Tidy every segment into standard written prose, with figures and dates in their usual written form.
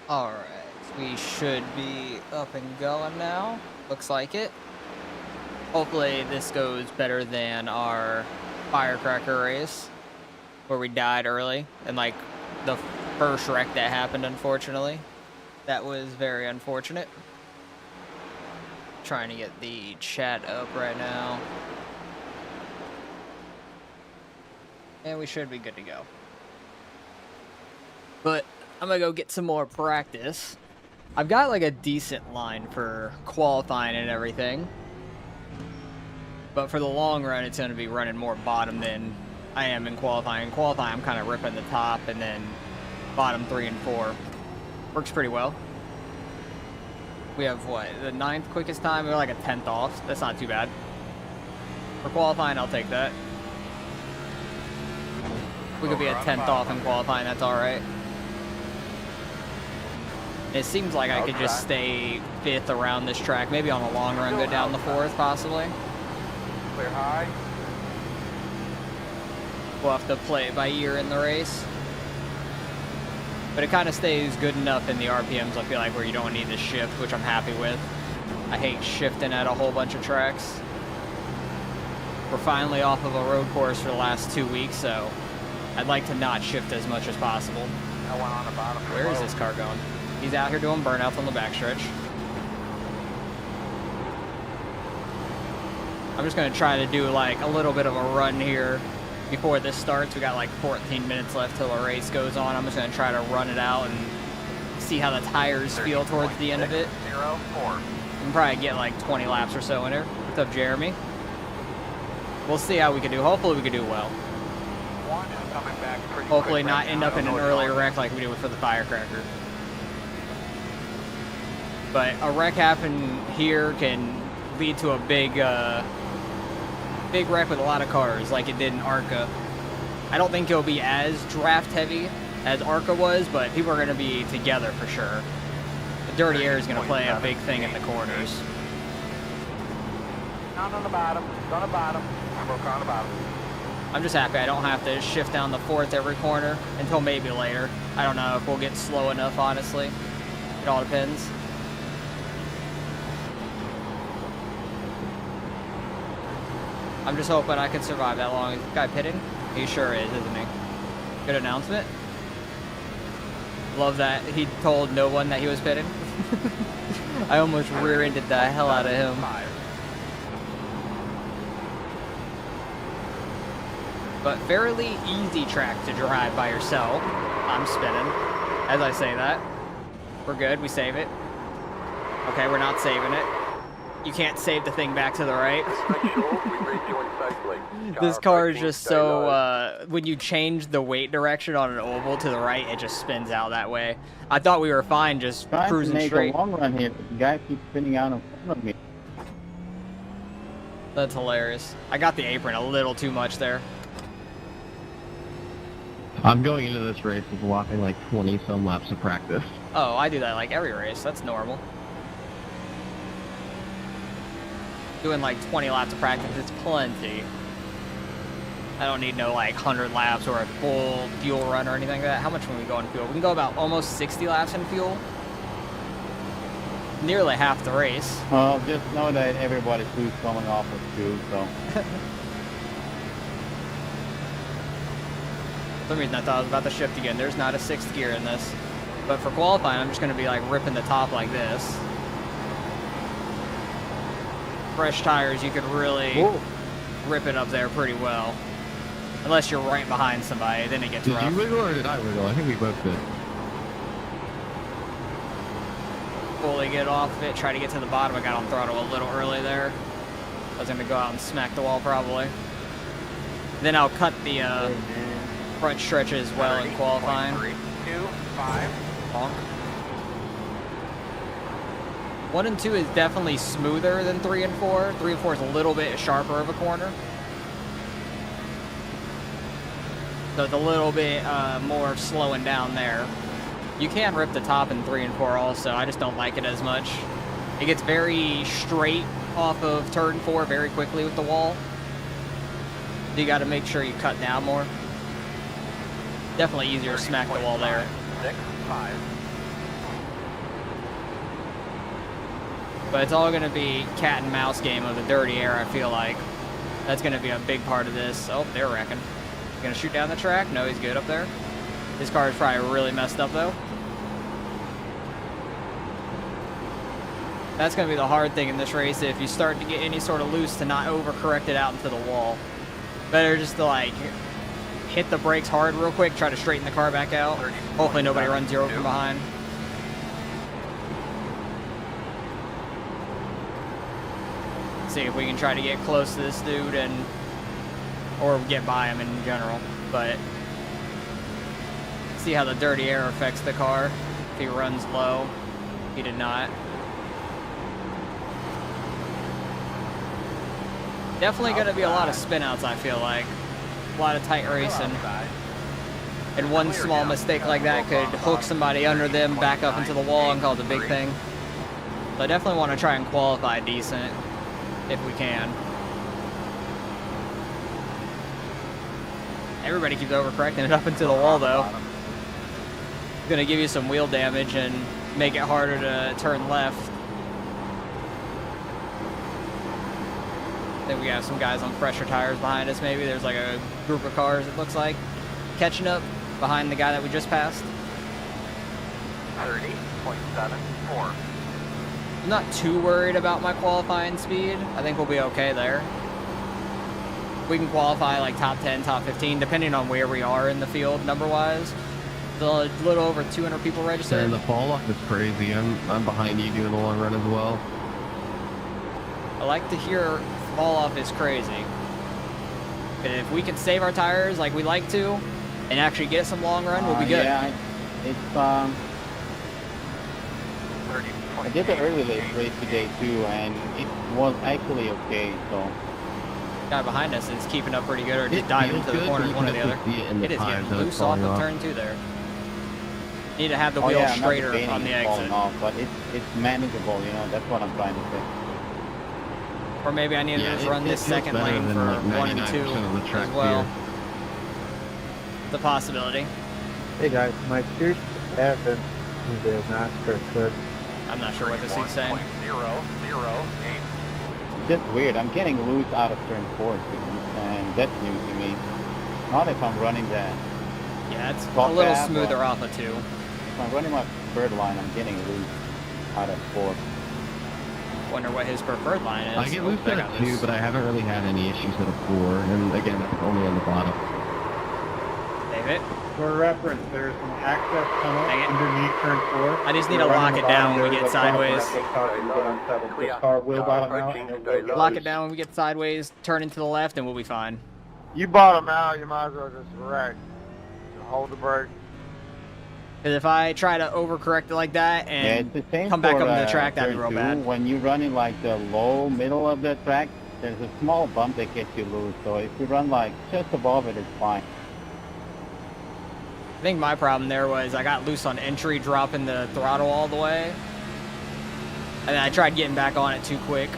Alright, we should be up and going now. Looks like it. Hopefully this goes better than our firecracker race, where we died early, and like the first wreck that happened, unfortunately. That was very unfortunate. Trying to get the chat up right now. And we should be good to go. But I'm gonna go get some more practice. I've got like a decent line for qualifying and everything. But for the long run, it's gonna be running more bottom than I am in qualifying. In qualifying, I'm kind of ripping the top and then bottom 3 and 4. Works pretty well. We have what, the 9th quickest time? We're like a 10th off. That's not too bad. For qualifying, I'll take that. We could be a 10th off in qualifying, that's alright. It seems like I could just stay 5th around this track. Maybe on a long run, go down the 4th, possibly. Clear high. We'll have to play it by ear in the race. But it kind of stays good enough in the RPMs, I feel like, where you don't need to shift, which I'm happy with. I hate shifting at a whole bunch of tracks. We're finally off of a road course for the last 2 weeks, so I'd like to not shift as much as possible. I went on the bottom. Where is this car going? He's out here doing burnouts on the backstretch. I'm just going to try to do like a little bit of a run here before this starts. We got like 14 minutes left till the race goes on. I'm just going to try to run it out and see how the tires feel towards the end of it. 04. We can probably get like 20 laps or so in her. What's up, Jeremy? We'll see how we can do. Hopefully we can do well. One is coming back pretty Hopefully quick not right end now. up in an earlier wreck like we did for the firecracker. But a wreck happen here can lead to a big wreck with a lot of cars like it did in ARCA. I don't think it'll be as draft heavy as ARCA was, but people are going to be together for sure. The dirty air is going to play a big thing in the corners. Down on the bottom. On the bottom. Smoke on the bottom. I'm just happy I don't have to shift down the 4th every corner until maybe later. I don't know if we'll get slow enough, honestly. It all depends. I'm just hoping I can survive that long. Is this guy pitting? He sure is, isn't he? Good announcement. Love that he told no one that he was pitting. I almost rear-ended the hell out of him. But fairly easy track to drive by yourself. I'm spinning as I say that. We're good, we save it. Okay, we're not saving it. You can't save the thing back to the right. This car is just so, when you change the weight direction on an oval to the right, it just spins out that way. I thought we were fine just cruising straight. A long run here, but the guy keeps spinning out in front of me. That's hilarious. I got the apron a little too much there. I'm going into this race with walking like 20 some laps of practice. Oh, I do that like every race. That's normal. Doing like 20 laps of practice is plenty. I don't need no like 100 laps or a full fuel run or anything like that. How much can we go in fuel? We can go about almost 60 laps in fuel. Nearly half the race. Well, just know that everybody's who's coming off of fuel, so. For some reason I thought I was about to shift again. There's not a 6th gear in this. But for qualifying, I'm just going to be like ripping the top like this. Fresh tires, you could really rip it up there pretty well. Unless you're right behind somebody, then it gets rough. Did you wiggle or did I wiggle? I think we both did. Fully get off of it, try to get to the bottom. I got on throttle a little early there. I was going to go out and smack the wall probably. Then I'll cut the front stretch as well in qualifying. 3, 2, 5. Honk. 1 and 2 is definitely smoother than 3 and 4. 3 and 4 is a little bit sharper of a corner. So it's a little bit more slowing down there. You can rip the top in 3 and 4 also. I just don't like it as much. It gets very straight off of turn 4 very quickly with the wall. You got to make sure you cut down more. Definitely easier to smack the wall there. 6, 5. But it's all going to be cat and mouse game of the dirty air, I feel like. That's going to be a big part of this. Oh, they're wrecking. Going to shoot down the track? No, he's good up there. His car is probably really messed up, though. That's going to be the hard thing in this race. If you start to get any sort of loose, to not overcorrect it out into the wall. Better just to, like, hit the brakes hard real quick, try to straighten the car back out. Hopefully nobody runs you over from behind. See if we can try to get close to this dude or get by him in general, but see how the dirty air affects the car. If he runs low, he did not. Definitely going to be a lot of spin outs, I feel like. A lot of tight racing. And one small mistake like that could hook somebody under them, back up into the wall, and cause a big thing. So I definitely want to try and qualify decent if we can. Everybody keeps overcorrecting it up into the wall, though. It's going to give you some wheel damage and make it harder to turn left. I think we have some guys on pressure tires behind us, maybe. There's like a group of cars, it looks like, catching up behind the guy that we just passed. 30.74. I'm not too worried about my qualifying speed. I think we'll be okay there. We can qualify like top 10, top 15, depending on where we are in the field number-wise. A little over 200 people registered. And the fall off is crazy. I'm behind you doing the long run as well. I like to hear fall off is crazy. But if we can save our tires like we like to, and actually get some long run, we'll be good. Yeah, it's I did the early race today too, and it was actually okay. So guy behind us is keeping up pretty good, or just diving into the corner, one or the other. It is getting loose off of turn 2 there. Need to have the wheel straighter on the exit. Off, but it's manageable, you know. That's what I'm trying to say. Or maybe I need to just run this second lane for like 1 and 2 as well. It's a possibility. Hey guys, my first Evan in the NASCAR clip. I'm not sure what this is saying. 0.008. It's just weird. I'm getting loose out of turn 4, and that's new to me. Not if I'm running that. Yeah, it's a little smoother off of 2. If I'm running my preferred line, I'm getting loose out of 4. Wonder what his preferred line is. I get loose at a 2, but I haven't really had any issues at a 4, and again, it's only on the bottom. David? For reference, there's an access tunnel underneath turn 4. I just need to lock it down when we get sideways. Lock it down when we get sideways, turn into the left, and we'll be fine. You bottom out, you might as well just wreck. Hold the brake. Because if I try to overcorrect it like that and it's the same come back for, up to the track, that'd be real turn 2. bad. When you run in like the low middle of the track, there's a small bump that gets you loose. So if you run like just above it, it's fine. I think my problem there was I got loose on entry, dropping the throttle all the way. And then I tried getting back on it too quick.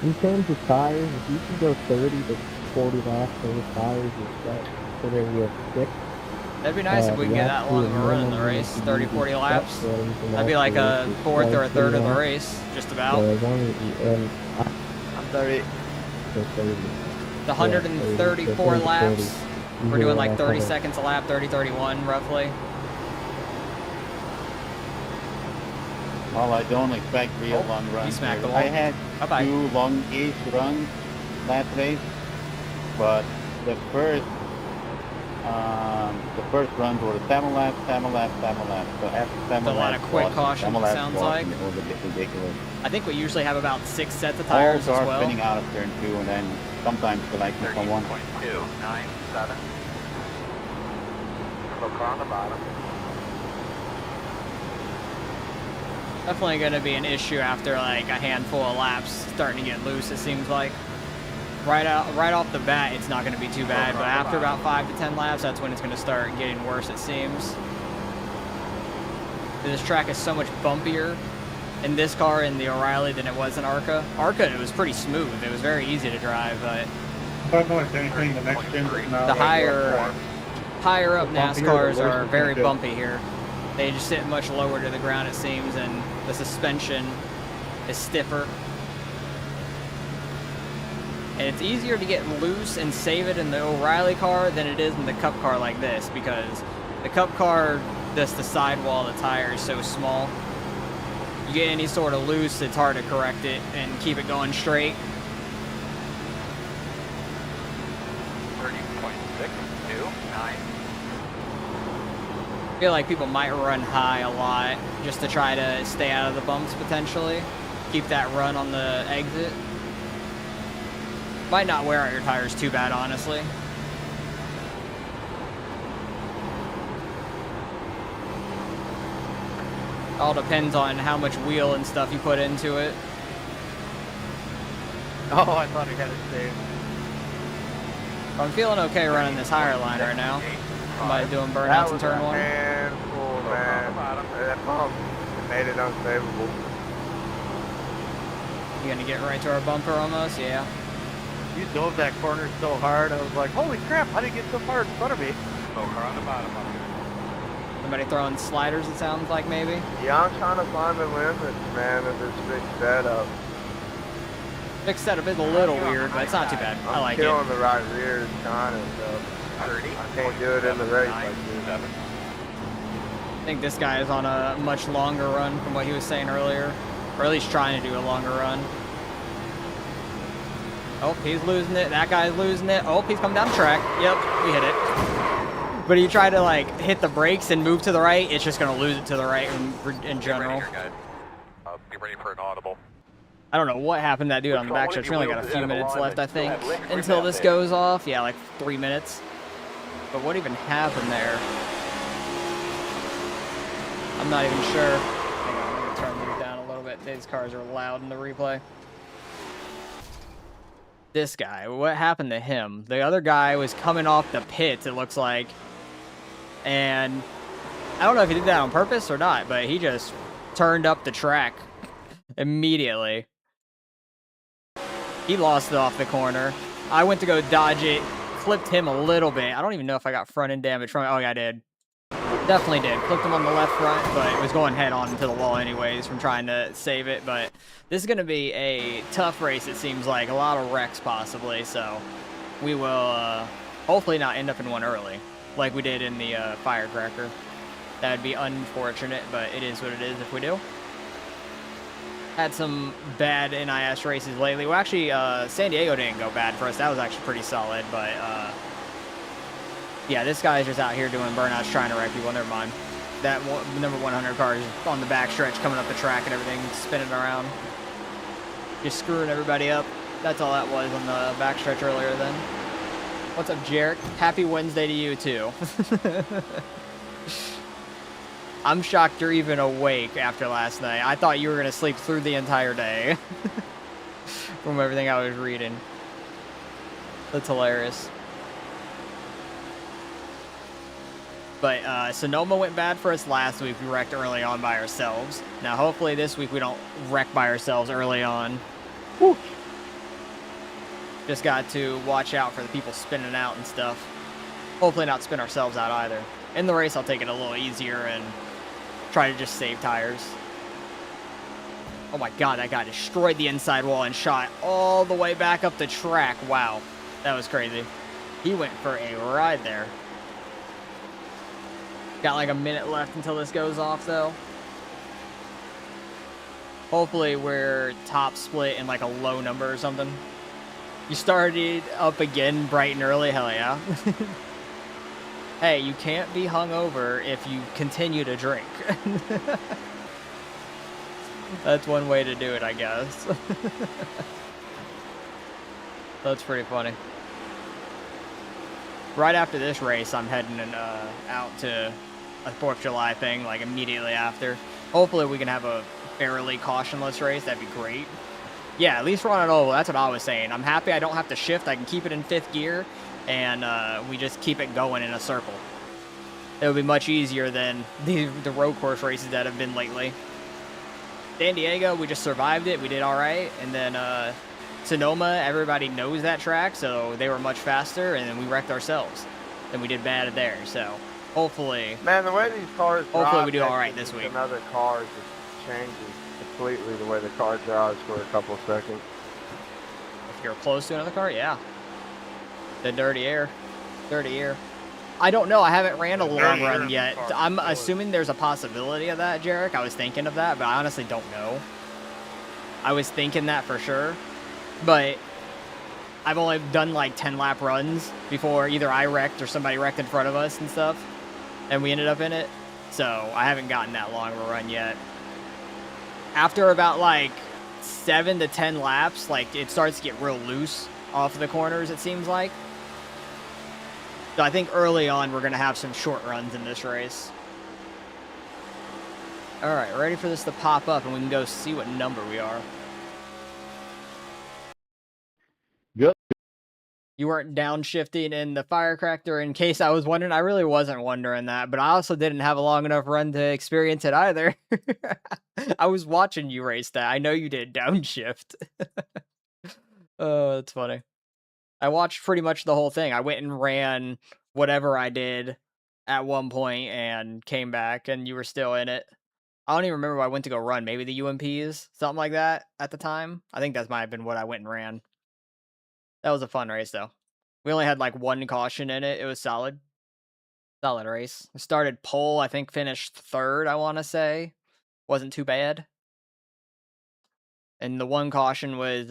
In terms of tires, if you can go 30 to 40 laps over tires, so they're real thick. That'd be nice if we can get that long of a run in the race, 30, 40 laps. That'd be like a fourth or a third of the race, just about. I'm 30. The 134 laps, we're doing like 30 seconds a lap, 30, 31 roughly. Well, I don't expect real long runs. Smacked the wall. I had Bye-bye. 2 long-ish runs last race, but the first runs were 7 laps, 7 laps, 7 laps. So after 7 laps, a lot of quick caution, 7 laps sounds walking, like. it was a bit ridiculous. I think we usually have about 6 sets of All tires as cars well. spinning out of turn 2, and then sometimes selecting from 1. 30.297. Look on the bottom. Definitely going to be an issue after like a handful of laps starting to get loose, it seems like. Right off the bat, it's not going to be too bad, but after about 5 to 10 laps, that's when it's going to start getting worse, it seems. This track is so much bumpier in this car in the O'Reilly than it was in ARCA. ARCA, it was pretty smooth. It was very easy to drive, but Anything, the next gen the higher up NASCARs are very bumpy here. They just sit much lower to the ground, it seems, and the suspension is stiffer. And it's easier to get loose and save it in the O'Reilly car than it is in the Cup car like this, because the Cup car, just the sidewall of the tire is so small. You get any sort of loose, it's hard to correct it and keep it going straight. 30.629. I feel like people might run high a lot just to try to stay out of the bumps potentially. Keep that run on the exit. Might not wear out your tires too bad, honestly. All depends on how much wheel and stuff you put into it. Oh, I thought he had it saved. I'm feeling okay running this higher line right now. Somebody doing burnouts in turn one. Handful, man. That bump made it unsavable. You gonna get right to our bumper almost? Yeah. You dove that corner so hard, I was like, holy crap, how did you get so far in front of me? Oh, car on the bottom of it. Somebody throwing sliders, it sounds like, maybe? Yeah, I'm trying to find the limits, man, of this big setup. Big setup is a little weird, but it's not too bad. I like it. I'm killing the right rear kind of stuff. 30. I can't do it in the race like this. 7. I think this guy is on a much longer run from what he was saying earlier. Or at least trying to do a longer run. Oh, he's losing it. That guy's losing it. Oh, he's coming down the track. Yep, we hit it. But if you try to, like, hit the brakes and move to the right, it's just going to lose it to the right in general. Get ready for an audible. I don't know what happened to that dude on the back stretch. We only got a few minutes left, I think, until this goes off. Yeah, like 3 minutes. But what even happened there? I'm not even sure. Hang on, let me turn these down a little bit. These cars are loud in the replay. This guy, what happened to him? The other guy was coming off the pits, it looks like. And I don't know if he did that on purpose or not, but he just turned up the track immediately. He lost it off the corner. I went to go dodge it, clipped him a little bit. I don't even know if I got front end damage from it. Oh, yeah, I did. Definitely did. Clipped him on the left front, but it was going head on into the wall anyways from trying to save it. But this is going to be a tough race, it seems like. A lot of wrecks possibly, so we will hopefully not end up in one early like we did in the firecracker. That would be unfortunate, but it is what it is if we do. Had some bad NIS races lately. Well, actually, San Diego didn't go bad for us. That was actually pretty solid, but yeah, this guy's just out here doing burnouts, trying to wreck people. Never mind. That number 100 car is on the back stretch, coming up the track and everything, spinning around. Just screwing everybody up. That's all that was on the back stretch earlier then. What's up, Jarek? Happy Wednesday to you, too. I'm shocked you're even awake after last night. I thought you were going to sleep through the entire day. From everything I was reading. That's hilarious. But Sonoma went bad for us last week. We wrecked early on by ourselves. Now, hopefully this week we don't wreck by ourselves early on. Whew. Just got to watch out for the people spinning out and stuff. Hopefully not spin ourselves out either. In the race, I'll take it a little easier and try to just save tires. Oh my god, that guy destroyed the inside wall and shot all the way back up the track. Wow, that was crazy. He went for a ride there. Got like a minute left until this goes off, though. Hopefully we're top split in like a low number or something. You started up again bright and early? Hell yeah. Hey, you can't be hungover if you continue to drink. That's one way to do it, I guess. That's pretty funny. Right after this race, I'm heading out to a 4th of July thing, like immediately after. Hopefully we can have a fairly cautionless race. That'd be great. Yeah, at least we're on an oval. That's what I was saying. I'm happy I don't have to shift. I can keep it in 5th gear, and we just keep it going in a circle. It would be much easier than the road course races that have been lately. San Diego, we just survived it. We did all right. And then Sonoma, everybody knows that track, so they were much faster, and then we wrecked ourselves. And we did bad there, so hopefully... Man, the way these cars hopefully we do all right this week. Another car just changes the completely the way the car drives for a couple seconds. If you're close to another car, yeah. The dirty air. Dirty air. I don't know. I haven't ran a long run yet. I'm assuming there's a possibility of that, Jarek. I was thinking of that, but I honestly don't know. I was thinking that for sure. But I've only done like 10 lap runs before either I wrecked or somebody wrecked in front of us and stuff. And we ended up in it. So I haven't gotten that long of a run yet. After about like 7 to 10 laps, like it starts to get real loose off of the corners, it seems like. So I think early on we're going to have some short runs in this race. All right, ready for this to pop up and we can go see what number we are. Good. You weren't downshifting in the firecracker, in case I was wondering. I really wasn't wondering that, but I also didn't have a long enough run to experience it either. I was watching you race that. I know you did downshift. Oh, that's funny. I watched pretty much the whole thing. I went and ran whatever I did at one point and came back, and you were still in it. I don't even remember what I went to go run. Maybe the UMPs, something like that at the time. I think that might have been what I went and ran. That was a fun race, though. We only had like one caution in it. It was solid. Solid race. I started pole, I think finished third, I want to say. Wasn't too bad. And the one caution was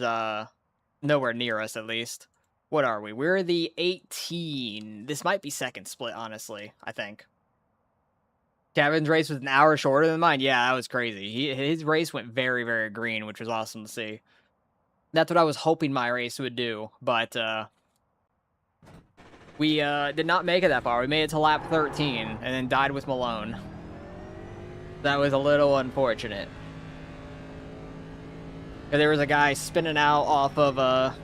nowhere near us, at least. What are we? We're the 18. This might be second split, honestly, I think. Kevin's race was an hour shorter than mine. Yeah, that was crazy. His race went very, very green, which was awesome to see. That's what I was hoping my race would do, but we did not make it that far. We made it to lap 13 and then died with Malone. That was a little unfortunate. There was a guy spinning out off of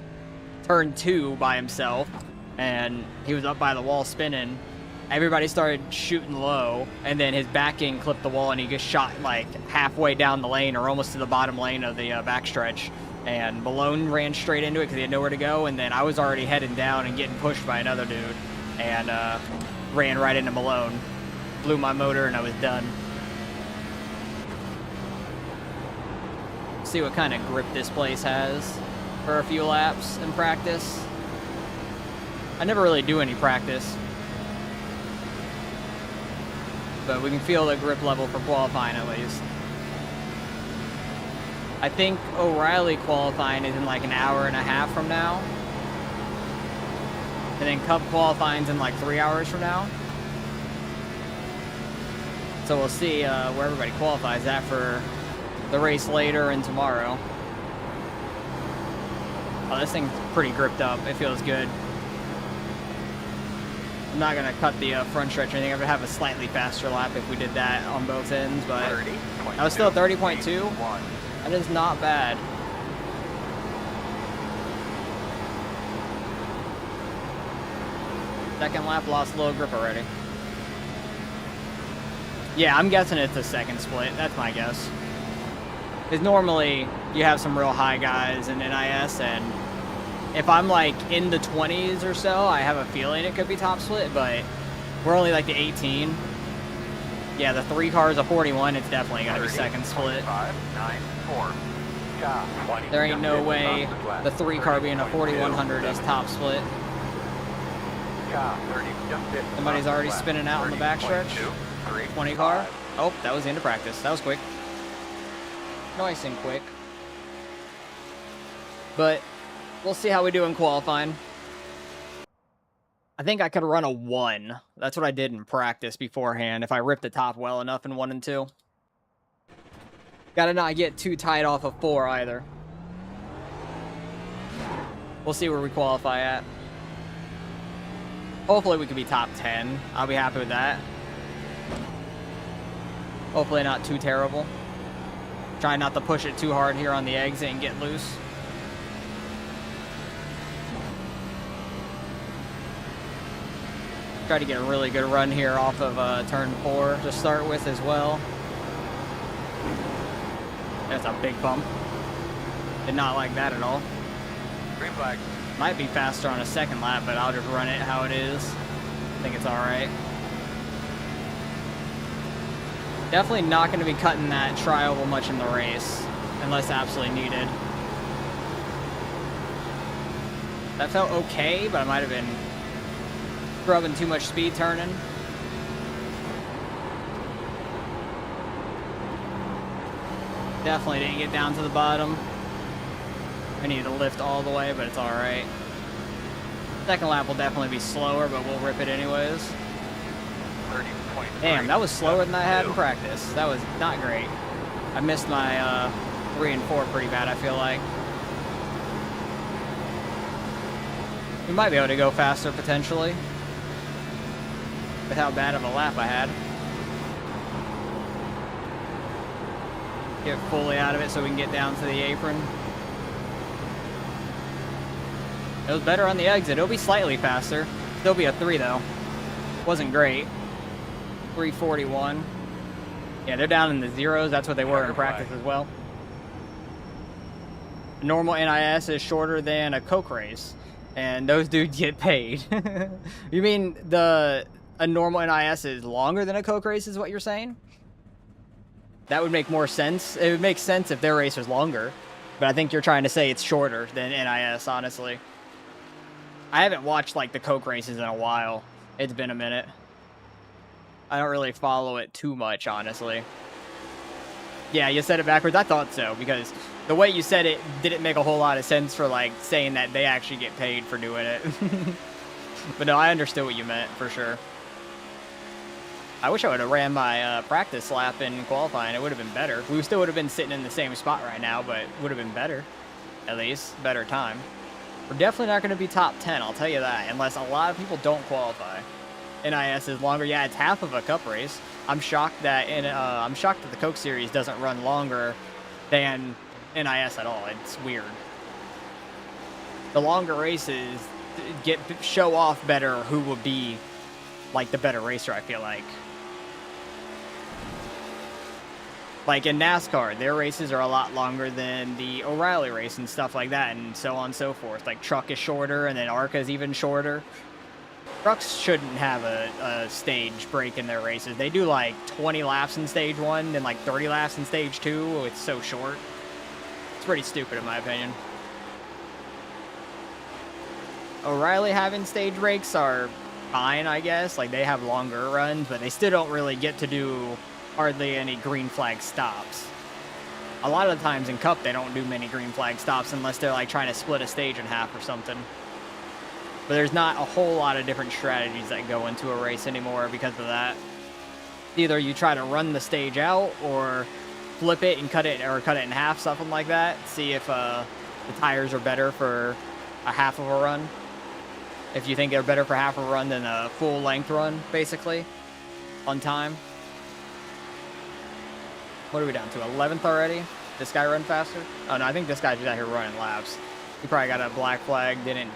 turn 2 by himself, and he was up by the wall spinning. Everybody started shooting low, and then his backing clipped the wall, and he just shot like halfway down the lane or almost to the bottom lane of the backstretch. And Malone ran straight into it because he had nowhere to go, and then I was already heading down and getting pushed by another dude, and ran right into Malone. Blew my motor, and I was done. See what kind of grip this place has for a few laps in practice. I never really do any practice, but we can feel the grip level for qualifying at least. I think O'Reilly qualifying is in like an hour and a half from now. And then Cup qualifying's in like 3 hours from now. So we'll see where everybody qualifies at for the race later and tomorrow. Oh, this thing's pretty gripped up. It feels good. I'm not going to cut the front stretch or anything. I would have a slightly faster lap if we did that on both ends, but I was still 30.2. That is not bad. Second lap, lost a little grip already. Yeah, I'm guessing it's a second split. That's my guess. Because normally you have some real high guys in NIS, and if I'm like in the 20s or so, I have a feeling it could be top split, but we're only like the 18. Yeah, the 3 cars of 41, it's definitely going to be second split. 594. There ain't no way the 3 car being a 4100 is top split. Somebody's already spinning out in the backstretch. 20 car. Oh, that was the end of practice. That was quick. Nice and quick. But we'll see how we do in qualifying. I think I could run a 1. That's what I did in practice beforehand, if I ripped the top well enough in 1 and 2. Gotta not get too tight off of 4 either. We'll see where we qualify at. Hopefully we could be top 10. I'll be happy with that. Hopefully not too terrible. Try not to push it too hard here on the exit and get loose. Try to get a really good run here off of turn 4 to start with as well. That's a big bump. Did not like that at all. Green flag. Might be faster on a second lap, but I'll just run it how it is. I think it's all right. Definitely not going to be cutting that tri-oval much in the race, unless absolutely needed. That felt okay, but I might have been rubbing too much speed turning. Definitely didn't get down to the bottom. I needed to lift all the way, but it's alright. Second lap will definitely be slower, but we'll rip it anyways. 30.3. Damn, that was slower than I had in practice. That was not great. I missed my 3 and 4 pretty bad, I feel like. We might be able to go faster, potentially. With how bad of a lap I had. Get fully out of it so we can get down to the apron. It was better on the exit. It'll be slightly faster. Still be a 3 though. Wasn't great. 341. Yeah, they're down in the zeros. That's what they were in practice as well. A normal NIS is shorter than a Coke race, and those dudes get paid. You mean a normal NIS is longer than a Coke race is what you're saying? That would make more sense. It would make sense if their race was longer, but I think you're trying to say it's shorter than NIS, honestly. I haven't watched like the Coke races in a while. It's been a minute. I don't really follow it too much, honestly. Yeah, you said it backwards. I thought so, because the way you said it didn't make a whole lot of sense for like saying that they actually get paid for doing it. But no, I understood what you meant for sure. I wish I would have ran my practice lap in qualifying. It would have been better. We still would have been sitting in the same spot right now, but it would have been better. At least, better time. We're definitely not going to be top 10, I'll tell you that, unless a lot of people don't qualify. NIS is longer. Yeah, it's half of a cup race. I'm shocked that the Coke Series doesn't run longer than NIS at all. It's weird. The longer races show off better who will be like the better racer, I feel like. Like in NASCAR, their races are a lot longer than the O'Reilly race and stuff like that, and so on and so forth. Like truck is shorter, and then ARCA is even shorter. Trucks shouldn't have a stage break in their races. They do like 20 laps in stage 1 and like 30 laps in stage 2. It's so short. It's pretty stupid in my opinion. O'Reilly having stage breaks are fine, I guess. Like they have longer runs, but they still don't really get to do hardly any green flag stops. A lot of the times in Cup, they don't do many green flag stops unless they're like trying to split a stage in half or something. But there's not a whole lot of different strategies that go into a race anymore because of that. Either you try to run the stage out or flip it and cut it in half, something like that. See if the tires are better for a half of a run. If you think they're better for half a run than a full length run, basically, on time. What are we down to? 11th already? This guy run faster? Oh no, I think this guy's just out here running laps. He probably got a black flag, didn't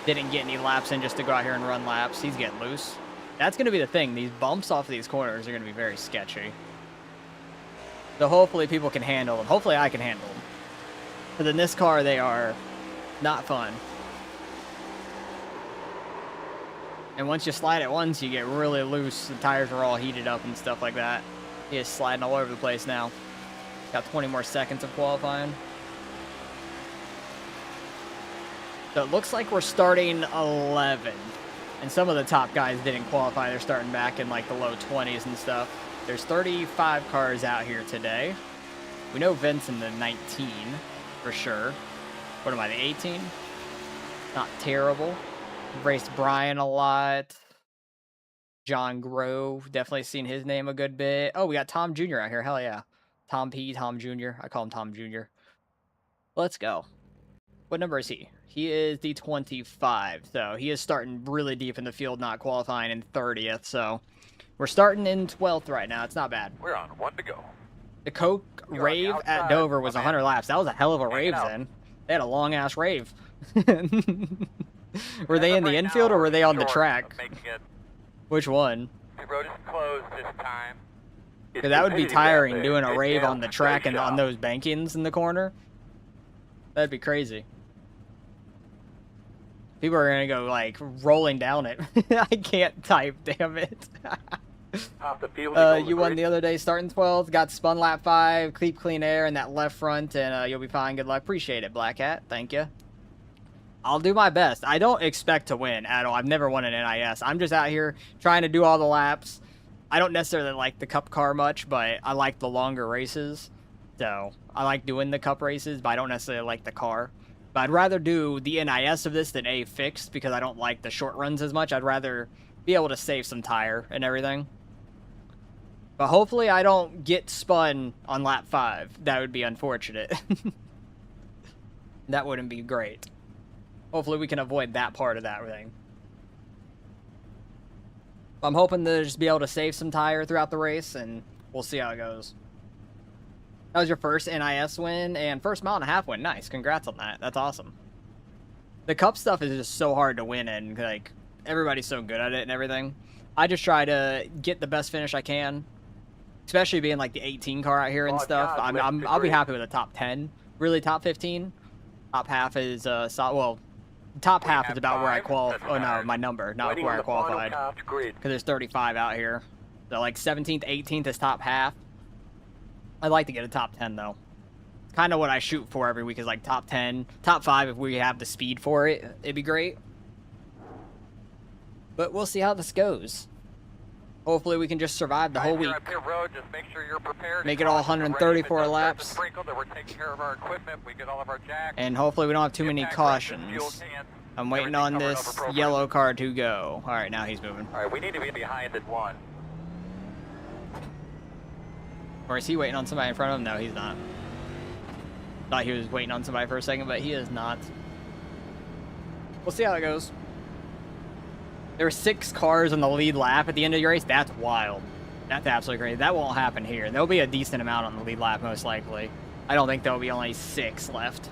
get any laps in just to go out here and run laps. He's getting loose. That's going to be the thing. These bumps off of these corners are going to be very sketchy. So hopefully people can handle them. Hopefully I can handle them. But in this car, they are not fun. And once you slide it once, you get really loose. The tires are all heated up and stuff like that. He is sliding all over the place now. Got 20 more seconds of qualifying. So it looks like we're starting 11th. And some of the top guys didn't qualify. They're starting back in like the low 20s and stuff. There's 35 cars out here today. We know Vince in the 19 for sure. What am I, the 18? Not terrible. Raced Brian a lot. John Grove, definitely seen his name a good bit. Oh, we got Tom Jr. out here. Hell yeah. Tom P, Tom Jr. I call him Tom Jr. Let's go. What number is he? He is the 25. So he is starting really deep in the field, not qualifying in 30th. So we're starting in 12th right now. It's not bad. We're on 1 to go. The Coke rave at Dover was 100 laps. That was a hell of a rave then. They had a long ass rave. Were they in the infield or were they on the track? Which one? The road is closed this time. Because that would be tiring doing a rave on the track and on those bankings in the corner. That'd be crazy. People are gonna go like rolling down it. I can't type, damn it. Off the field. to You won the other day starting 12th, got spun lap 5, keep clean air in that left front, and you'll be fine. Good luck. Appreciate it, Black Hat. Thank you. I'll do my best. I don't expect to win at all. I've never won an NIS. I'm just out here trying to do all the laps. I don't necessarily like the cup car much, but I like the longer races. So I like doing the cup races, but I don't necessarily like the car. But I'd rather do the NIS of this than a fixed because I don't like the short runs as much. I'd rather be able to save some tire and everything. But hopefully I don't get spun on lap 5. That would be unfortunate. That wouldn't be great. Hopefully we can avoid that part of that thing. I'm hoping to just be able to save some tire throughout the race, and we'll see how it goes. That was your first NIS win and first mile and a half win. Nice. Congrats on that. That's awesome. The cup stuff is just so hard to win in. Like, everybody's so good at it and everything. I just try to get the best finish I can, especially being like the 18 car out here and stuff. God, I'll be happy with a top 10. Really, top 15. Top half is well, top half is about where I qualify. Oh no, my number, not where I qualified. Because there's 35 out here. So like 17th, 18th is top half. I'd like to get a top 10 though. Kind of what I shoot for every week is like top 10, top 5 if we have the speed for it. It'd be great. But we'll see how this goes. Hopefully we can just survive the whole week. Road, just make sure you're prepared. Make it all 134 laps. Sprinkle, that we're taking care of our equipment. We get all of our jacks. And hopefully we don't have too many Impact brake, fuel cautions. cans, I'm waiting everything on covered this up appropriately. yellow car to go. Alright, now he's moving. All right, we need to be behind at 1. Or is he waiting on somebody in front of him? No, he's not. Thought he was waiting on somebody for a second, but he is not. We'll see how it goes. There were 6 cars on the lead lap at the end of your race. That's wild. That's absolutely crazy. That won't happen here. There'll be a decent amount on the lead lap, most likely. I don't think there'll be only 6 left.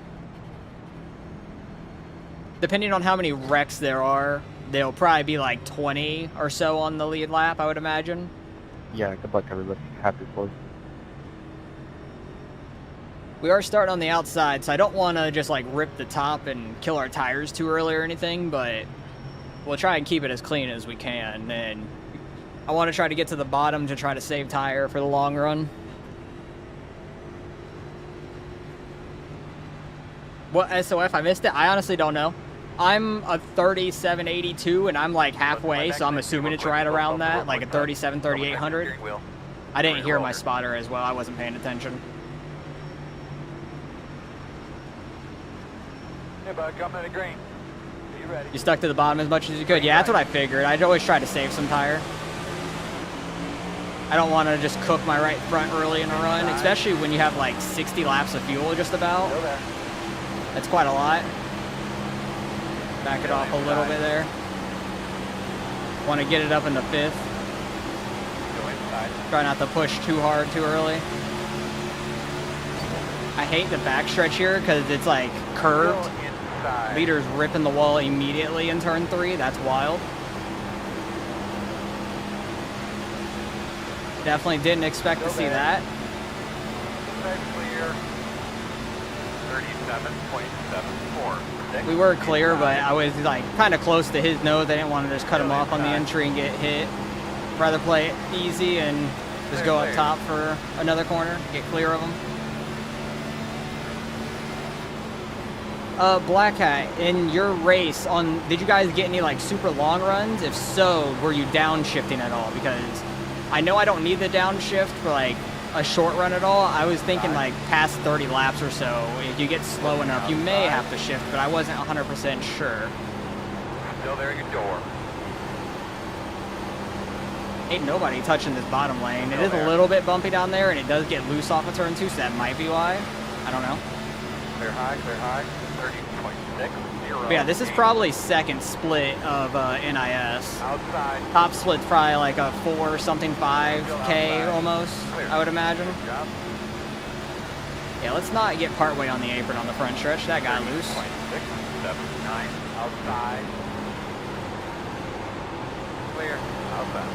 Depending on how many wrecks there are, there'll probably be like 20 or so on the lead lap, I would imagine. Yeah, good luck, everybody. Happy for you. We are starting on the outside, so I don't want to just like rip the top and kill our tires too early or anything, but we'll try and keep it as clean as we can. And I want to try to get to the bottom to try to save tire for the long run. What SOF? I missed it. I honestly don't know. I'm a 3782 and I'm like halfway, so I'm assuming it's right around that, like a 37-3800. I didn't hear my spotter as well. I wasn't paying attention. Hey, bud, coming to the green. Are you ready? You stuck to the bottom as much as you could. Yeah, that's what I figured. I'd always try to save some tire. I don't want to just cook my right front early in a run, especially when you have like 60 laps of fuel just about. Go there. That's quite a lot. Back it off a little bit there. Want to get it up in the 5th. Go inside. Try not to push too hard too early. I hate the backstretch here because it's like curved. Go inside. Leader's ripping the wall immediately in turn 3. That's wild. Definitely didn't expect to see that. Red clear. 37.74. We were clear, but I was like kind of close to his nose. I didn't want to just cut him off on the entry and get hit. Rather play it easy and just go up top for another corner, get clear of him. Black Hat, in your race, did you guys get any like super long runs? If so, were you downshifting at all? Because I know I don't need the downshift for like a short run at all. I was thinking like past 30 laps or so, if you get slow enough, you may have to shift, but I wasn't 100% sure. Still there at your door. Ain't nobody touching this bottom lane. It is a little bit bumpy down there, and it does get loose off of turn 2, so that might be why. I don't know. Clear high, 30.60. But yeah, this is probably second split of NIS. Outside. Top split's probably like a 4 something 5K almost, I would imagine. Good job. Yeah, let's not get partway on the apron on the front stretch. That got loose. 6.79. Outside. Clear. Outside.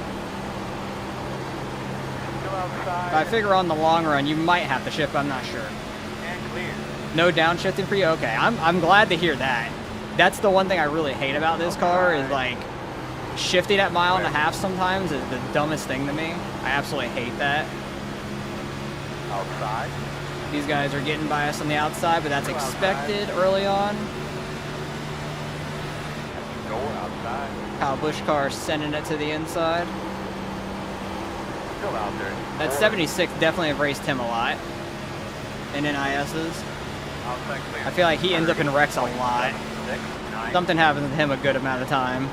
Still outside. I figure on the long run, you might have to shift, but I'm not sure. And clear. No downshifting for you? Okay, I'm glad to hear that. That's the one thing I really hate about this car is like, shifting at 1.5 miles sometimes is the dumbest thing to me. I absolutely hate that. Outside. These guys are getting by us on the outside, but that's expected early on. Go outside. Kyle Busch car sending it to the inside. Still out there. That 76 definitely have raced him a lot in NIS's. Outside clear. I feel like he ends up in wrecks a lot. 6, 9. Something happens to him a good amount of time.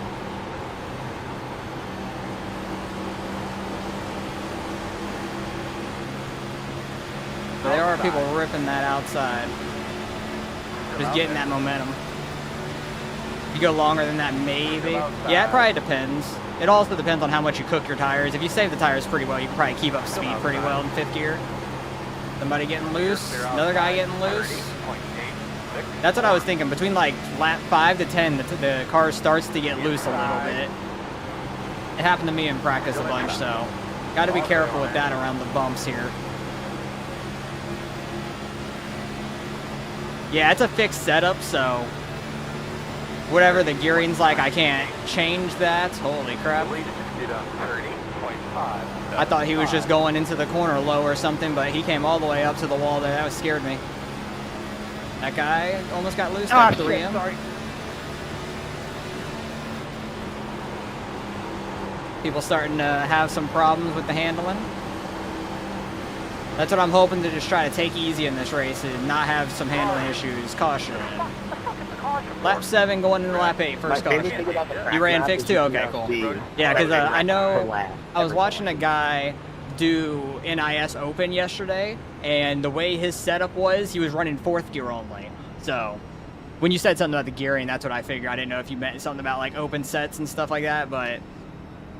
But there are people ripping that outside. Just getting that momentum. You go longer than that, maybe. Yeah, it probably depends. It also depends on how much you cook your tires. If you save the tires pretty well, you can probably keep up speed pretty well in 5th gear. Somebody getting loose, another guy getting loose. That's what I was thinking. Between like lap 5 to 10, the car starts to get loose a little bit. It happened to me in practice a bunch, so got to be careful with that around the bumps here. Yeah, it's a fixed setup, so whatever the gearing's like, I can't change that. Holy crap. I thought he was just going into the corner low or something, but he came all the way up to the wall there. That scared me. That guy almost got loose. Ah, That 3M. sorry. People starting to have some problems with the handling. That's what I'm hoping to just try to take easy in this race and not have some handling issues. Caution. Lap 7 going into lap 8, first caution. You ran fixed too? Okay, cool. Yeah, because I know I was watching a guy do NIS Open yesterday, and the way his setup was, he was running 4th gear only. So when you said something about the gearing, that's what I figured. I didn't know if you meant something about like open sets and stuff like that, but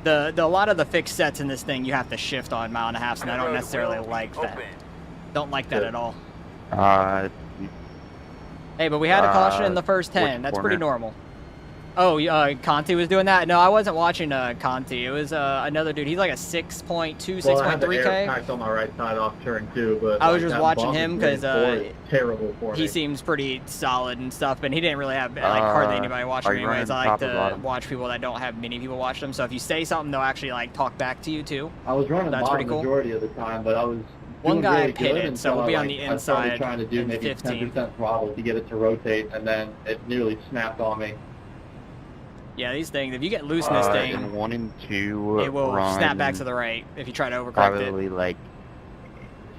a lot of the fixed sets in this thing you have to shift on 1.5 miles, and I don't necessarily like that. Don't like that at all. Hey, but we had a caution in the first 10. That's pretty normal. Oh, Conti was doing that? No, I wasn't watching Conti. It was another dude. He's like a 6.2, 6.3K. Packed on my right side off turn 2, but I was just watching him because terrible for he me. seems pretty solid and stuff, but he didn't really have like hardly anybody watching him anyways. I like to watch people that don't have many people watch them. So if you say something, they'll actually like talk back to you too. I was running That's bottom pretty cool. majority of the time, but I was One doing guy really good pitted, so until we'll be on I, the I started inside trying to do in maybe 15. 10% throttle to get it to rotate, and then it nearly snapped on me. Yeah, these things, if you get loose in this thing, in 1 and 2, it will run snap back to the right if you try to overcorrect probably it. like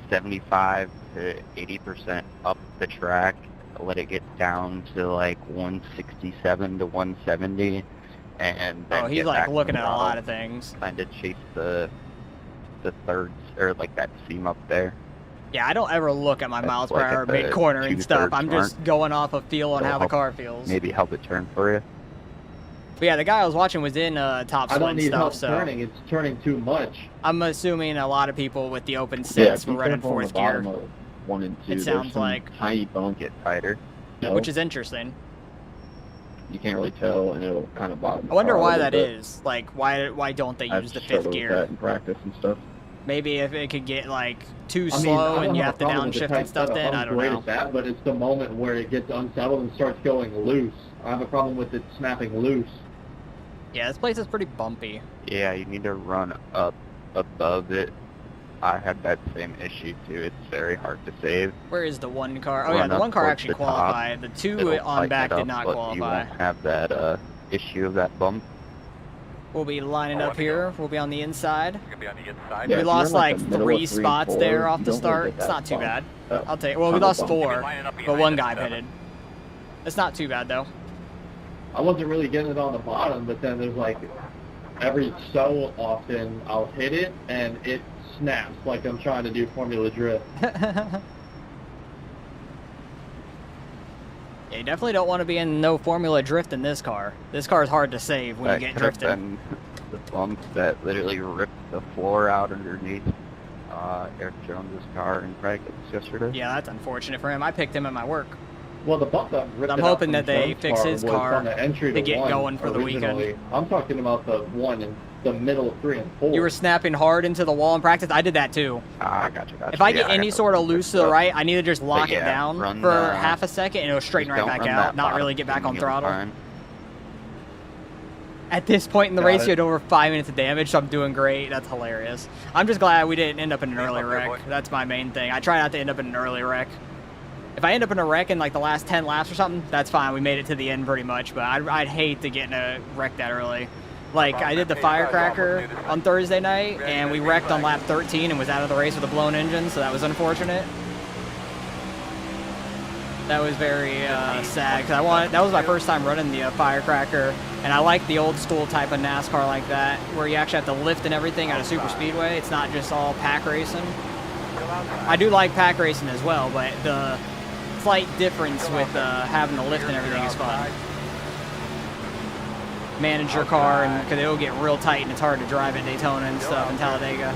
75 to 80% up the track. Let it get down to like 167 to 170, and then Oh, he's get like back looking to at a throttle, lot of things. trying to chase the thirds or like that seam up there. Yeah, I don't ever look at my That's miles per like hour at the mid-corner and stuff. 2/3 I'm just going off of feel on It'll how the help- car feels. Maybe help it turn for you. But yeah, the guy I was watching was in top I don't split need stuff, help so turning. It's turning too much. I'm assuming a lot of people with the open sets were running 4th gear, 1 and 2. It sounds like, tiny bump Get tighter. which is interesting. you can't really tell, and it'll kind of bottom. I wonder why that is. Like, why don't they use the 5th gear? in practice and stuff. Maybe if it could get like too I mean, slow I don't and you have have to a problem with the downshift and tight stuff, setup. then I I'm don't great know. at that, but it's the moment where it gets unsettled and starts going loose. I have a problem with it snapping loose. Yeah, this place is pretty bumpy. Yeah, you need to run up above it. I had that same issue too. It's very hard to save. Where is the one car? Oh yeah, Run the up one car towards actually the top. qualified. The 2 It'll on tighten back it did up, not but qualify. You won't have that issue of that bump. We'll be lining up here. We'll be on the inside. You're gonna be on the inside. Yeah, We if lost you're in, like like, the middle 3 of 3 and spots 4, there you off the don't really start. get It's that not too bump. bad. I'll take. Well, we Kind of lost bump. 4, Lining up but behind one us, guy seven. pitted. It's not too bad though. I wasn't really getting it on the bottom, but then there's like every so often I'll hit it and it snaps like I'm trying to do Formula Drift. Yeah, you definitely don't want to be in no Formula Drift in this car. This car is hard to save when That you get could have drifted. been the bump that literally ripped the floor out underneath Eric Jones's car in practice yesterday. Yeah, that's unfortunate for him. I picked him at my work. Well, the bump that ripped I'm it out hoping from that they Jones' fix his was car on the entry to get 1 going for the weekend. originally. I'm talking about the one in the middle of 3 and 4. You were snapping hard into the wall in practice. I did that too. Ah, gotcha. If I Yeah, get any got sort of those loose to fixed the up. right, I need to just lock yeah, it down run, for half a second and it'll straighten Just right don't back run out, that not bottom really get back seam, on you'll be throttle. fine. At this point in the Got race, it. you had over 5 minutes of damage, so I'm doing great. That's hilarious. I'm just glad we didn't end up in an early wreck. That's my main thing. I try not to end up in an early wreck. If I end up in a wreck in like the last 10 laps or something, that's fine. We made it to the end pretty much, but I'd hate to get in a wreck that early. Like, I did the firecracker on Thursday night, and we wrecked on lap 13 and was out of the race with a blown engine, so that was unfortunate. That was very sad, because that was my first time running the firecracker, and I like the old school type of NASCAR like that, where you actually have to lift and everything at a super speedway. It's not just all pack racing. I do like pack racing as well, but the slight difference with having the lift and everything is fun. Manage your car, and because it'll get real tight and it's hard to drive at Daytona and stuff in Talladega.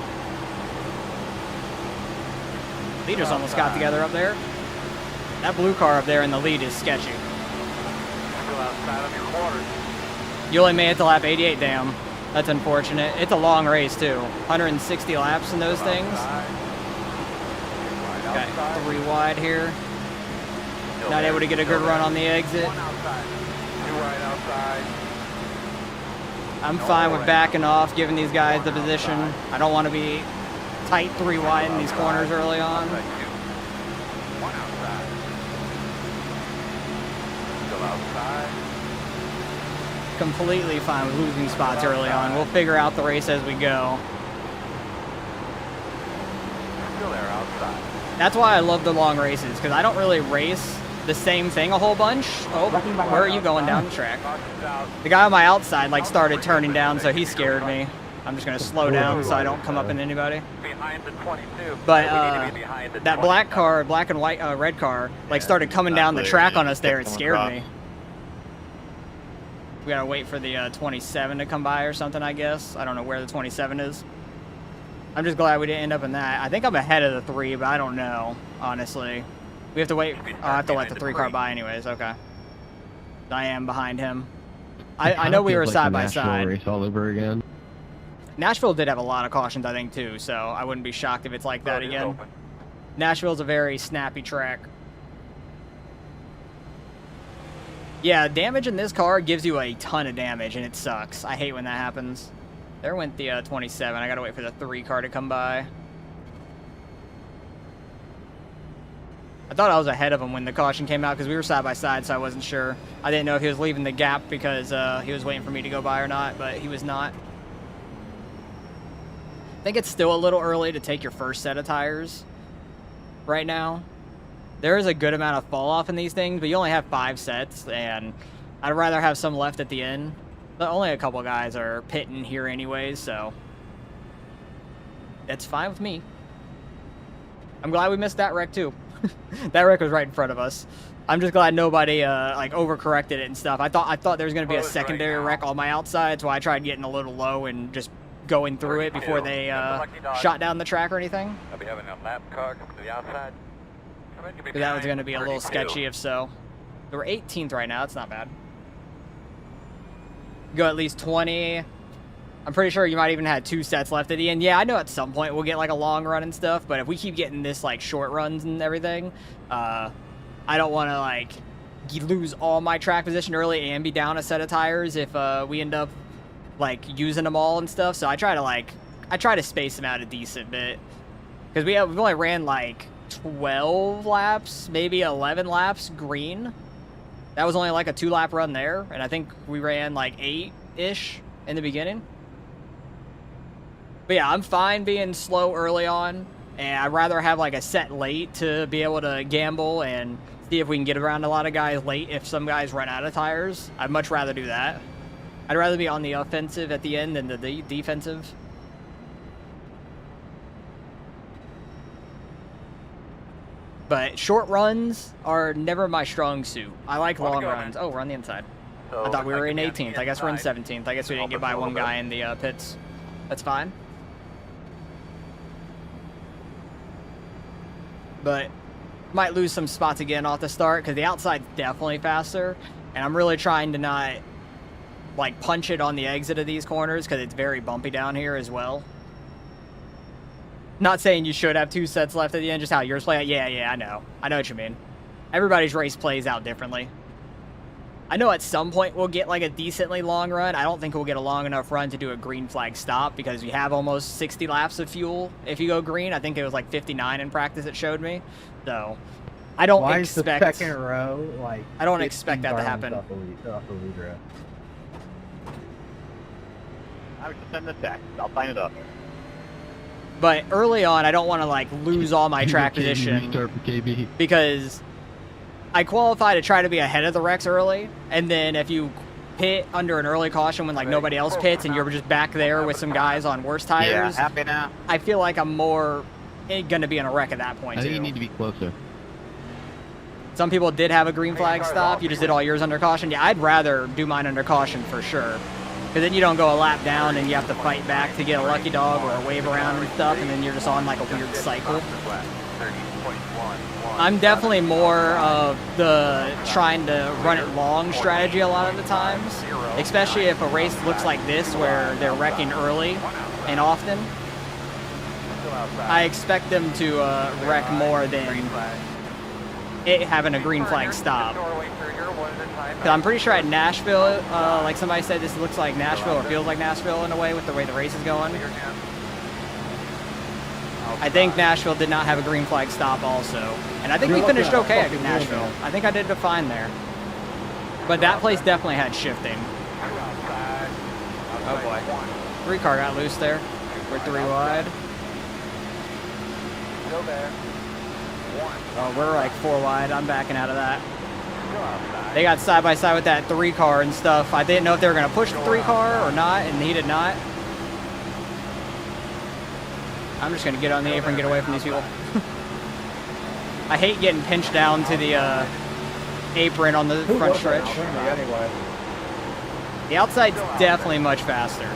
Leaders almost got together up there. That blue car up there in the lead is sketchy. You only made it to lap 88, damn. That's unfortunate. It's a long race too. 160 laps in those things. Got 3 wide here. Not able to get a good run on the exit. I'm fine with backing off, giving these guys the position. I don't want to be tight 3 wide in these corners early on. Completely fine with losing spots early on. We'll figure out the race as we go. That's why I love the long races, because I don't really race the same thing a whole bunch. Oh, where are you going down the track? The guy on my outside like started turning down, so he scared me. I'm just gonna slow down so I don't come up in anybody. But that black car, black and white, red car, like started coming down the track on us there. It scared me. We gotta wait for the 27 to come by or something, I guess. I don't know where the 27 is. I'm just glad we didn't end up in that. I think I'm ahead of the 3, but I don't know, honestly. We have to wait. I have to let the 3 car by anyways. Okay. I am behind him. I know we were side by side. Race all over again. Nashville did have a lot of cautions, I think, too, so I wouldn't be shocked if it's like that again. Nashville's a very snappy track. Yeah, damage in this car gives you a ton of damage, and it sucks. I hate when that happens. There went the 27. I gotta wait for the 3 car to come by. I thought I was ahead of him when the caution came out because we were side by side, so I wasn't sure. I didn't know if he was leaving the gap because he was waiting for me to go by or not, but he was not. I think it's still a little early to take your first set of tires right now. There is a good amount of fall off in these things, but you only have 5 sets, and I'd rather have some left at the end. But only a couple guys are pitting here anyways, so that's fine with me. I'm glad we missed that wreck too. That wreck was right in front of us. I'm just glad nobody like overcorrected it and stuff. I thought there was going to be a secondary wreck on my outside, so I tried getting a little low and just going through it before they shot down the track or anything. I'll be having a lap car come to the outside. That was going to be a little sketchy if so. We're 18th right now. That's not bad. Go at least 20. I'm pretty sure you might even have 2 sets left at the end. Yeah, I know at some point we'll get like a long run and stuff, but if we keep getting this like short runs and everything, I don't want to like lose all my track position early and be down a set of tires if we end up like using them all and stuff. So I try to space them out a decent bit because we've only ran like 12 laps, maybe 11 laps green. That was only like a 2-lap run there, and I think we ran like 8-ish in the beginning. But yeah, I'm fine being slow early on, and I'd rather have like a set late to be able to gamble and see if we can get around a lot of guys late if some guys run out of tires. I'd much rather do that. I'd rather be on the offensive at the end than the defensive. But short runs are never my strong suit. I like long runs. Oh, we're on the inside. So I thought we were in on the 18th. I guess we're in 17th. I guess we didn't get by one guy in the pits. That's fine. But might lose some spots again off the start because the outside's definitely faster. And I'm really trying to not like punch it on the exit of these corners because it's very bumpy down here as well. Not saying you should have 2 sets left at the end, just how yours play out. Yeah, I know. I know what you mean. Everybody's race plays out differently. I know at some point we'll get like a decently long run. I don't think we'll get a long enough run to do a green flag stop because you have almost 60 laps of fuel if you go green. I think it was like 59 in practice it showed me. So I don't Why expect... is the second row, like... I don't expect that to happen. Off the lead row? I would just send the text. I'll sign it up. But early on, I don't want to like lose all my track KB, position restart for KB. because I qualify to try to be ahead of the wrecks early, and then if you pit under an early caution when like nobody else pits and you're just back there with some guys on worse tires, happy now. I feel like I'm more going to be in a wreck at that point I think you too. need to be closer. Some people did have a green flag stop. You just did all yours under caution. Yeah, I'd rather do mine under caution for sure. Because then you don't go a lap down and you have to fight back to get a lucky dog or a wave around and stuff, and then you're just on like a weird cycle. I'm definitely more of the trying to run it long strategy a lot of the times, especially if a race looks like this where they're wrecking early and often. I expect them to wreck more than it having a green flag stop. Cause I'm pretty sure at Nashville, like somebody said, this looks like Nashville or feels like Nashville in a way with the race is going. I think Nashville did not have a green flag stop also. And I think we finished okay at Nashville. I think I did fine there. But that place definitely had shifting. Oh boy. 3 car got loose there. We're 3 wide. Oh, we're like 4 wide. I'm backing out of that. They got side by side with that 3 car and stuff. I didn't know if they were going to push the 3 car or not, and he did not. I'm just going to get on the apron and get away from these people. I hate getting pinched down to the apron on the front stretch. The outside's definitely much faster.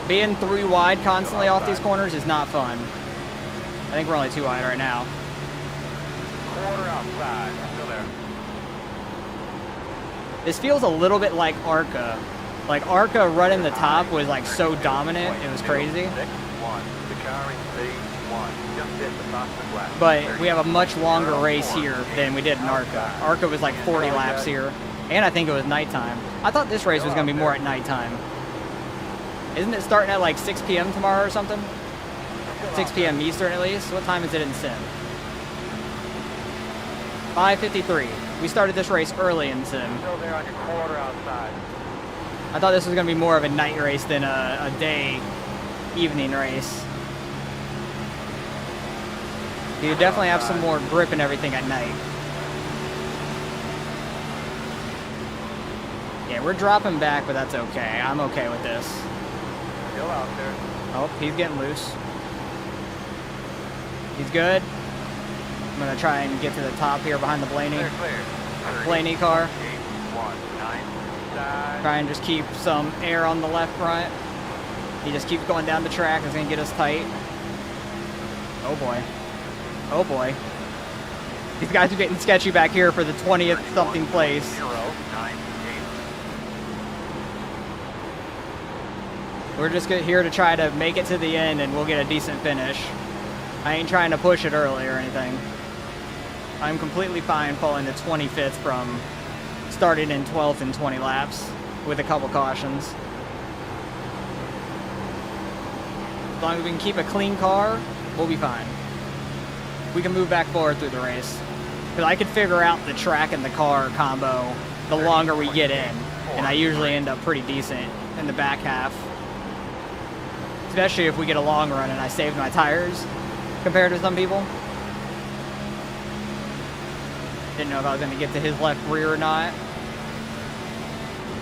Being 3 wide constantly off these corners is not fun. I think we're only 2 wide right now. Quarter outside. Still there. This feels a little bit like ARCA. Like ARCA running the top was like so dominant, it was crazy. But we have a much longer race here than we did in ARCA. ARCA was like 40 laps here, and I think it was nighttime. I thought this race was going to be more at nighttime. Isn't it starting at like 6 p.m. tomorrow or something? 6 p.m. Eastern at least? What time is it in Sim? 5:53. We started this race early in Sim. Still there on your quarter outside. I thought this was going to be more of a night race than a day evening race. You definitely have some more grip and everything at night. Yeah, we're dropping back, but that's okay. I'm okay with this. Still out there. Oh, he's getting loose. He's good. I'm going to try and get to the top here behind the Blaney car. Try and just keep some air on the left front. He just keeps going down the track. It's going to get us tight. Oh boy. Oh boy. These guys are getting sketchy back here for the 20th something place. We're just here to try to make it to the end and we'll get a decent finish. I ain't trying to push it early or anything. I'm completely fine falling to 25th from starting in 12th in 20 laps with a couple cautions. As long as we can keep a clean car, we'll be fine. We can move back forward through the race. Because I could figure out the track and the car combo the longer we get in. And I usually end up pretty decent in the back half. Especially if we get a long run and I saved my tires compared to some people. Didn't know if I was going to get to his left rear or not.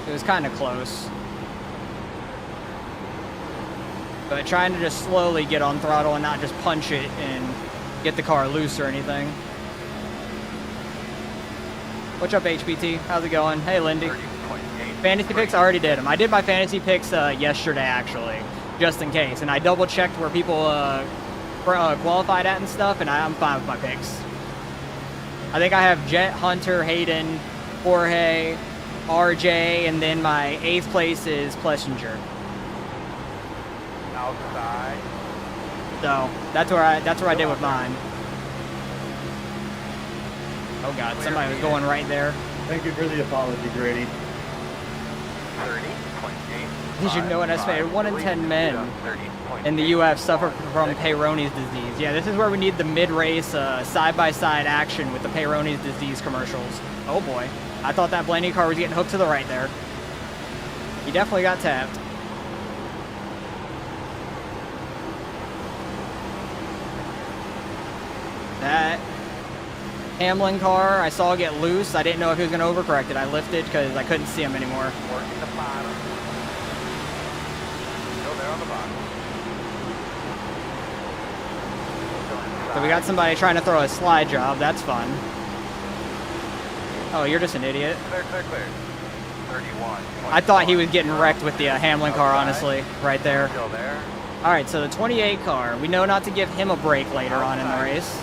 It was kind of close. But trying to just slowly get on throttle and not just punch it and get the car loose or anything. What's up, HPT? How's it going? Hey, Lindy. Fantasy picks, I already did them. I did my fantasy picks yesterday, actually, just in case. And I double-checked where people qualified at and stuff, and I'm fine with my picks. I think I have Jet, Hunter, Hayden, Jorge, RJ, and then my 8th place is Plessinger. Outside. So that's where I did with mine. Oh god, somebody was going right there. Thank you for the apology, Grady. 30.8. Did you know an estimated 1 in 10 men in the U.S. suffer from Peyronie's disease? Yeah, this is where we need the mid-race side-by-side action with the Peyronie's disease commercials. Oh boy, I thought that Blaney car was getting hooked to the right there. He definitely got tapped. That Hamlin car I saw get loose. I didn't know if he was going to overcorrect it. I lifted because I couldn't see him anymore. Working the bottom. Still there on the bottom. So we got somebody trying to throw a slide job. That's fun. Oh, you're just an idiot. Clear, clear, clear. 31. I thought he was getting wrecked with the Hamlin car, honestly, right there. Still there. All right, so the 28 car. We know not to give him a break later on in the race.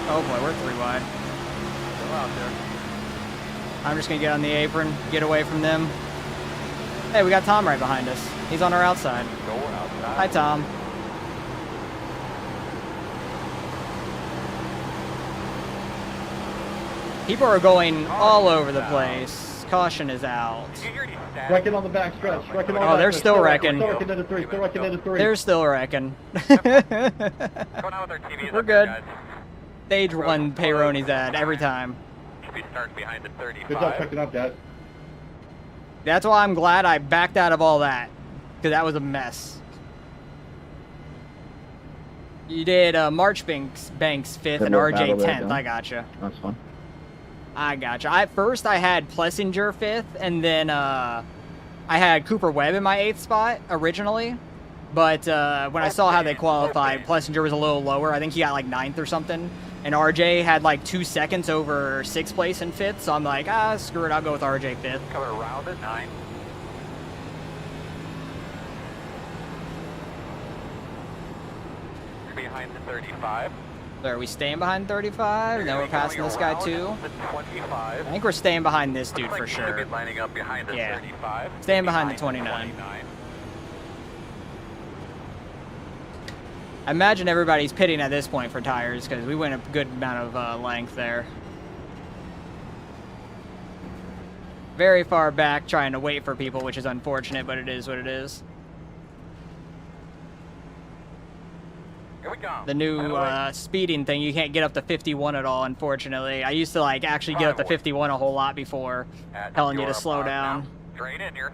Oh boy, we're 3 wide. Still out there. I'm just gonna get on the apron, get away from them. Hey, we got Tom right behind us. He's on our outside. Go outside. Hi, Tom. People are going all over the place. Caution is out. Did you hear any stats? Wrecking on the back stretch. Wrecking on the Oh, back they're stretch. still wrecking. Still wrecking into 3. Still wrecking into 3. They're still wrecking. What's going on with our TVs We're up there, good. guys? Stage 1 Peyronie's ad every time. Should be starting behind the 35. Good job picking up, Dad. That's why I'm glad I backed out of all that, because that was a mess. You did Marchbanks 5th and little RJ battle there, 10th. John. I gotcha. That's fun. I gotcha. At first I had Plessinger 5th, and then I had Cooper Webb in my 8th spot originally. But when I saw how they qualified, Plessinger was a little lower. I think he got like 9th or something. And RJ had like 2 seconds over 6th place and 5th. So I'm like, screw it. I'll go with RJ 5th. Cover around it. 9. Behind the 35. So are we staying behind 35? And then we're passing this guy too. The 25. I think we're staying behind this dude Looks for like he should sure. be lining up behind the Yeah. 35. Staying behind the Behind 29. I imagine everybody's pitting at this point for tires because we went a good amount of length there. Very far back trying to wait for people, which is unfortunate, but it is what it is. Here we go. The new speeding thing, you can't get up to 51 at all, unfortunately. I used to like actually get up to 51 a whole lot before, telling you to slow down. Straight in here.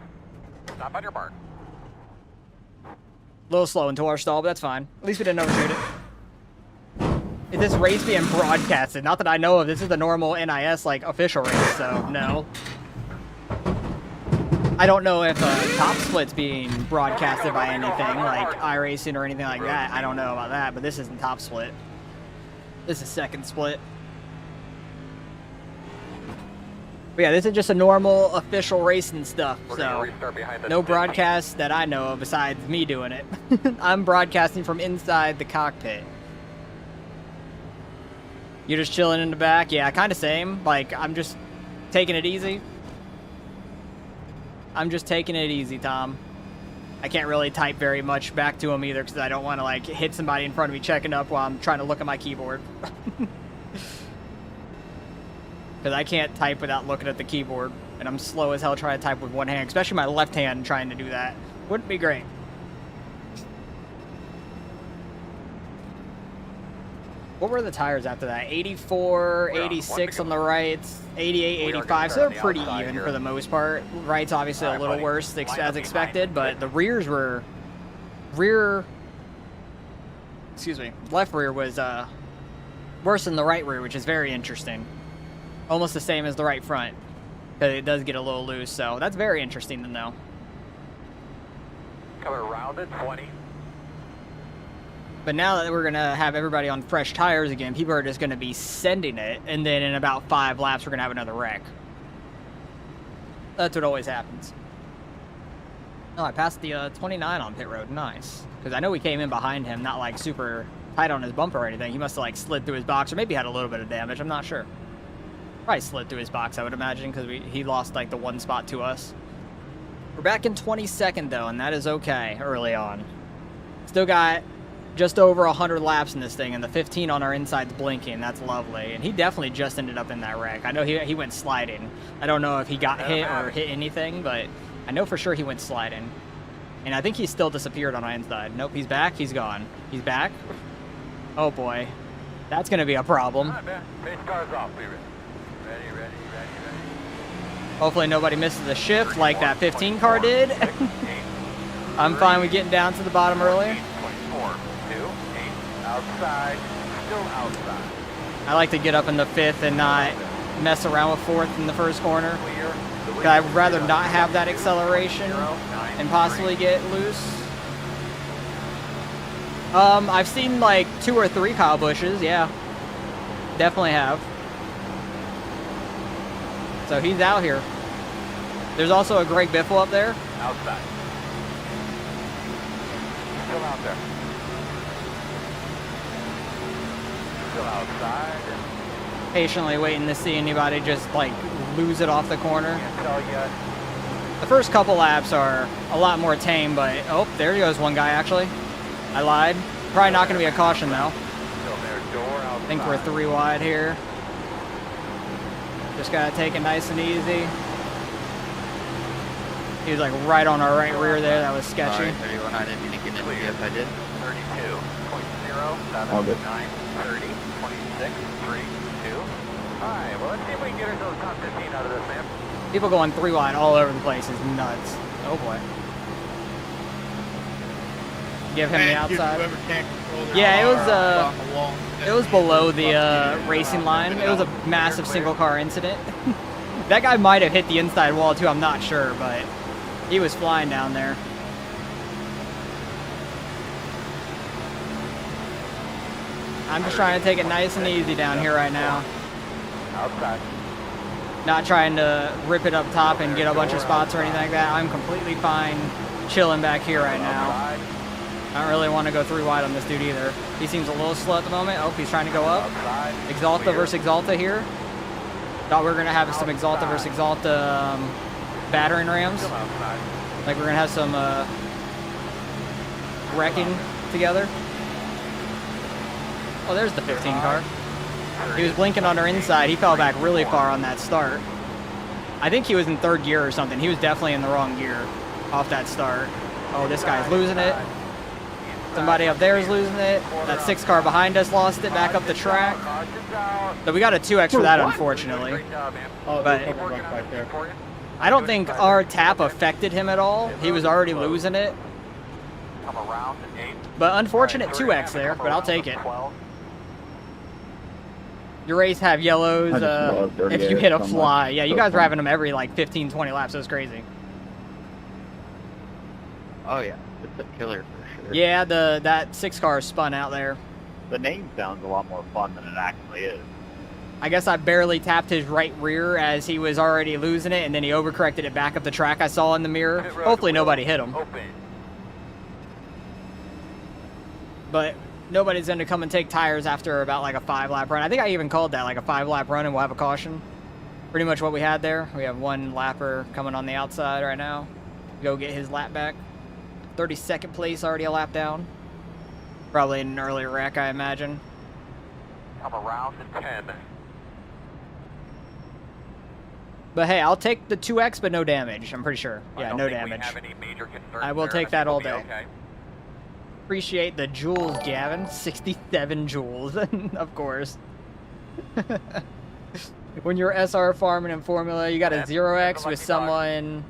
Stop on your mark. A little slow into our stall, but that's fine. At least we didn't overshoot it. Is this race being broadcasted? Not that I know of. This is the normal NIS like official race, so no. I don't know if Top Split's being broadcasted by anything like iRacing or anything like that. I don't know about that, but this isn't Top Split. This is Second Split. But yeah, this is just a normal official racing stuff, so no broadcast that I know of besides me doing it. I'm broadcasting from inside the cockpit. You're just chilling in the back? Yeah, kind of same. Like, I'm just taking it easy. I'm just taking it easy, Tom. I can't really type very much back to him either because I don't want to like hit somebody in front of me checking up while I'm trying to look at my keyboard. Because I can't type without looking at the keyboard, and I'm slow as hell trying to type with one hand, especially my left hand trying to do that. Wouldn't be great. What were the tires after that? 84, 86 on the rights, 88, 85, so they're pretty even for the most part. Rights obviously a little worse as expected, but the rears were... left rear was worse than the right rear, which is very interesting. Almost the same as the right front, but it does get a little loose, so that's very interesting to know. Cover around it. 20. But now that we're going to have everybody on fresh tires again, people are just going to be sending it, and then in about 5 laps, we're going to have another wreck. That's what always happens. Oh, I passed the 29 on pit road. Nice. Because I know we came in behind him, not like super tight on his bumper or anything. He must have like slid through his box, or maybe had a little bit of damage. I'm not sure. Probably slid through his box, I would imagine, because he lost like the 1 spot to us. We're back in 22nd, though, and that is okay early on. Still got just over 100 laps in this thing, and the 15 on our inside's blinking. That's lovely. And he definitely just ended up in that wreck. I know he went sliding. I don't know if he got hit or hit anything, but I know for sure he went sliding. And I think he still disappeared on my inside. Nope, he's back. He's gone. He's back. Oh, boy. That's going to be a problem. All right, man. Pace car's off. Be ready. Ready. Hopefully nobody misses a shift like that 15 car did. I'm fine with getting down to the bottom early. 24, 2, 8, outside, still outside. I like to get up in the 5th and not mess around with 4th in the first corner. Clear. I'd rather not have that acceleration and possibly get loose. I've seen like 2 or 3 Kyle Bushes, yeah. Definitely have. So he's out here. There's also a Greg Biffle up there. Outside. Still out there. Still outside. Patiently waiting to see anybody just like lose it off the corner. Can't tell yet. The first couple laps are a lot more tame, but oh, there goes one guy actually. I lied. Probably not going to be a caution though. Still there. Door outside. I think we're 3 wide here. Just gotta take it nice and easy. He was like right on our right rear there. That was sketchy. Sorry, 31, I didn't mean to get in. Yes, I did. 32, 0.0, All good. 9, 30, 26, 3, 2. Alright, well let's see if we can get ourselves top 15 out of this, man. People going 3 wide all over the place is nuts. Oh boy. Give him the outside. Yeah, it was below the racing line. It was a massive single car incident. That guy might have hit the inside wall too, I'm not sure, but he was flying down there. I'm just trying to take it nice and easy down here right now. Outside. Not trying to rip it up top and get a bunch of spots or anything like that. I'm completely fine chilling back here right now. I don't really want to go 3 wide on this dude either. He seems a little slow at the moment. Oh, he's trying to go up. Exalta versus Exalta here. Thought we were going to have some Exalta versus Exalta battering rams. Like we're going to have some wrecking together. Oh, there's the 15 car. He was blinking on our inside. He fell back really far on that start. I think he was in 3rd gear or something. He was definitely in the wrong gear off that start. Oh, this guy's losing it. Somebody up there is losing it. That 6 car behind us lost it back up the track. So we got a 2X for that, unfortunately. But I don't think our tap affected him at all. He was already losing it. But unfortunate 2X there, but I'll take it. Your race have yellows if you hit a fly. Yeah, you guys were having them every like 15, 20 laps. It was crazy. Oh yeah, it's a killer for sure. Yeah, that 6 car spun out there. The name sounds a lot more fun than it actually is. I guess I barely tapped his right rear as he was already losing it, and then he overcorrected it back up the track I saw in the mirror. Hopefully nobody hit him. But nobody's going to come and take tires after about like a 5-lap run. I think I even called that like a 5-lap run and we'll have a caution. Pretty much what we had there. We have 1 lapper coming on the outside right now. Go get his lap back. 32nd place, already a lap down. Probably in an early wreck, I imagine. Come around to 10. But hey, I'll take the 2X, but no damage. I'm pretty sure. Yeah, no damage. I will take that all day. Okay. Appreciate the joules, Gavin. 67 joules, of course. When you're SR farming in Formula, you got a 0X with someone,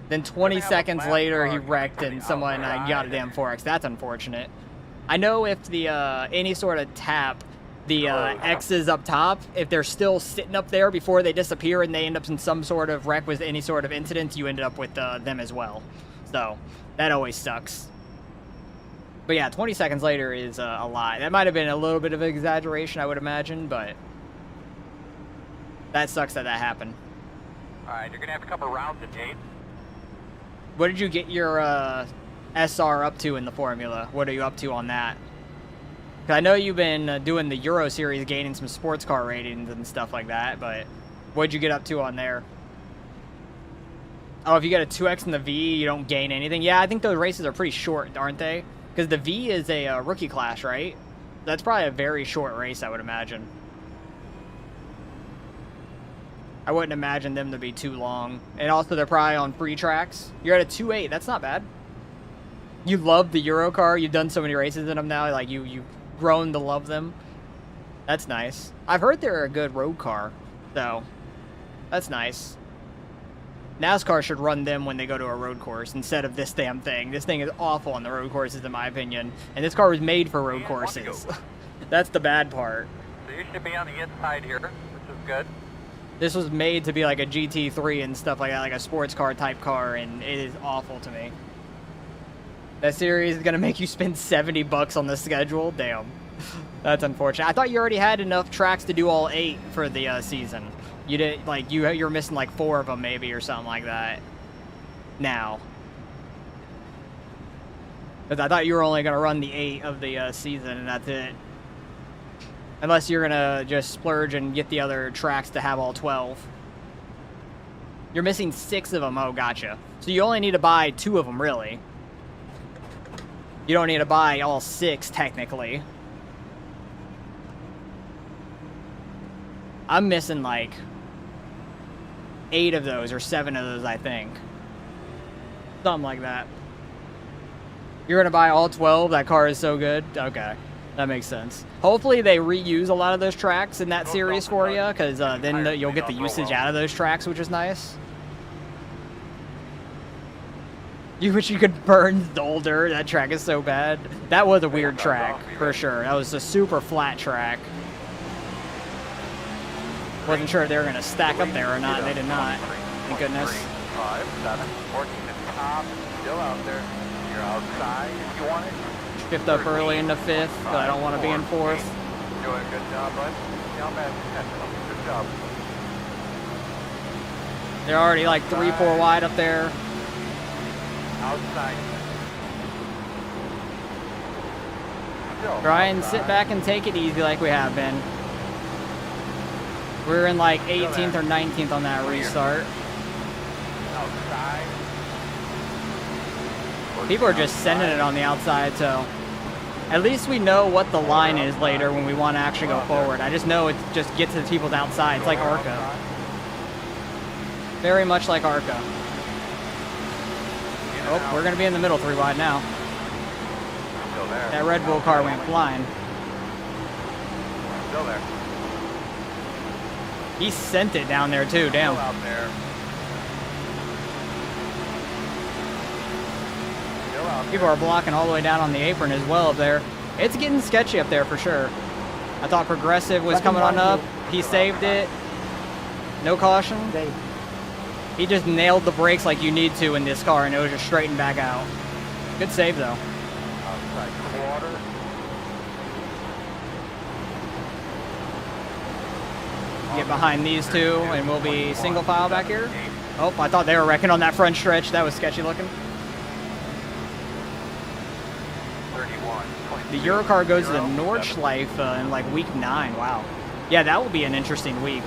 then 20 seconds later he wrecked and someone got a damn 4X. That's unfortunate. I know if the any sort of tap, the X's up top, if they're still sitting up there before they disappear and they end up in some sort of wreck with any sort of incident, you ended up with them as well. So that always sucks. But yeah, 20 seconds later is a lie. That might have been a little bit of an exaggeration, I would imagine, but that sucks that that happened. Alright, you're going to have to come around to 8. What did you get your SR up to in the Formula? What are you up to on that? 'Cause I know you've been doing the Euro Series, gaining some sports car ratings and stuff like that, but what'd you get up to on there? Oh, if you get a 2X in the V, you don't gain anything. Yeah, I think those races are pretty short, aren't they? Because the V is a rookie class, right? That's probably a very short race, I would imagine. I wouldn't imagine them to be too long. And also, they're probably on free tracks. You're at a 2.8. That's not bad. You love the Euro car. You've done so many races in them now. Like, you've grown to love them. That's nice. I've heard they're a good road car, though. That's nice. NASCAR should run them when they go to a road course instead of this damn thing. This thing is awful on the road courses, in my opinion. And this car was made for road courses. That's the bad part. So you should be on the inside here, which is good. This was made to be like a GT3 and stuff like that, like a sports car type car, and it is awful to me. That series is gonna make you spend $70 on the schedule? Damn. That's unfortunate. I thought you already had enough tracks to do all 8 for the season. You did, like, you're missing like 4 of them maybe or something like that. Now. Because I thought you were only gonna run the 8 of the season and that's it. Unless you're gonna just splurge and get the other tracks to have all 12. You're missing 6 of them. Oh, gotcha. So you only need to buy 2 of them, really. You don't need to buy all 6, technically. I'm missing, like, 8 of those, or 7 of those, I think. Something like that. You're gonna buy all 12? That car is so good? Okay. That makes sense. Hopefully they reuse a lot of those tracks in that series for you, because then you'll get the usage out of those tracks, which is nice. You wish you could burn Zolder. That track is so bad. That was a weird track, for sure. That was a super flat track. Wasn't sure if they were going to stack up there or not. They did not. Thank goodness. 5, 7, 14 at the top. Still out there. You're outside if you want it. Shift up early into 5th, but I don't want to be in 4th. Doing a good job, bud. Not bad. Good job. They're already like 3-4 wide up there. Outside. Still Try and outside. sit back and take it easy like we have been. We're in like 18th or 19th on that restart. Outside. People are just sending it on the outside, so at least we know what the line is later when we want to actually go forward. I just know it just gets to the people's outside. It's like ARCA. Very much like ARCA. Oh, we're going to be in the middle 3 wide now. Still there. That Red Bull car went flying. Still there. He sent it down there too, damn. Still out there. Still out there. People are blocking all the way down on the apron as well up there. It's getting sketchy up there for sure. I thought Progressive was coming on up. He saved it. No caution. He just nailed the brakes like you need to in this car, and it was just straightened back out. Good save, though. Outside quarter. Get behind these 2, and we'll be single file back here. Oh, I thought they were wrecking on that front stretch. That was sketchy looking. 31. The Eurocar goes to the Nordschleife in like week 9. Wow. Yeah, that will be an interesting week.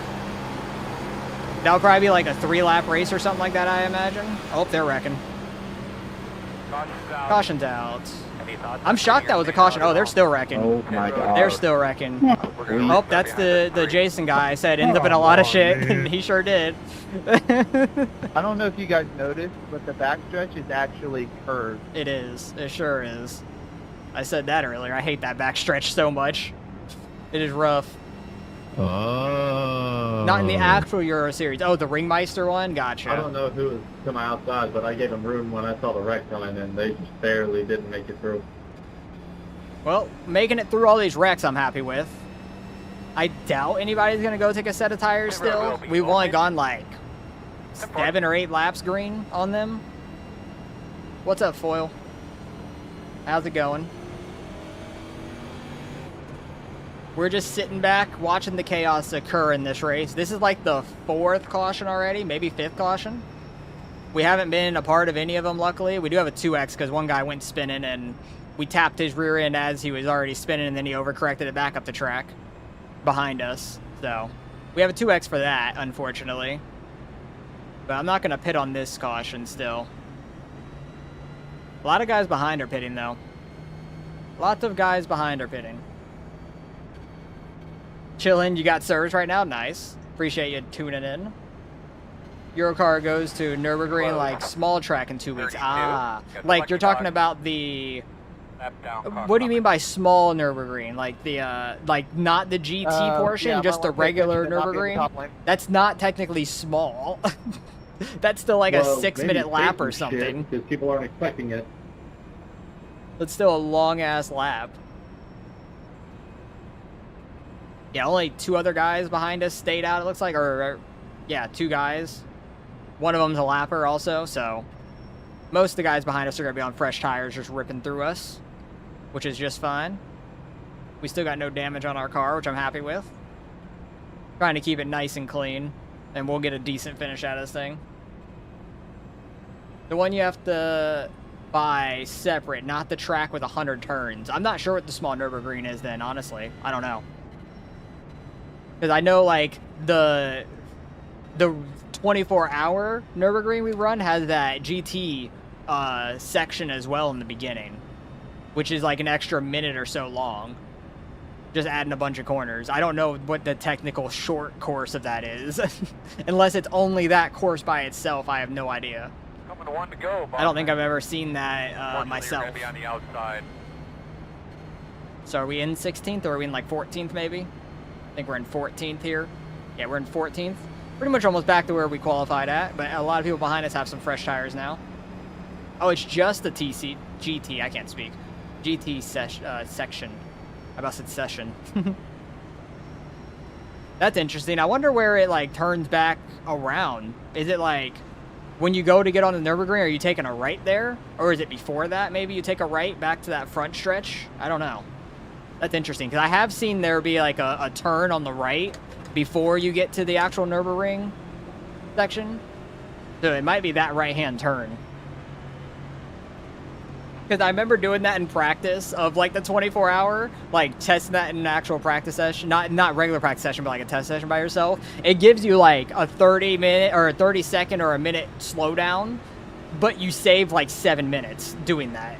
That'll probably be like a 3-lap race or something like that, I imagine. Oh, they're wrecking. Caution's out. I'm shocked that was a caution. Oh, they're still wrecking. Oh my god. They're still wrecking. Oh, that's the Jason guy I said ends up in a lot of shit, and he sure did. I don't know if you guys noticed, but the backstretch is actually curved. It is. It sure is. I said that earlier. I hate that backstretch so much. It is rough. Oh. Not in the actual Euro Series. Oh, the Ringmeister one? Gotcha. I don't know who was to my outside, but I gave them room when I saw the wreck coming, and they just barely didn't make it through. Well, making it through all these wrecks I'm happy with. I doubt anybody's going to go take a set of tires still. We've only gone like 7 or 8 laps green on them. What's up, Foil? How's it going? We're just sitting back, watching the chaos occur in this race. This is like the 4th caution already, maybe 5th caution. We haven't been a part of any of them, luckily. We do have a 2X because one guy went spinning and we tapped his rear end as he was already spinning, and then he overcorrected it back up the track behind us. So we have a 2X for that, unfortunately. But I'm not going to pit on this caution still. A lot of guys behind are pitting, though. Lots of guys behind are pitting. Chillin', you got service right now? Nice. Appreciate you tuning in. Eurocar goes to Nürburgring, like small track in 2 weeks. 32. Ah, Got like you're talking dog. about the... Lap down, car What do you coming. mean by small Nürburgring? Like the, like not the GT portion, yeah, just my the one regular pick, not be in the Nürburgring? top lane. That's not technically small. That's still like Well, a 6 maybe minute lap or safety shit, something. because people aren't expecting it. It's still a long ass lap. Yeah, only 2 other guys behind us stayed out, it looks like. Or yeah, 2 guys. One of them's a lapper also, so most of the guys behind us are going to be on fresh tires just ripping through us, which is just fine. We still got no damage on our car, which I'm happy with. Trying to keep it nice and clean, and we'll get a decent finish out of this thing. The one you have to buy separate, not the track with 100 turns. I'm not sure what the small Nürburgring is then, honestly. I don't know. Because I know, like, the 24-hour Nürburgring we run has that GT section as well in the beginning, which is like an extra minute or so long. Just adding a bunch of corners. I don't know what the technical short course of that is. Unless it's only that course by itself, I have no idea. Coming to 1 to go, I don't think I've ever seen that Unfortunately, myself. You're gonna be on the outside. So are we in 16th or are we in like 14th maybe? I think we're in 14th here. Yeah, we're in 14th. Pretty much almost back to where we qualified at, but a lot of people behind us have some fresh tires now. Oh, it's just the GT, I can't speak. GT section. I about said session. That's interesting. I wonder where it like turns back around. Is it like when you go to get on the Nürburgring, are you taking a right there? Or is it before that? Maybe you take a right back to that front stretch? I don't know. That's interesting, because I have seen there be like a turn on the right before you get to the actual Nürburgring section. So it might be that right-hand turn. Because I remember doing that in practice of like the 24-hour, like testing that in an actual practice session, not regular practice session, but like a test session by yourself. It gives you like a 30-minute or a 30-second or a minute slowdown, but you save like 7 minutes doing that.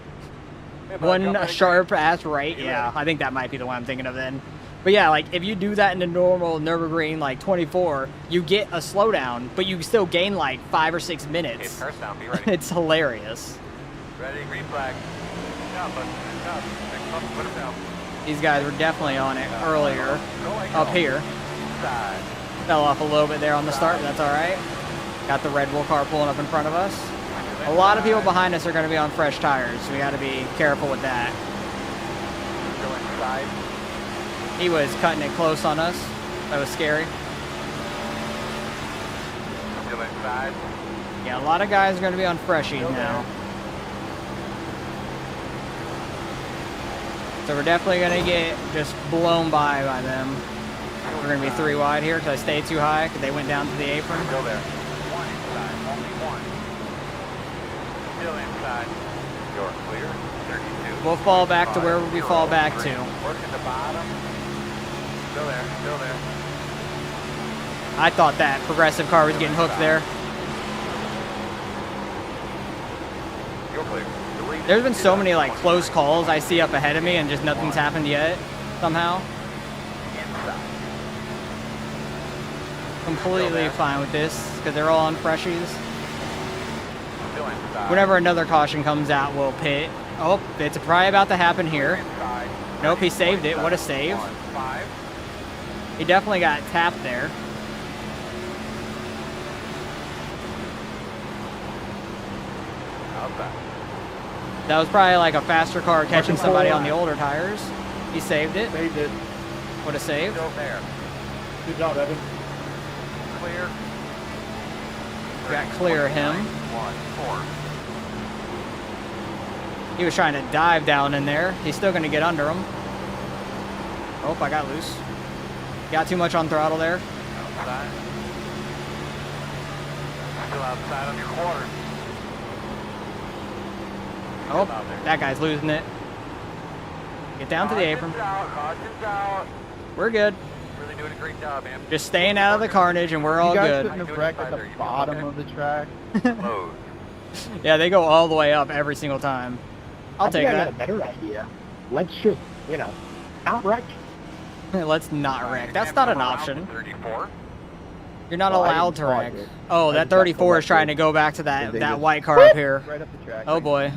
Hey, bud, One come sharp ass right, You yeah. ready? I think that might be the one I'm thinking of then. But yeah, like if you do that in the normal Nürburgring, like 24, you get a slowdown, but you still gain like 5 or 6 Okay, minutes. first down, be ready. It's hilarious. Ready, green flag. Down, bud. Down. Next up, put him down. These guys were definitely on it earlier Go like up go. here. Side. Fell off a little bit there on the start, but that's all right. Got the Red Bull car pulling up in front of us. A lot of people behind us are going to be on fresh tires, so we got to be careful with that. Go inside. He was cutting it close on us. That was scary. Still inside. Yeah, a lot of guys are going to be on freshies now. So we're definitely going to get just blown by them. We're going to be 3 wide here because I stayed too high because they went down to the apron. Still there. One inside. Only one. Still inside. You're clear. 32. We'll fall back to where we fall back to. Working the bottom. Still there. Still there. I thought that progressive car was getting hooked there. You're clear. The lead There's been is so up. many like close calls I see up ahead of me and just nothing's happened yet somehow. Inside. Completely fine with this because they're all on freshies. Still inside. Whenever another caution comes out, we'll pit. Oh, it's probably about to happen here. Inside. Nope, he saved it. What a save. 5. He definitely got tapped there. Outside. That was probably like a faster car catching somebody on the older tires. He saved it. They did. What a save. Still there. Good job, Evan. Clear. Got clear of him. 1, 4. He was trying to dive down in there. He's still going to get under him. Oh, I got loose. Got too much on throttle there. Outside. Still outside on your quarter. Oh, that guy's losing it. Get down to the apron. Caution's out. We're good. Really doing a great job, man. Just staying out of the carnage and we're all You guys good. shouldn't have wrecked at the bottom of the track. Load. Yeah, they go all the way up every single time. I'll take I that. got a better idea. let's just, not wreck. Let's not wreck. That's not an option. 34. You're not Well, I allowed didn't to pause wreck. it. Oh, I that just got 34 is trying to selected. go back to They that just- white car up here. Right up the track. Oh boy.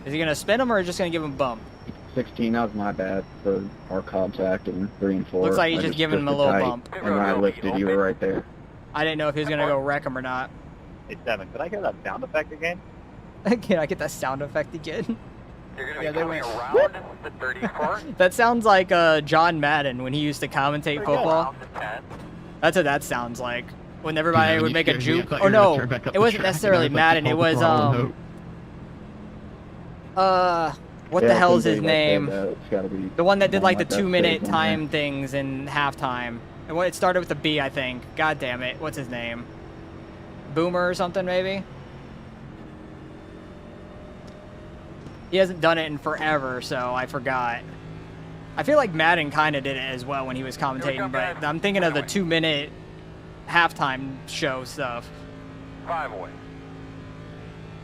Is he gonna spin him or just gonna give him a bump? 16, that was my bad for our contact in 3 and 4. Looks like he's I just giving him a twisted little tight, bump. And when I lifted, you were right there. I didn't know if he was gonna go wreck him or not. Hey, Seven, could I hear that sound effect again? Can I get that sound effect again? You're going to Yeah, be they coming went, around the 34. That sounds like John Madden when he used to commentate football. Around the 10. That's what that sounds like. When everybody when would you make a scared me, I juke. thought Oh you were gonna no, turn back up it the wasn't track, and I necessarily was like, Madden. just It hold the was throttle and hope. what Yeah, the I hell is couldn't his believe I said name? that. It's gotta be The one that did one like the that 2-minute stays on there. time things in halftime. And it started with a B, I think. God damn it. What's his name? Boomer or something, maybe? He hasn't done it in forever, so I forgot. I feel like Madden kind of did it as well when he was commentating, but I'm thinking of the 2-minute halftime show stuff. 5 away.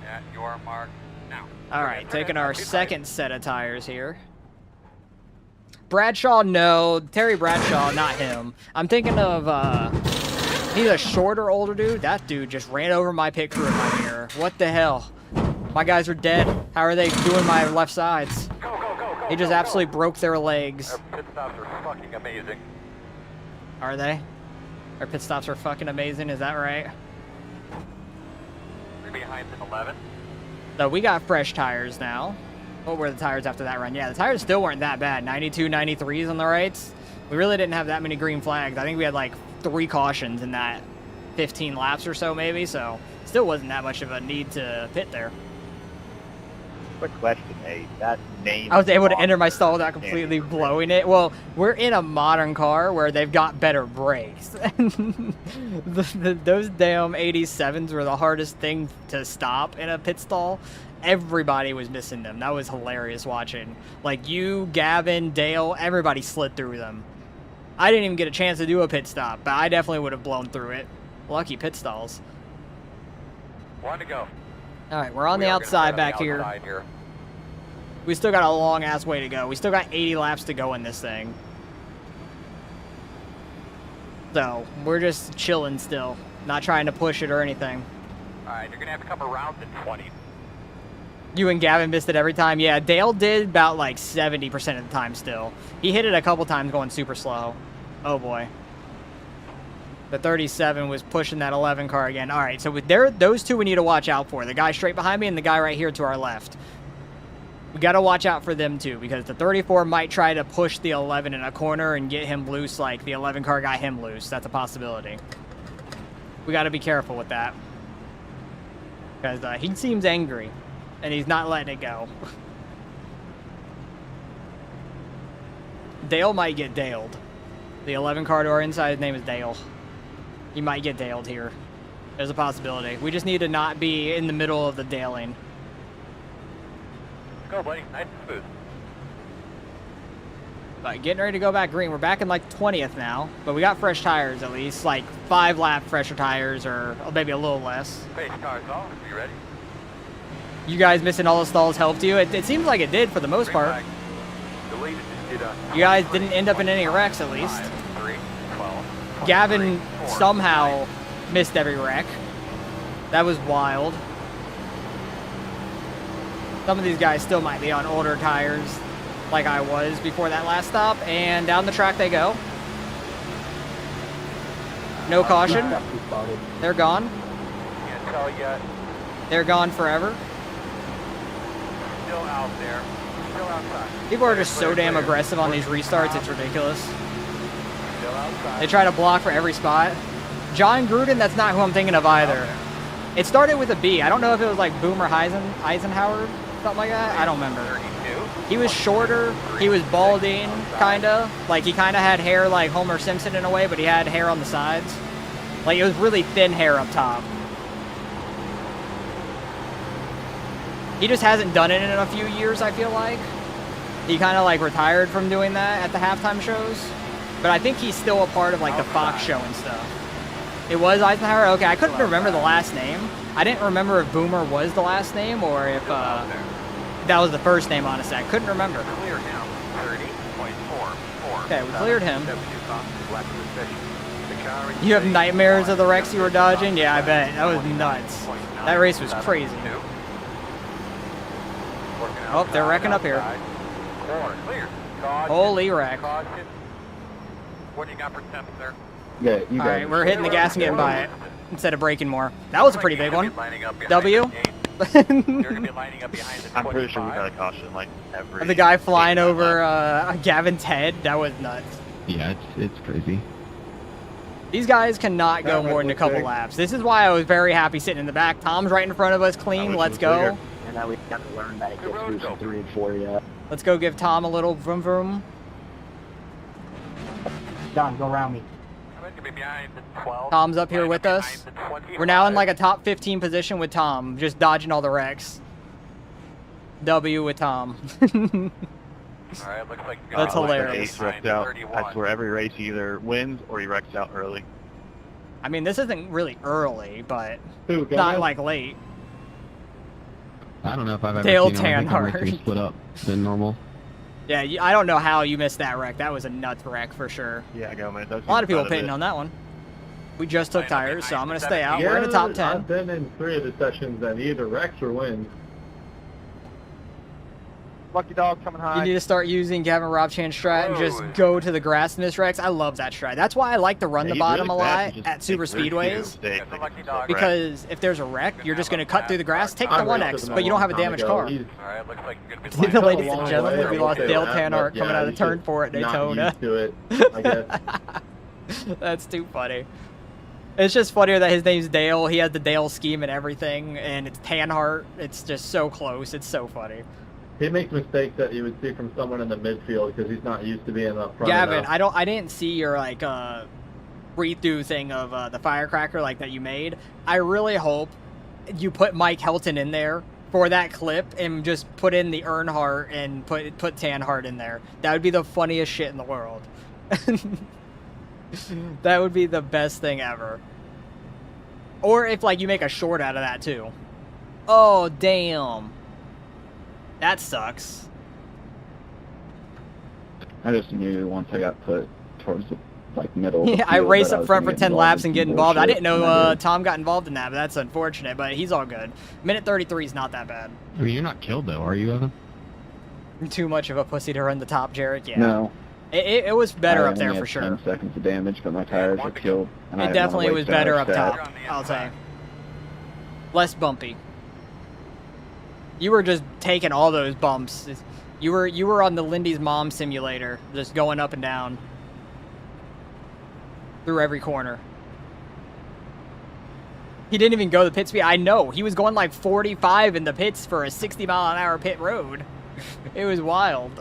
At your mark now. All right, taking our second set of tires here. Bradshaw, no. Terry Bradshaw, not him. I'm thinking of, he's a shorter, older dude. That dude just ran over my pit crew in my mirror. What the hell? My guys are dead. How are they doing my left sides? Go, go, go, go. He just absolutely broke their legs. Our pit stops are fucking amazing. Are they? Our pit stops are fucking amazing, is that right? We're behind 11. So we got fresh tires now. What were the tires after that run? Yeah, the tires still weren't that bad. 92, 93s on the rights. We really didn't have that many green flags. I think we had like 3 cautions in that 15 laps or so maybe, so still wasn't that much of a need to pit there. Quick question, hey, that name... I was able to enter my stall without completely blowing it. Well, we're in a modern car where they've got better brakes. Those damn 87s were the hardest thing to stop in a pit stall. Everybody was missing them. That was hilarious watching. Like you, Gavin, Dale, everybody slid through them. I didn't even get a chance to do a pit stop, but I definitely would have blown through it. Lucky pit stalls. 1 to go. All right, we're on We the are gonna outside start back on the here. outside here. We still got a long ass way to go. We still got 80 laps to go in this thing. So, we're just chilling still. Not trying to push it or anything. Alright, you're gonna have to come around the 20. You and Gavin missed it every time. Yeah, Dale did about like 70% of the time still. He hit it a couple times going super slow. Oh boy. The 37 was pushing that 11 car again. All right, so with those two we need to watch out for. The guy straight behind me and the guy right here to our left. We got to watch out for them too because the 34 might try to push the 11 in a corner and get him loose like the 11 car got him loose. That's a possibility. We got to be careful with that because he seems angry and he's not letting it go. Dale might get daled. The 11 car to our inside, his name is Dale. He might get daled here. There's a possibility. We just need to not be in the middle of the daling. Go, buddy. Nice and smooth. But getting ready to go back green. We're back in like 20th now, but we got fresh tires at least, like 5 lap fresher tires or maybe a little less. Pace cars off. You ready? You guys missing all the stalls helped you? It seems like it did for the most Green part. flag. The lead is to You guys didn't end up in any wrecks at least. 5, 3, 12, Gavin 23, 4, somehow missed every wreck. That was wild. Some of these guys still might be on older tires like I was before that last stop. And down the track they go. No caution. They're gone. Can't tell yet. They're gone forever. Still out there. Still outside. People are just so Clear, damn clear. aggressive on these restarts, it's ridiculous. Still outside. They try to block for every spot. John Gruden, that's not who I'm thinking of either. It started with a B. I don't know if it was like Boomer Eisenhower, something like that. I don't remember. 32. He was shorter. He was balding, kinda. Like he kinda had hair like Homer Simpson in a way, but he had hair on the sides. Like it was really thin hair up top. He just hasn't done it in a few years, I feel like. He kind of like retired from doing that at the halftime shows. But I think he's still a part of like the Fox show and stuff. It was Eisenhower? Okay, I couldn't remember the last name. I didn't remember if Boomer was the last name or if that was the first name, honestly. I couldn't remember. Clear now. 30.44. Okay, we cleared him. 72 left of the session. The car is You have safe. nightmares of the wrecks you were dodging? Yeah, I bet. That was nuts. That race was crazy. Oh, they're wrecking up here. Four, clear. Caution. Holy wreck. Caution. What do you got for temps there? Yeah, you All guys. right, we're hitting the gas and getting by it instead of braking more. That was a pretty big one. W. You're gonna be lining up behind the I'm pretty sure we 25. got a caution like every. The guy flying 8 over laps. Gavin's head, that was nuts. Yeah, it's crazy. These guys cannot go That more was than a couple big. laps. This is why I was very happy sitting in the back. Tom's right in front of us, clean. Let's go. And now we got to learn that it The gets road's through some open. 3 and 4 yet. Let's go give Tom a little vroom vroom. John, go around me. I'm gonna be behind the 12. Tom's up here Lining with behind us. the 25. We're now in like a top 15 position with Tom, just dodging all the wrecks. W with Tom. All right, looks like you're That's gonna be hilarious. Ace behind wrecked the out. 31. That's where every race he either wins or he wrecks out early. I mean, this isn't really early, but Who, not Gomez? like late. I don't know if I've ever Dale seen them. I think I'm Tanhart. split up than normal. Yeah, I don't know how you missed that wreck. That was a nuts wreck for sure. Yeah, go man. A lot of people pitting on that one. We just took tires, so I'm going to stay out. We're in the top 10. I've been in 3 of the sessions and either wrecks or wins. Lucky dog coming You high. need to start using Gavin Robchan strat and just go to the grass in this wrecks. I love that strat. That's why I like to run the bottom a lot at super speedways. That's a lucky dog. Because if there's a wreck, you're just going to cut through the grass, take the I raced 1X, with him but you don't have a long time damaged ago. car. He's- All right, looks like you're gonna be The flying ladies a and long gentlemen, way, we I lost won't say Dale that, Tanhart but coming yeah, out of he's turn just 4 at not Daytona. used to it, I guess. That's too funny. It's just funnier that his name's Dale. He has the Dale scheme and everything, and it's Tanhart. It's just so close. It's so funny. He makes mistakes that you would see from someone in the midfield because he's not used to being up front. Gavin, enough. I didn't see your like read-through thing of the firecracker like that you made. I really hope you put Mike Helton in there for that clip and just put in the Earnhardt and put Tanhart in there. That would be the funniest shit in the world. That would be the best thing ever. Or if like you make a short out of that too. Oh damn. That sucks. I just knew once I got put towards the middle. Of the Yeah, I field race that up was front gonna for get 10 laps in and get some involved. I bullshit, didn't know and I did. Tom got involved in that, but that's unfortunate. But he's all good. Minute 33 is not that bad. I mean, you're not killed though, are you, Evan? Too much of a pussy to run the top, Jared. Yeah. No. It was better I up there only for had sure. 10 seconds of damage, but my tires were killed. And I It didn't wanna definitely waste was that better much up stat. top, I'll say. Less bumpy. You were just taking all those bumps. You were on the Lindy's mom simulator, just going up and down through every corner. He didn't even go the pit speed. I know. He was going like 45 in the pits for a 60-mile-an-hour pit road. It was wild.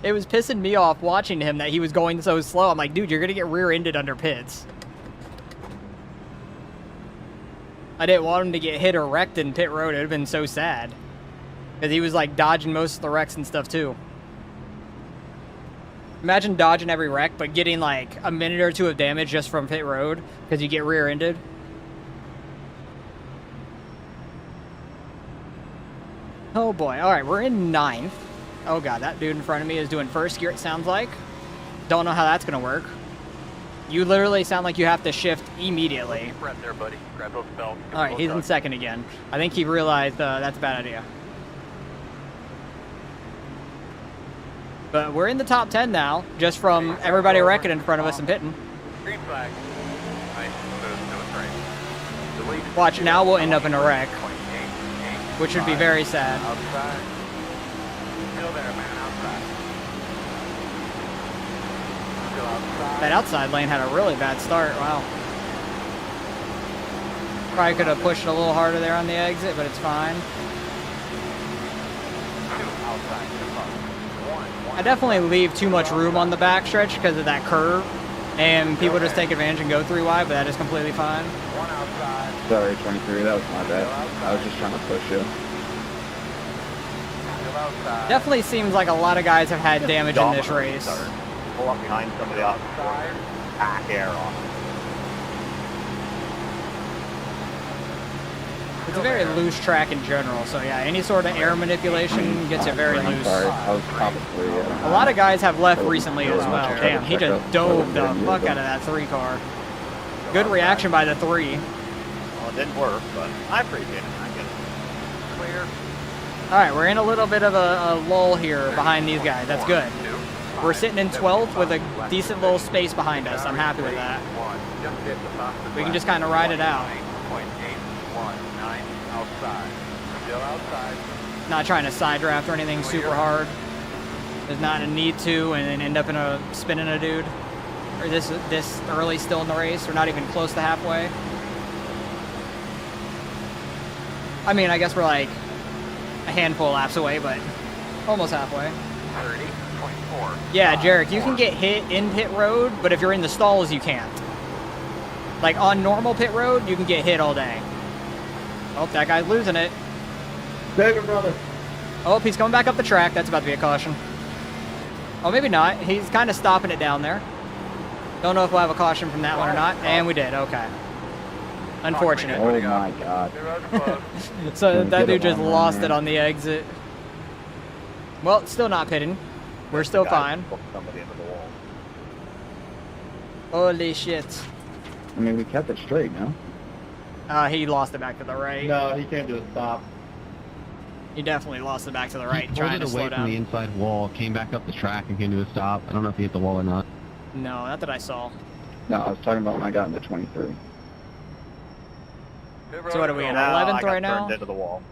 It was pissing me off watching him that he was going so slow. I'm like, dude, you're going to get rear-ended under pits. I didn't want him to get hit or wrecked in pit road. It would have been so sad. Because he was like dodging most of the wrecks and stuff too. Imagine dodging every wreck, but getting like a minute or two of damage just from pit road because you get rear-ended. Oh boy. All right, we're in 9th. Oh god, that dude in front of me is doing first gear, it sounds like. Don't know how that's going to work. You literally sound like you have to shift immediately. Deep breath there, buddy. Grab those belts. All right, he's in second again. I think he realized that's a bad idea. But we're in the top 10 now, just from everybody wrecking in front of us and pitting. Green flag. Nice. No, it's right. Delete. Watch, now we'll end up in a wreck, 0.8, which would be very sad. Outside. Still there, man. Outside. Still outside. That outside lane had a really bad start. Wow. Probably could have pushed a little harder there on the exit, but it's fine. Two outside. Two front. One. I definitely leave too much room on the backstretch because of that curve, and people just take advantage and go 3 wide, but that is completely fine. One outside. Sorry, 23, that was my bad. I was just trying to push you. Still outside. Definitely seems like a lot of guys have had damage in this race. Pull up behind somebody else. Outside. Back air on. It's a very loose track in general, so yeah, any sort of air manipulation gets you very I'm loose. sorry, I was probably... A lot of guys have left recently as well. Damn, he just dove the fuck out of that 3 car. Good reaction by the 3. Well, it didn't work, but I appreciate it. I get it. Clear. Alright, we're in a little bit of a lull here behind these guys. That's good. We're sitting in 12th with a decent little space behind us. I'm happy with that. We can just kind of ride it out. 9.819 outside. Still outside. Not trying to side draft or anything super hard. There's not a need to, and then end up in a spinning a dude. Or this early still in the race. We're not even close to halfway. I mean, I guess we're like a handful of laps away, but almost halfway. 30.4. Yeah, Jarek, you can get hit in pit road, but if you're in the stalls, you can't. Like on normal pit road, you can get hit all day. Oh, that guy's losing it. David, brother. Oh, he's coming back up the track. That's about to be a caution. Oh, maybe not. He's kind of stopping it down there. Don't know if we'll have a caution from that one or not. And we did. Okay. Unfortunate. Oh my god. So that Get dude it just on, lost man. it on the exit. Well, still not pitting. We're still fine. Somebody into the wall. Holy shit. I mean, we kept it straight, no? He lost it back to the right. No, he came to a stop. He definitely lost it back to the right, He pulled trying it to slow away from the down. inside wall, came back up the track and came to a stop. I don't know if he hit the wall or not. No, not that I saw. No, I was talking about when I got into 23. So what are we in, No, 11th I got right now? turned into the wall.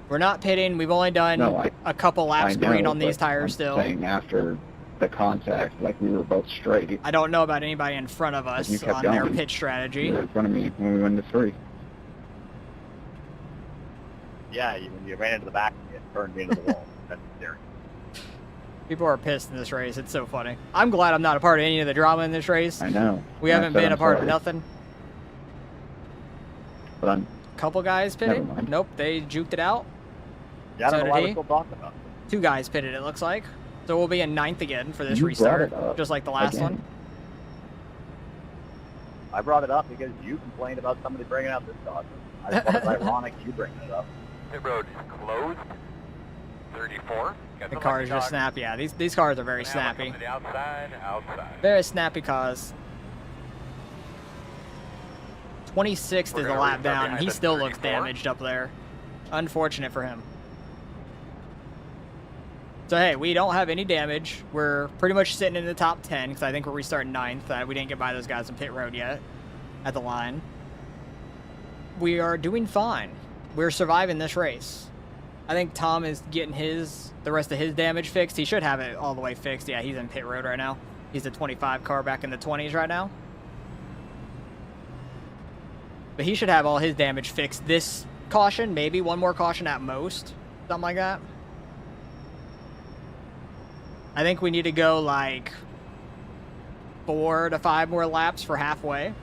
We're not pitting. We've only done No, a couple laps I know, green on these but tires I'm still. saying after the contact, like we were both straight. I don't know about anybody in front of us You kept on their going. pitch strategy. You were in front of me when we went to 3. Yeah, when you ran into the back, it turned me into the wall. That's scary. People are pissed in this race. It's so funny. I'm glad I'm not a part of any of the drama in this race. I know. We And I haven't said been I'm a part of sorry, nothing. But I'm Couple guys Never pitted. mind. Nope, they juked it out. Yeah, I don't So know why did we're he? still talking about it. 2 guys pitted, it looks like. So we'll be in 9th again for this You brought restart, it up just like the last again. one. I brought it up because you complained about somebody bringing out this dodge. I just thought it was ironic you bringing it up. The road is closed. 34. The cars just snap. Yeah, these cars are very snappy. To the outside. Very snappy cars. 26th is We're the gonna lap restart down, and behind he the still looks 34. damaged up there. Unfortunate for him. So hey, we don't have any damage. We're pretty much sitting in the top 10 because I think we're restarting 9th. We didn't get by those guys in pit road yet at the line. We are doing fine. We're surviving this race. I think Tom is getting the rest of his damage fixed. He should have it all the way fixed. Yeah, he's in pit road right now. He's a 25 car back in the 20s right now. But he should have all his damage fixed this caution, maybe one more caution at most. Something like that. I think we need to go like 4 to 5 more laps for halfway.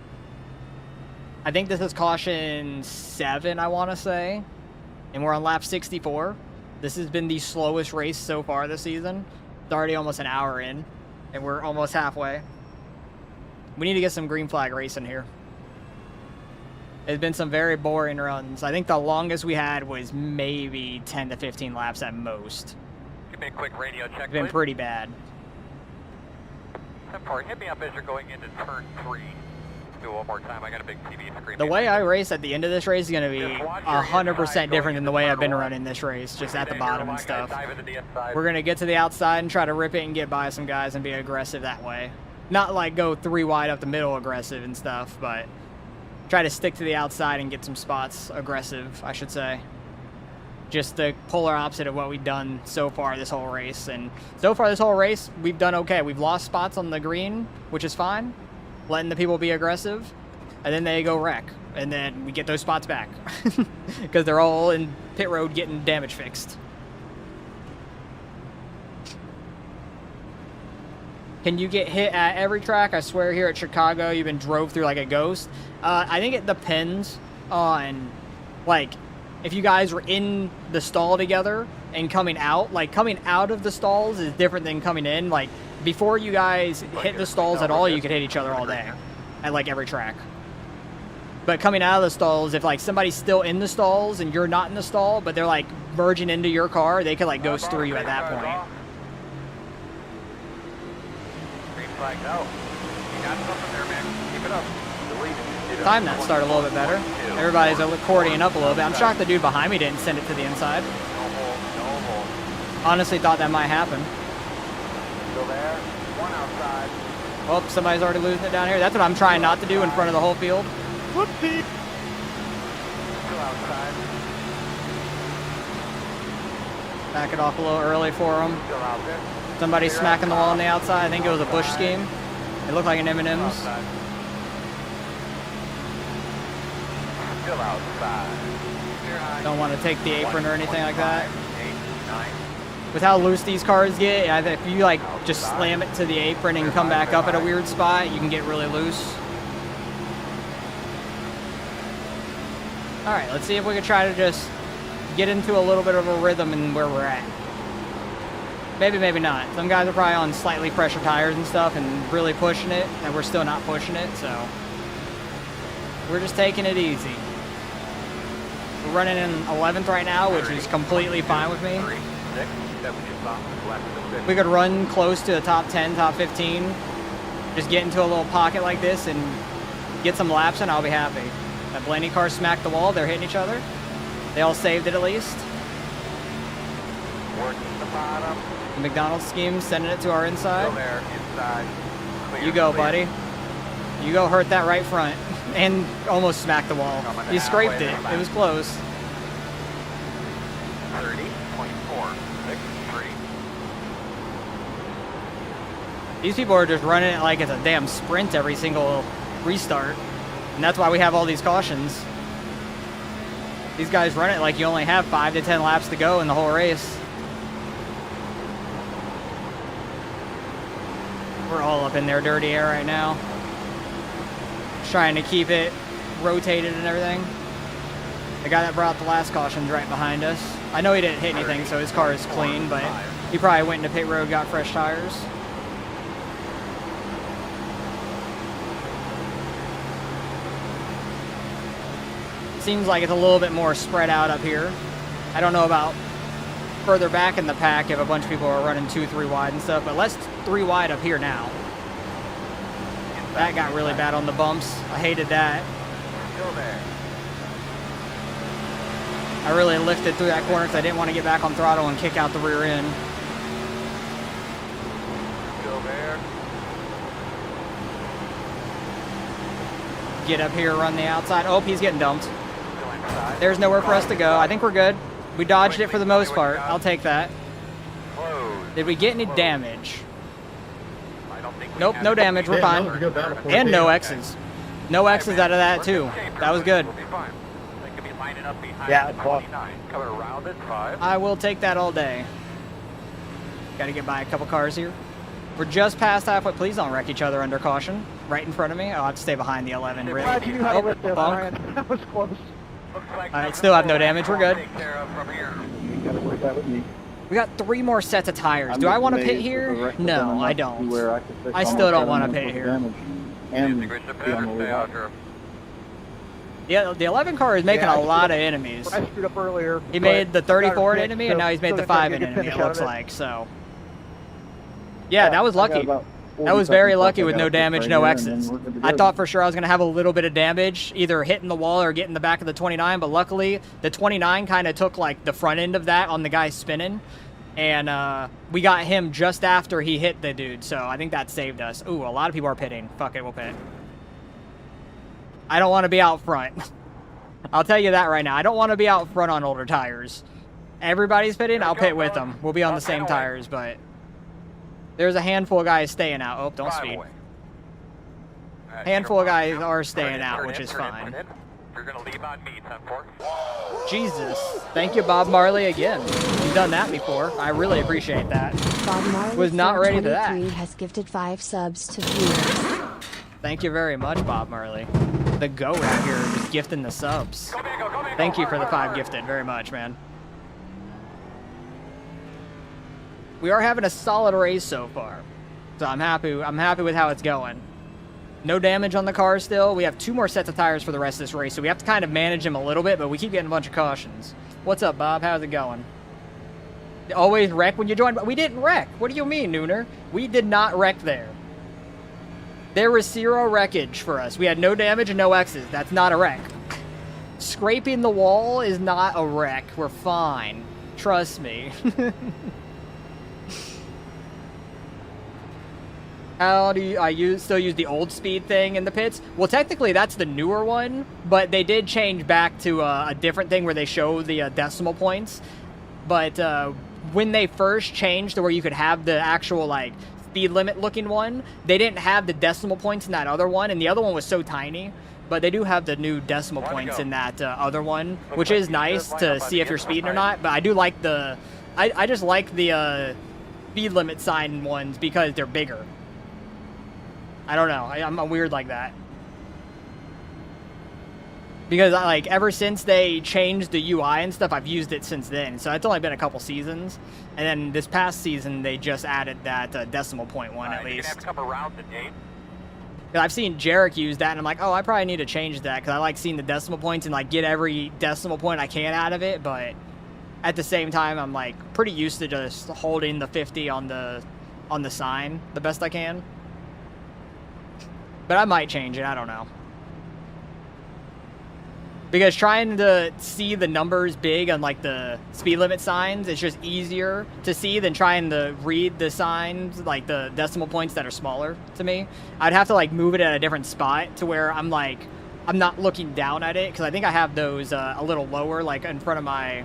I think this is caution 7, I want to say. And we're on lap 64. This has been the slowest race so far this season. It's already almost an hour in, and we're almost halfway. We need to get some green flag racing here. It's been some very boring runs. I think the longest we had was maybe 10 to 15 laps at most. Give me a quick radio check, It's been please. pretty bad. 10-4, hit me up as you're going into turn 3. Do it one more time. I got a big TV screen. The way I race at the end of this race is going to be Just watch your 100% inside different than the way I've been going running this race, just at the bottom and stuff. Dive into the inside. We're going to get to the outside and try to rip it and get by some guys and be aggressive that way. Not like go 3 wide up the middle aggressive and stuff, but try to stick to the outside and get some spots aggressive, I should say. Just the polar opposite of what we've done so far this whole race. And so far this whole race, we've done okay. We've lost spots on the green, which is fine. Letting the people be aggressive. And then they go wreck. And then we get those spots back. Because they're all in pit road getting damage fixed. Can you get hit at every track? I swear here at Chicago, you've been drove through like a ghost. I think it depends on, like, if you guys were in the stall together and coming out. Like, coming out of the stalls is different than coming in. Like, before you guys hit the stalls at all, you could hit each other all day at, like, every track. But coming out of the stalls, if like somebody's still in the stalls and you're not in the stall, but they're like merging into your car, they could like ghost through you at that point. Green flag, no. You got something there, man. Keep it up. Delete it. Time that start a little bit better. Everybody's accordioning up a little bit. I'm shocked the dude behind me didn't send it to the inside. No hole, no hole. Honestly thought that might happen. Still there. One outside. Oh, somebody's already losing it down here. That's what I'm trying not to do in front of the whole field. Whoopsie. Still outside. Back it off a little early for them. Still out there. Somebody's smacking the wall on the outside. I think it was a Bush scheme. It looked like an M&M's. Outside. Still outside. Clear high. Don't want to take the apron or anything like that. 8, 9. With how loose these cars get, if you like just slam it to the apron and come back up at a weird spot, you can get really loose. All right, let's see if we can try to just get into a little bit of a rhythm in where we're at. Maybe, maybe not. Some guys are probably on slightly pressure tires and stuff and really pushing it, and we're still not pushing it, so we're just taking it easy. We're running in 11th right now, which is completely fine with me. 3, 6, 7, left of We could run close to the top 10, top 15, just get into a little pocket like this and get some laps and I'll be happy. That Blaney car smacked the wall, they're hitting each other. They all saved it at least. Working the bottom. The McDonald's scheme sending it to our Still inside. there, inside. Clear, You go, clear. buddy. You go hurt that right front and almost smacked the wall. Coming You scraped halfway it. to the It was close. 30.4, 6, 3. These people are just running it like it's a damn sprint every single restart. And that's why we have all these cautions. These guys run it like you only have 5 to 10 laps to go in the whole race. We're all up in their dirty air right now. Trying to keep it rotated and everything. The guy that brought the last caution's right behind us. I know he didn't hit anything, so his car is clean, but he probably went into pit road, got fresh tires. Seems like it's a little bit more spread out up here. I don't know about further back in the pack if a bunch of people are running 2, 3 wide and stuff, but let's 3 wide up here now. That got really bad on the bumps. I hated that. Still there. I really lifted through that corner because I didn't want to get back on throttle and kick out the rear end. Still there. Get up here, run the outside. Oh, he's getting dumped. Still inside. There's nowhere for us to go. I think we're good. We dodged it for the most part. I'll take that. Close. Did we get any damage? I don't think we Nope, have no it. damage. We're fine. And no X's. No X's out of that too. That was good. We'll be fine. They could be lining up behind Yeah, 29. Coming around at 5. I will take that all day. Got to get by a couple cars here. We're just past halfway. Please don't wreck each other under caution. Right in front of me. I'll have to stay behind the 11. Really. Glad you had Oh, a lift there, bunk. Brian. That was close. Looks like All right, still have no damage. We're good. take care of from here. You gotta work that with me. We got 3 more sets of tires. I'm Do I just want to amazed pit that the here? wreck was done No, enough I to don't. where I could fix I still almost don't want to everything pit for here. damage And Think we should be on better the way stay out. out here. Yeah, the 11 car is making Yeah, a I lot screwed of enemies. I screwed up earlier. He but made the I got her 34 an fixed, enemy, so and now he's made the still gonna 5 get an a good enemy, it finish out looks of it. like, so. Yeah, that was I got lucky. about That was 40 very seconds lucky left. with I no gotta fix damage, right no here, and then X's. we're good to I go. thought for sure I was going to have a little bit of damage, either hitting the wall or getting the back of the 29, but luckily the 29 kind of took like the front end of that on the guy spinning, and we got him just after he hit the dude, so I think that saved us. Ooh, a lot of people are pitting. Fuck it, we'll pit. I don't want to be out front. I'll tell you that right now. I don't want to be out front on older tires. Everybody's pitting, I'll pit with them. We'll be on the same tires, but there's a handful of guys staying out. Oh, don't speed. Handful of guys are staying out, which is fine. You're gonna leave on me, 10-4. Jesus. Thank you, Bob Marley, again. You've done that before. I really appreciate that. Bob Marley Was not ready for that. 423 has gifted 5 subs to viewers. Thank you very much, Bob Marley. The goat out here just gifting the subs. Thank you for the 5 gifted very much, man. We are having a solid race so far. So I'm happy with how it's going. No damage on the car still. We have 2 more sets of tires for the rest of this race, so we have to kind of manage them a little bit, but we keep getting a bunch of cautions. What's up, Bob? How's it going? You always wreck when you join, but we didn't wreck. What do you mean, Nooner? We did not wreck there. There was 0 wreckage for us. We had no damage and no X's. That's not a wreck. Scraping the wall is not a wreck. We're fine. Trust me. How do I still use the old speed thing in the pits? Well, technically that's the newer one, but they did change back to a different thing where they show the decimal points. But when they first changed to where you could have the actual like speed limit looking one, they didn't have the decimal points in that other one, and the other one was so tiny. But they do have the new decimal points in that other one, which is nice to see if you're speeding or not. But I do like the, I just like the speed limit sign ones because they're bigger. I don't know. I'm weird like that. Because like ever since they changed the UI and stuff, I've used it since then. So it's only been a couple seasons, and then this past season they just added that decimal point one at least. You're gonna have to come around the date. I've seen Jarek use that, and I'm like, oh, I probably need to change that because I like seeing the decimal points and like get every decimal point I can out of it. But at the same time, I'm like pretty used to just holding the 50 on the sign the best I can. But I might change it. I don't know. Because trying to see the numbers big on like the speed limit signs, it's just easier to see than trying to read the signs, like the decimal points that are smaller to me. I'd have to like move it at a different spot to where I'm not looking down at it, because I think I have those a little lower, like in front of my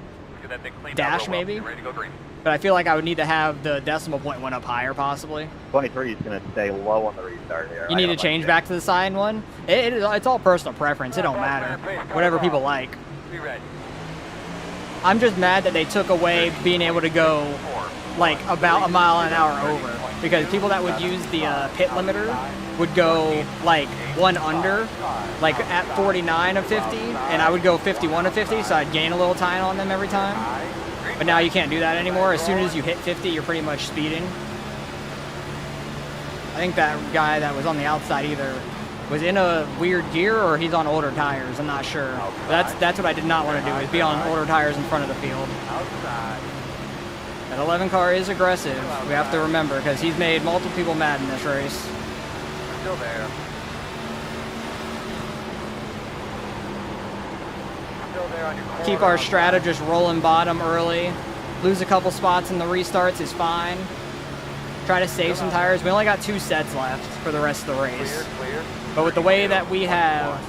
dash maybe. Ready to go green. But I feel like I would need to have the decimal point one up higher possibly. 23 is going to stay low on the restart here. You need to change back to the sign one? It's all personal preference. It don't matter. Whatever people like. Be ready. I'm just mad that they took away being able to go like about a mile an hour over, because people that would use the pit limiter would go like one under, like at 49 of 50, and I would go 51 of 50, so I'd gain a little time on them every time. But now you can't do that anymore. As soon as you hit 50, you're pretty much speeding. I think that guy that was on the outside either was in a weird gear or he's on older tires. I'm not sure. That's what I did not want to do, is be on older tires in front of the field. That 11 car is aggressive. We have to remember, because he's made multiple people mad in this race. Still there. Still there on your corner. Keep our strata just rolling bottom early. Lose a couple spots in the restarts is fine. Try to save some tires. We only got 2 sets left for the rest of the race. But with the way that we have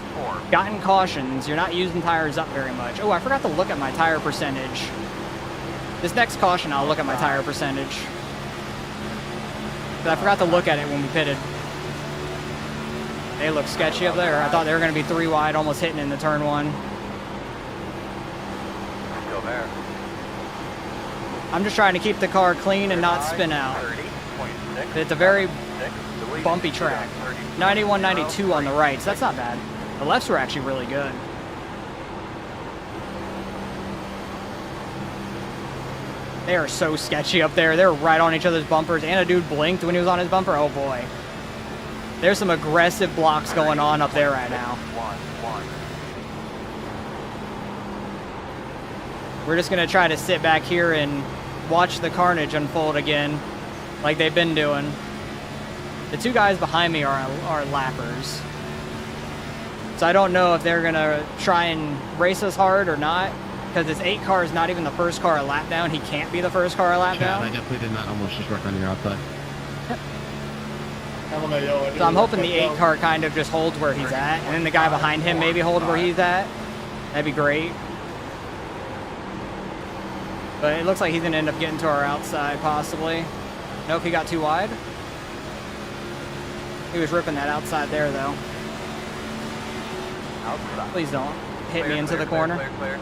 gotten cautions, you're not using tires up very much. Oh, I forgot to look at my tire percentage. This next caution, I'll look at my tire percentage. But I forgot to look at it when we pitted. They look sketchy up there. I thought they were going to be 3 wide, almost hitting in the turn 1. Still there. I'm just trying to keep the car clean and not spin out. It's a very bumpy track. 91, 92 on the right, so that's not bad. The lefts were actually really good. They are so sketchy up there. They're right on each other's bumpers, and a dude blinked when he was on his bumper. Oh boy. There's some aggressive blocks going on up there right now. We're just gonna try to sit back here and watch the carnage unfold again, like they've been doing. The 2 guys behind me are lappers. So I don't know if they're gonna try and race us hard or not, because this 8 car is not even the first car a lap down. He can't be the first car a lap down. I definitely did not almost just wreck on your outside. So I'm hoping the 8 car kind of just holds where he's at, and then the guy behind him maybe hold where he's at. That'd be great. But it looks like he's gonna end up getting to our outside possibly. Nope, he got too wide. He was ripping that outside there though. Outside. Please don't hit me into the corner. Clear.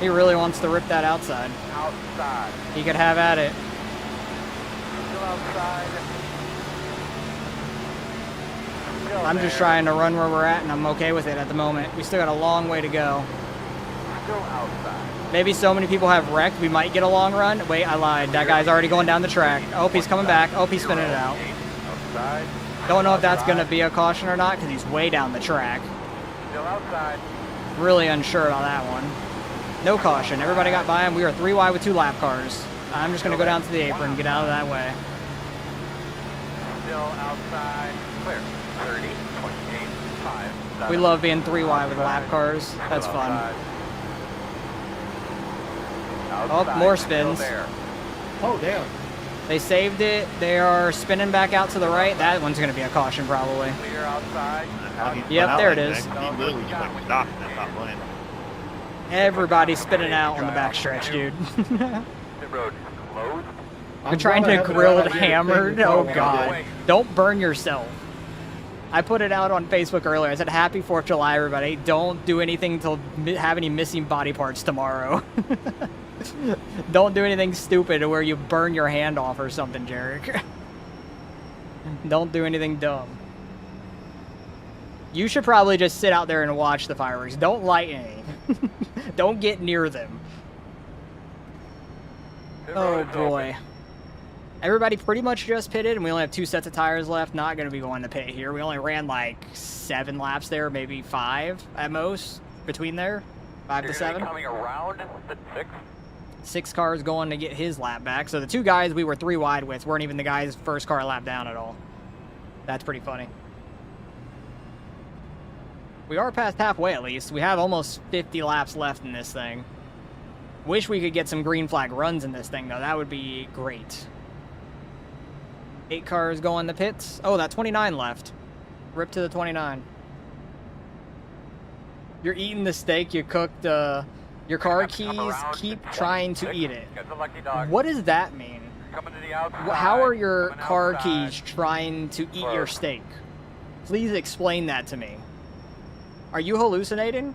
He really wants to rip that outside. Outside. He could have at it. Still outside. Still I'm just there. trying to run where we're at, and I'm okay with it at the moment. We still got a long way to go. Still outside. Maybe so many people have wrecked, we might get a long run. Wait, I lied. That guy's already going down the track. Oh, he's coming back. Oh, he's spinning it out. Outside. Don't know if that's going to be a caution or not because he's way down the track. Still outside. Really unsure about that one. No caution. Everybody got by him. We are 3 wide with 2 lap cars. I'm just going to go down to the apron and get out of that way. Still outside. Clear. 30, 28, 5, 7. We love being 3 wide with lap cars. That's fun. Outside. Oh, more Still spins. there. Oh, damn. They saved it. They are spinning back out to the right. That one's going to be a caution probably. Clear outside. Yep, there it is. He literally just like stopped and stopped playing. Everybody's spinning out on the backstretch, dude. Pit road closed. We're trying to grill it hammered. Oh, God. Don't burn yourself. I put it out on Facebook earlier. I said, Happy 4th of July, everybody. Don't do anything to have any missing body parts tomorrow. Don't do anything stupid where you burn your hand off or something, Jarek. Don't do anything dumb. You should probably just sit out there and watch the fireworks. Don't light any. Don't get near them. Oh, boy. Everybody pretty much just pitted, and we only have 2 sets of tires left. Not going to be going to pit here. We only ran like 7 laps there, maybe 5 at most between there. 5 to 7. Coming around the 6. 6 cars going to get his lap back. So the 2 guys we were 3 wide with weren't even the guy's first car lap down at all. That's pretty funny. We are past halfway at least. We have almost 50 laps left in this thing. Wish we could get some green flag runs in this thing though. That would be great. 8 cars going to pits. Oh, that 29 left. Rip to the 29. You're eating the steak you cooked. Your car keys, keep trying to eat it. What does that mean? How are your car keys trying to eat your steak? Please explain that to me. Are you hallucinating?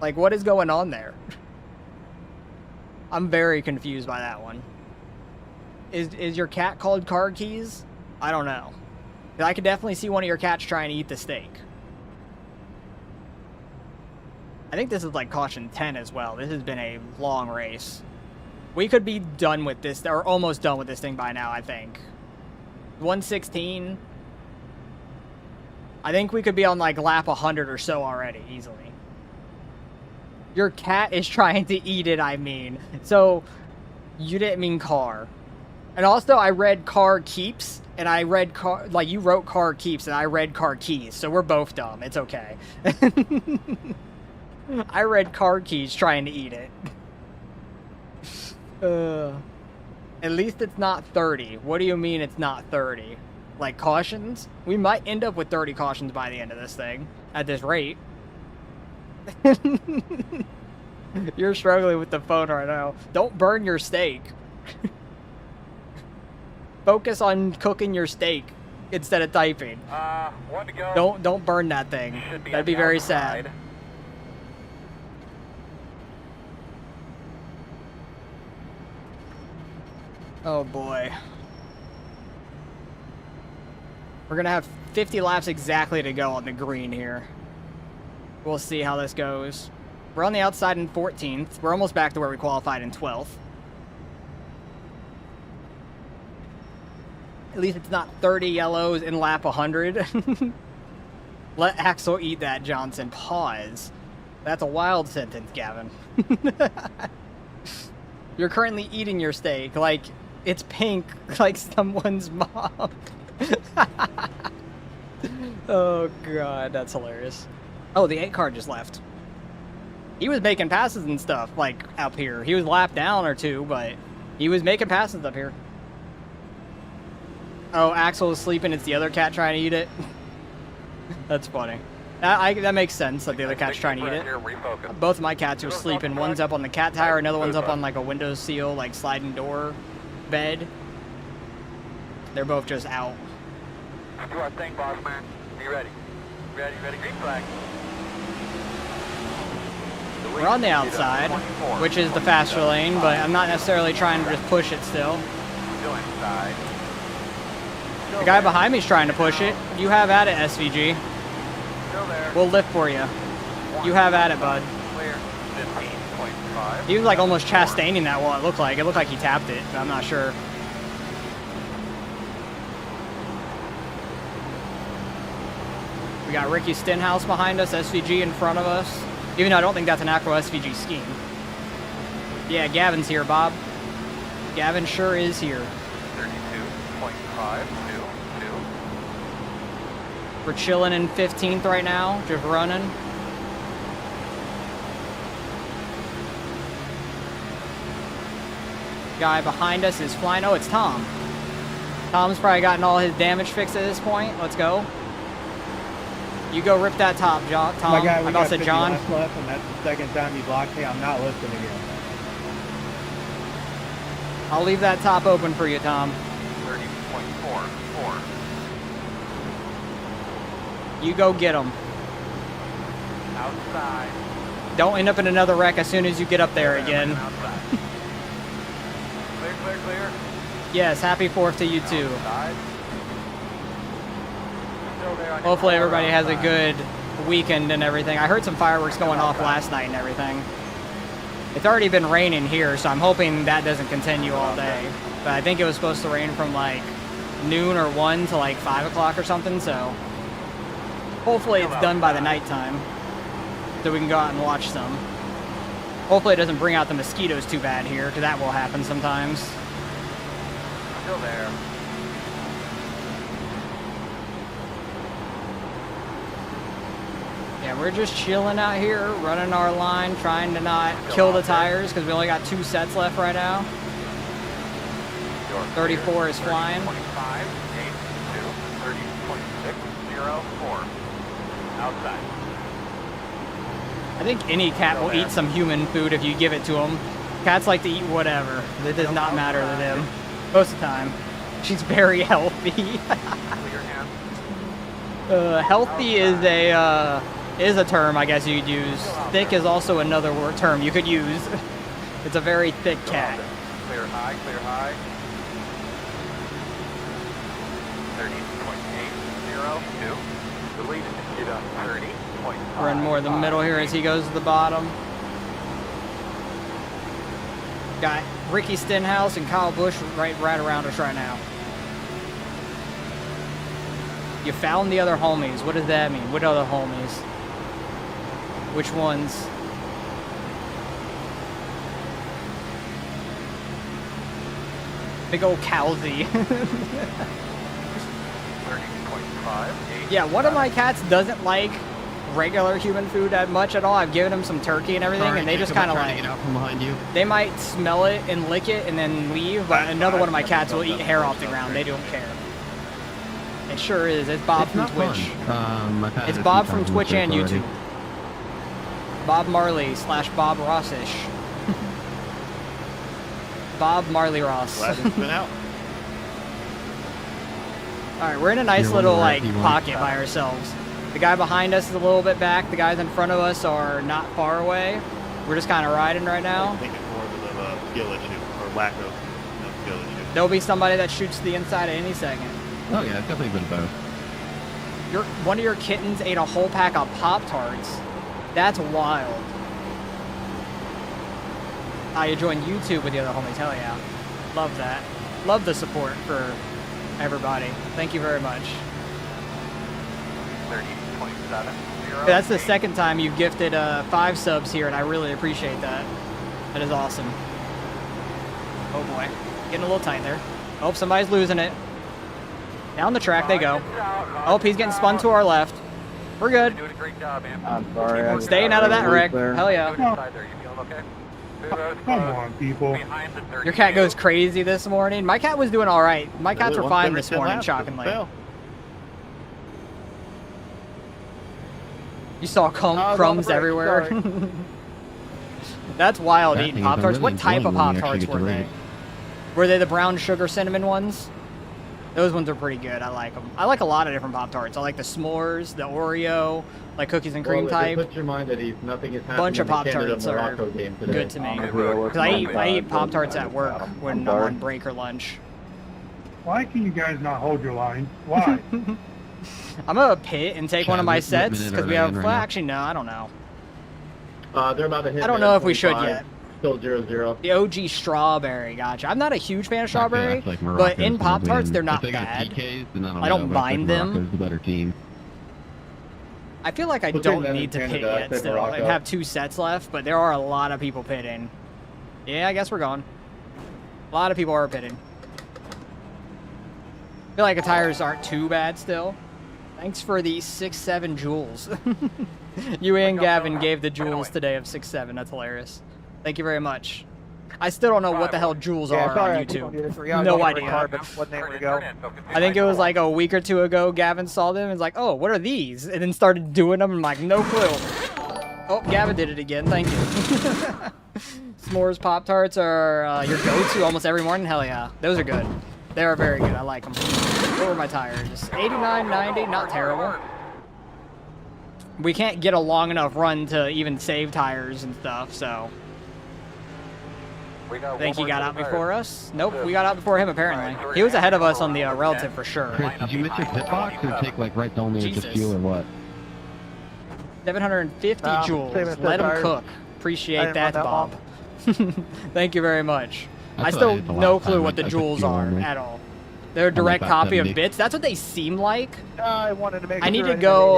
Like, what is going on there? I'm very confused by that one. Is your cat called car keys? I don't know. I could definitely see one of your cats trying to eat the steak. I think this is like caution 10 as well. This has been a long race. We could be done with this, or almost done with this thing by now, I think. 116. I think we could be on like lap 100 or so already, easily. Your cat is trying to eat it, I mean. So, you didn't mean car. And also, I read car keeps, and I read car, like you wrote car keeps, and I read car keys. So we're both dumb. It's okay. I read car keys trying to eat it. At least it's not 30. What do you mean it's not 30? Like cautions? We might end up with 30 cautions by the end of this thing. At this rate. You're struggling with the phone right now. Don't burn your steak. Focus on cooking your steak instead of typing. 1 to go. Don't burn that thing. That'd be very sad. Oh boy. We're gonna have 50 laps exactly to go on the green here. We'll see how this goes. We're on the outside in 14th. We're almost back to where we qualified in 12th. At least it's not 30 yellows in lap 100. Let Axel eat that, Johnson. Pause. That's a wild sentence, Gavin. You're currently eating your steak like it's pink, like someone's mom. Oh god, that's hilarious. Oh, the 8 car just left. He was making passes and stuff, like, up here. He was lapped down or 2, but he was making passes up here. Oh, Axel is sleeping. It's the other cat trying to eat it. That's funny. That makes sense that the other cat's trying to eat it. Both of my cats are sleeping. One's up on the cat tower, another one's up on like a window seal, like sliding door bed. They're both just out. Do our thing, boss man. Be ready. Ready, green flag. We're on the outside, which is the faster lane, but I'm not necessarily trying to just push it still. Still inside. The guy behind me is trying to push it. You have at it, SVG. Still there. We'll lift for you. You have at it, bud. Clear. 15.5. He was like almost chastaining that wall, it looked like. It looked like he tapped it, but I'm not sure. We got Ricky Stenhouse behind us, SVG in front of us. Even though I don't think that's an actual SVG scheme. Yeah, Gavin's here, Bob. Gavin sure is here. 32.522. We're chilling in 15th right now, just running. Guy behind us is flying. Oh, it's Tom. Tom's probably gotten all his damage fixed at this point. Let's go. You go rip that top, Tom. My guy, we I got said 50 John. laps left, and that's the second time you blocked me. I'm not listening again. I'll leave that top open for you, Tom. 30.44. You go get him. Outside. Don't end up in another wreck as soon as you get up there again. Outside. Clear, clear, clear. Yes, happy 4th to you too. Outside. Still there on your Hopefully corner, everybody has a outside. good weekend and everything. I heard some fireworks going off last night and everything. It's already been raining here, so I'm hoping that doesn't continue all day. But I think it was supposed to rain from like noon or 1 to like 5 o'clock or something, so hopefully it's done by the nighttime so we can go out and watch some. Hopefully it doesn't bring out the mosquitoes too bad here, because that will happen sometimes. Still there. Yeah, we're just chilling out here, running our line, trying to not kill the tires, because we only got 2 sets left right now. 34 is flying. 30.5, 82, 30.604. Outside. I think any cat will eat some human food if you give it to them. Cats like to eat whatever. It does not matter to them. Most of the time. She's very healthy. Healthy is a term I guess you'd use. Thick is also another term you could use. It's a very thick cat. Clear high, clear high. 30.802. The lead is get up 30.5. Run more the middle here as he goes to the bottom. Got Ricky Stenhouse and Kyle Busch right around us right now. You found the other homies. What does that mean? What other homies? Which ones? Big old cowsy. 30.5. Yeah, one of my cats doesn't like regular human food that much at all. I've given them some turkey and everything, and they just kind of like, get out from behind you. they might smell it and lick it and then leave, but another one of my cats will eat hair off the ground. They don't care. It sure is. It's Bob It's from not Twitch. fun. I've had It's it a Bob few from times Twitch and already. YouTube. Bob Marley / Bob Rossish. Bob Marley Ross. Glad it's been out. Alright, we're in a nice You're little wondering like if you want- pocket by ourselves. The guy behind us is a little bit back. The guys in front of us are not far away. We're just kind of riding right I now. think it's more of a skill issue, or lack of skill issue. There'll be somebody that shoots to the inside at any second. Oh yeah, it's definitely been both. One of your kittens ate a whole pack of Pop-Tarts. That's wild. You joined YouTube with the other homies. Hell yeah. Love that. Love the support for everybody. Thank you very much. 30.7. That's the second time you've gifted 5 subs here, and I really appreciate that. That is awesome. Oh boy. Getting a little tight there. Oh, somebody's losing it. Down the track they go. Oh, he's getting spun to our left. We're good. Doing a great job, man. I'm sorry. I Staying out of that wreck. there. Hell yeah. Inside there. You feeling okay? Come on, people. Behind the 32. Your cat goes crazy this morning. My cat was doing all right. My cats were Once fine every this 10 morning, laps, shockingly. fail. You saw crumbs everywhere. That's wild That eating thing is Pop-Tarts. really What type of annoying when you Pop-Tarts actually were get to they? read Were they the brown sugar cinnamon ones? Those ones are pretty good. I like them. I like a lot of different Pop-Tarts. I like the s'mores, the Oreo, like cookies and cream type. Put your mind at ease. Nothing is happening Bunch of in the Canada Pop-Tarts are Morocco game today. good to me. I'm here with Because I my eat dad, Pop-Tarts and at work when I'm sorry. on break or lunch. Why can you guys not hold your line? Why? I'm gonna pit and take one of my What sets minute because are we they have. in right Well, now? actually, no, I don't know. They're about to hit. I don't know if we should yet. Still 0-0. The OG strawberry, gotcha. I'm not a huge fan of strawberry, That's like but Morocco's in gonna Pop-Tarts, win. they're not if they bad. Got PKs, then I I don't know, but I think mind them. Morocco's the better team. I feel like I Between don't them need and to pit Canada, I yet think still Morocco. and have 2 sets left, but there are a lot of people pitting. Yeah, I guess we're going. A lot of people are pitting. I feel like the tires aren't too bad still. Thanks for the 6-7 joules. You and Gavin gave the joules today of 6-7. That's hilarious. Thank you very much. I still don't know what the hell joules Yeah, are sorry, on I keep on doing YouTube. this. We gotta No go idea. Carbon. What name to go? I think it was like a week or 2 ago, Gavin saw them and was like, oh, what are these? And then started doing them and I'm like, no clue. Oh, Gavin did it again. Thank you. S'mores Pop-Tarts are your go-to almost every morning. Hell yeah. Those are good. They are very good. I like them. What were my tires? 89, 90. Not terrible. We can't get a long enough run to even save tires and stuff, so... I think he got out before us. Nope, we got out before him apparently. He was ahead of us on the relative for sure. Chris, did you miss your pit box or take like right only with just fuel or what? 750 same as joules. the Let him tires. cook. I Appreciate didn't that, run that Bob. Thank you very much. I That's what still I did the no last clue time what the I took joules fuel are on me. at all. They're a direct about copy of 70. bits. That's what they seem like. I wanted to make I need sure to go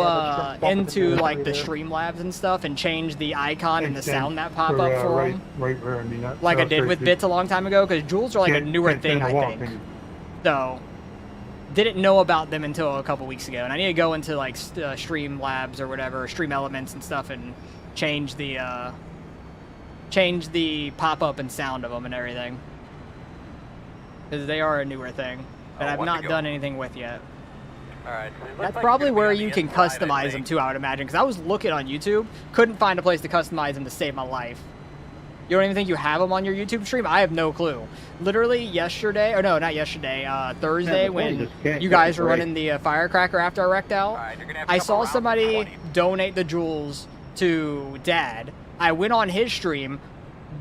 didn't bump into the like the there. Streamlabs and stuff and change the icon and the Extend sound that pop up for right, them, right where I mean, like I did with bits a long time ago. Because joules are like a newer thing, I think. So, didn't know about them until a couple weeks ago, and I need to go into like Streamlabs or whatever, Stream Elements and stuff, and change the pop-up and sound of them and everything, because they are a newer thing that I've not done anything with yet. Alright. That's probably where you can customize them too, I would imagine, because I was looking on YouTube, couldn't find a place to customize them to save my life. You don't even think you have them on your YouTube stream? I have no clue. Literally yesterday, or no, not yesterday, Thursday, when you guys were running the firecracker after I wrecked out, I saw somebody donate the joules to Dad. I went on his stream,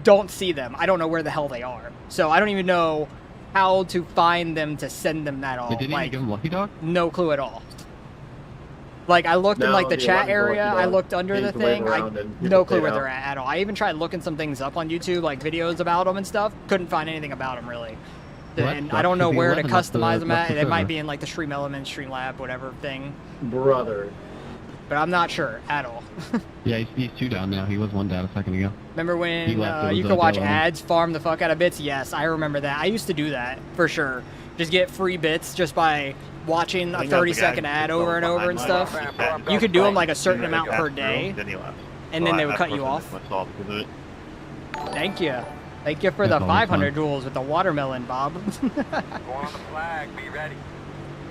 don't see them. I don't know where the hell they are. So I don't even know how to find them to send them that all. Did you Like, give him Lucky Dog? no clue at all. Like, I looked in like the chat area, I looked under the thing, no clue where they're at all. I even tried looking some things up on YouTube, like videos about them and stuff. Couldn't find anything about them really. And I don't know where to customize them at. It might be in like the Stream Elements, Streamlab, whatever thing. Brother. But I'm not sure at all. Yeah, he's 2 down now. He was 1 down a second ago. Remember when He left, it was you could watch Dylan. ads farm the fuck out of bits? Yes, I remember that. I used to do that, for sure. Just get free bits just by watching a 30-second ad over and over and stuff. You could do them like a certain amount per day, and then they would cut you off. Thank you. Thank you for the That's always 500 joules with the watermelon, Bob. Going on the flag, be ready.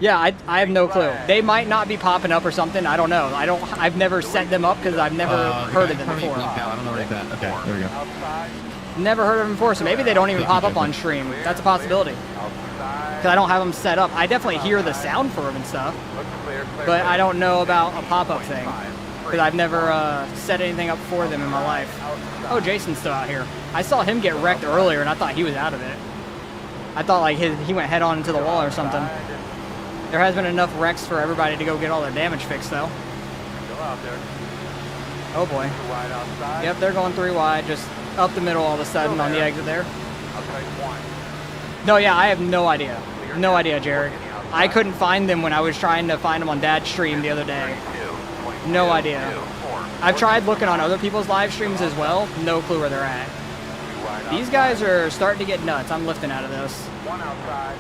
Yeah, I have no clue. They might not be popping up or something. I don't know. I've never set them up because I've never heard of them before. I don't know where he's at. Okay, there we go. Outside, Never heard of them before, so maybe they don't even pop up on stream. That's a possibility. Because I don't have them set up. I definitely hear the sound for them and stuff, looks clear, clear, but clear. I don't know about a pop-up thing. Because I've never set anything up for them in my life. Oh, Jason's still out here. I saw him get wrecked earlier, and I thought he was out of it. I thought like he went head on into the wall or something. There has been enough wrecks for everybody to go get all their damage fixed, though. Still out there. Oh boy. 2 wide outside. Yep, they're going 3 wide, just up the middle all of a sudden on the exit there. Outside 1. No, yeah, I have no idea. No idea, Jared. I couldn't find them when I was trying to find them on Dad's stream the other day. No idea. I've tried looking on other people's live streams as well. No clue where they're at. These guys are starting to get nuts. I'm lifting out of this. 1 outside.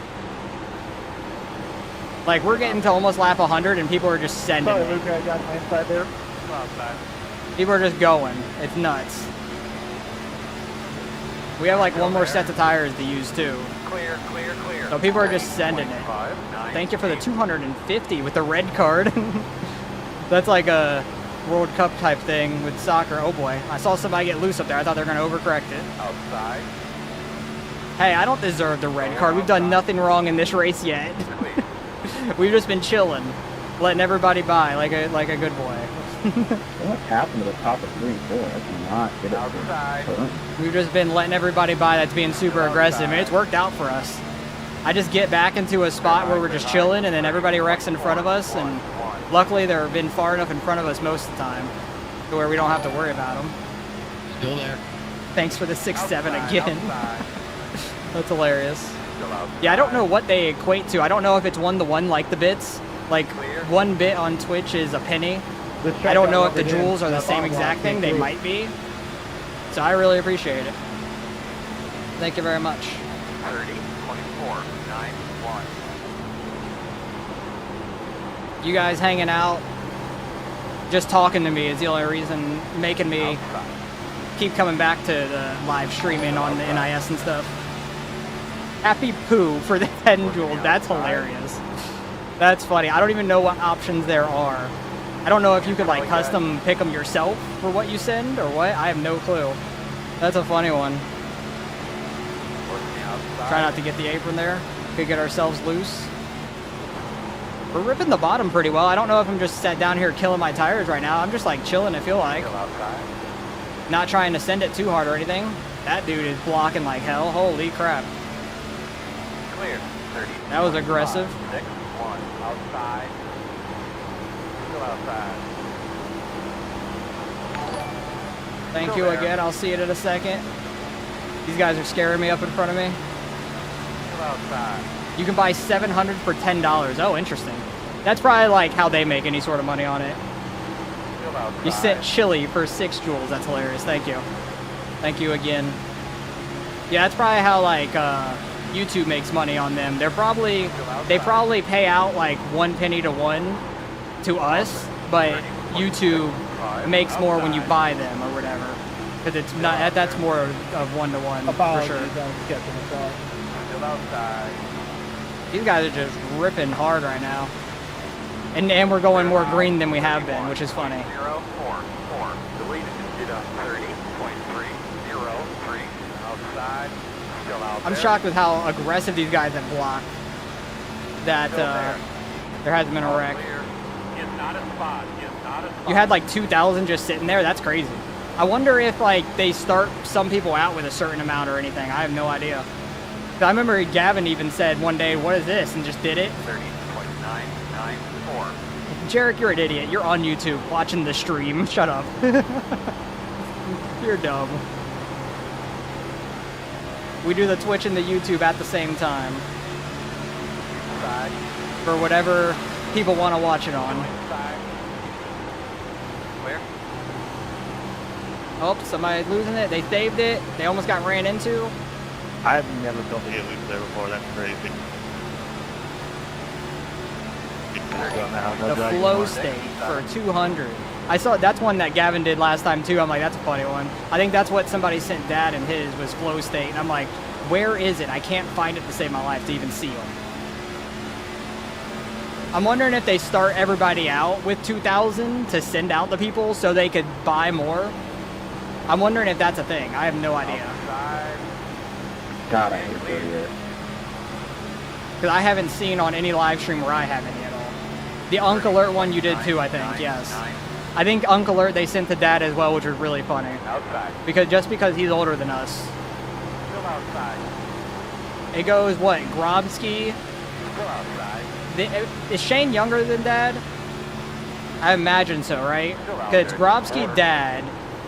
Like, we're getting to almost lap 100 and people are just sending Sorry, it. Luke, I got my inside there. 2 outside. People are just going. It's nuts. We have like one more set of tires to use too. Clear, clear, clear. So people are just sending it. 5, Thank you for the 250 with the red card. That's like a World Cup type thing with soccer. Oh boy, I saw somebody get loose up there. I thought they were going to overcorrect it. outside. Hey, I don't deserve the red card. We've done nothing wrong in this race yet. We've just been chilling, letting everybody by like a good boy. What happened to the top of 3 and 4? I cannot get it. Outside. We've just been letting everybody by that's being super aggressive, and it's worked out for us. I just get back into a spot where we're just chilling, and then everybody wrecks in front of us, and luckily they've been far enough in front of us most of the time to where we don't have to worry about them. Still there. Thanks for the 6-7 Outside, again. outside. That's hilarious. Still outside. Yeah, I don't know what they equate to. I don't know if it's 1-to-1 like the bits. Like, Clear. 1 bit on Twitch is a penny. This I track don't got know if the rubbered in, joules are the that same bottom line exact thing. came They through. might be. So I really appreciate it. Thank you very much. 30, 24, 9, 1. You guys hanging out, just talking to me is the only reason making me Outside. keep coming back to the live streaming on the NIS and stuff. Happy poo for the 10 joule. That's hilarious. That's funny. I don't even know what options there are. I don't know if you could like custom pick them yourself for what you send or what. I have no clue. That's a funny one. Looking outside. Try not to get the apron there. Could get ourselves loose. We're ripping the bottom pretty well. I don't know if I'm just sat down here killing my tires right now. I'm just like chilling, I feel like. Still outside. Not trying to send it too hard or anything. That dude is blocking like hell. Holy crap. Clear. 30. That was aggressive. 6, 1. Outside. Still outside. Thank Still you there. again. I'll see it in a second. These guys are scaring me up in front of me. Still outside. You can buy 700 for $10. Oh, interesting. That's probably like how they make any sort of money on it. Still outside. You sent chili for 6 joules. That's hilarious. Thank you. Thank you again. Yeah, that's probably how like YouTube makes money on them. They probably pay out like 1 penny to 1 to us, but YouTube makes more when you buy them or whatever. Because it's not that's more of 1-to-1 for Apologies, sure. I was catching the thought. Still outside. These guys are just ripping hard right now. And we're going more green than we have been, which is funny. 0, 4, 4. Deleted. Did a 30.303. Outside. Still out I'm there. shocked with how aggressive these guys have blocked. That Still there. there hasn't been a wreck. Clear. Is not a spot. Is not a spot. You had like 2,000 just sitting there. That's crazy. I wonder if like they start some people out with a certain amount or anything. I have no idea. 'Cause I remember Gavin even said one day, "What is this?" and just did it. 30.994. Jarek, you're an idiot. You're on YouTube watching the stream. Shut up. You're dumb. We do the Twitch and the YouTube at the same time Side. for whatever people want to watch it on. Side. Clear. Oh, somebody's losing it. They saved it. They almost got ran into. I've never built a loop there before. That's crazy. The flow state for 200. I saw that's one that Gavin did last time too. I'm like, that's a funny one. I think that's what somebody sent Dad in his was flow state. And I'm like, where is it? I can't find it to save my life to even see them. I'm wondering if they start everybody out with 2,000 to send out the people so they could buy more. I'm wondering if that's a thing. I have no idea. Outside. God, I hate 38. Because I haven't seen on any live stream where I have any at all. The Unk Alert one you did too, I think, yes. I think Unk Alert they sent to Dad as well, which was really funny. Outside. Because he's older than us. Still outside. It goes, what, Grobsky? Still outside. Is Shane younger than Dad? I imagine so, right? Still out Because it's there. Grobsky, Corner. Dad.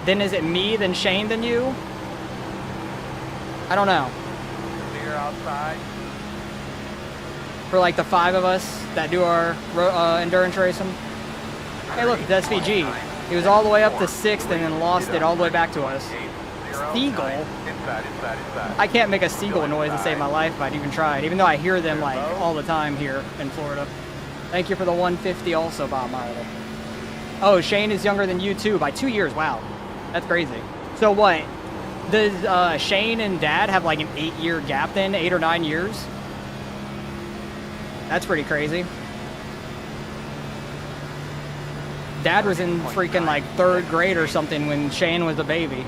Then is it me, then Shane, then you? I don't know. Clear outside. For like the 5 of us that do our endurance racing. Hey look, it's SVG. He was all the way up to 6th and then lost it all the way back to us. 8, 0, Seagull? 9. Inside. I can't make a seagull noise to save my life if I'd even tried, even though I hear them like all the time here in Florida. Thank you for the 150 also, Bob Marley. Oh, Shane is younger than you too by 2 years. Wow, that's crazy. So what? Does Shane and Dad have like an 8-year gap then? 8 or 9 years? That's pretty crazy. Dad was in freaking like 3rd grade or something when Shane was a baby.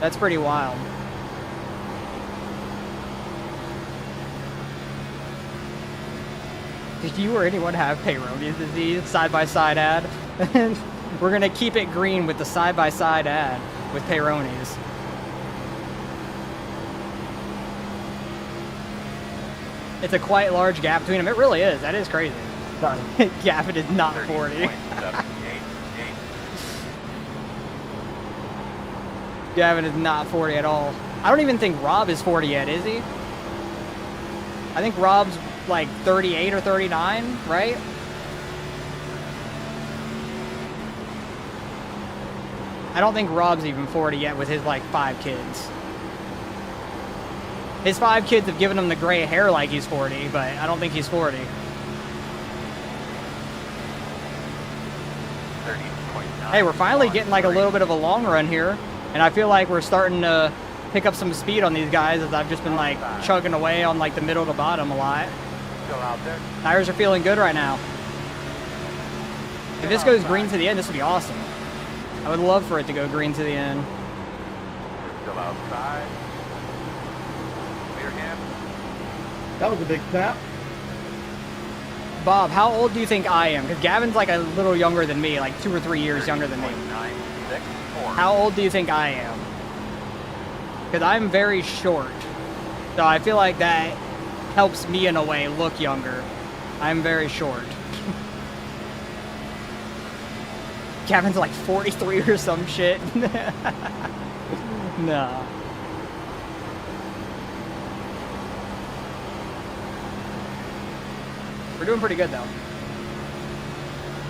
That's pretty wild. Did you or anyone have Peyronie's disease? Side-by-side ad. We're gonna keep it green with the side-by-side ad with Peyronie's. It's a quite large gap between them. It really is. That is crazy. Gavin is not 40. Gavin is not 40 at all. I don't even think Rob is 40 yet, is he? I think Rob's like 38 or 39, right? I don't think Rob's even 40 yet with his like 5 kids. His 5 kids have given him the gray hair like he's 40, but I don't think he's 40. 30.9. Hey, we're finally getting like a little bit of a long run here, and I feel like we're starting to pick up some speed on these guys as I've just been like chugging away on like the middle to bottom a lot. Still out there. Tires are feeling good right now. If this goes green to the end, this would be awesome. I would love for it to go green to the end. Still outside. Clear again. That was a big snap. Bob, how old do you think I am? Because Gavin's like a little younger than me, like 2 or 3 years younger than me. 964. How old do you think I am? Because I'm very short. So I feel like that helps me in a way look younger. I'm very short. Gavin's like 43 or some shit. No. We're doing pretty good though.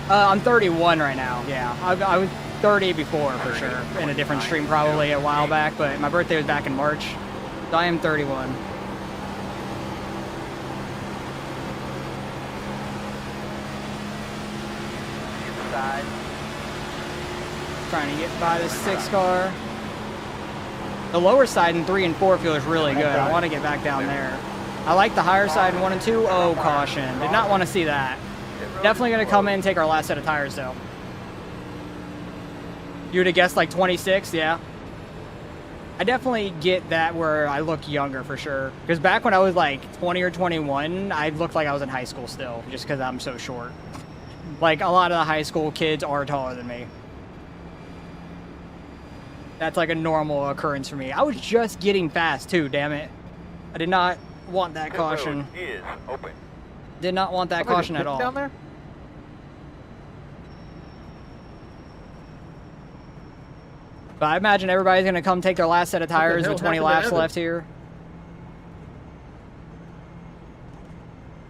I'm 31 right now. Yeah, I was 30 before for sure. In a different stream probably a while back, but my birthday was back in March. So I am 31. Inside. Trying to get by this 6 car. The lower side in 3 and 4 feels really good. I want to get back down there. I like the higher side in 1 and 2. Oh, caution. Did not want to see that. Definitely going to come in and take our last set of tires, though. You would have guessed like 26, yeah. I definitely get that where I look younger for sure. Because back when I was like 20 or 21, I looked like I was in high school still, just because I'm so short. Like, a lot of the high school kids are taller than me. That's like a normal occurrence for me. I was just getting fast too, damn it. I did not want that caution. Is open. Did not want that caution at all. Down there? But I imagine everybody's going to come take their last set of tires with 20 laps left here.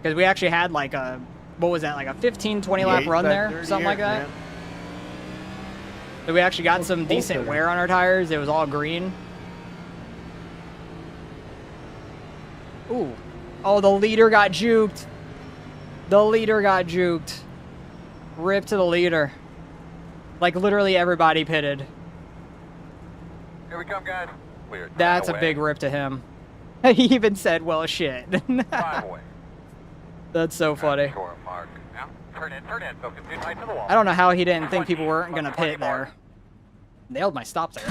Because we actually had like a, what was that, like a 15, 20 lap run there? Something like that? So we actually got some decent wear on our tires. It was all green. Ooh. Oh, the leader got juked. The leader got juked. Rip to the leader. Like literally everybody pitted. Here we come, guys. Clear. That's a big rip to him. He even said, well, shit. 5 away. That's so funny. Short mark. Now, turn in, focus in right to the wall. I don't know how he didn't think people weren't going to pit there. Nailed my stop there.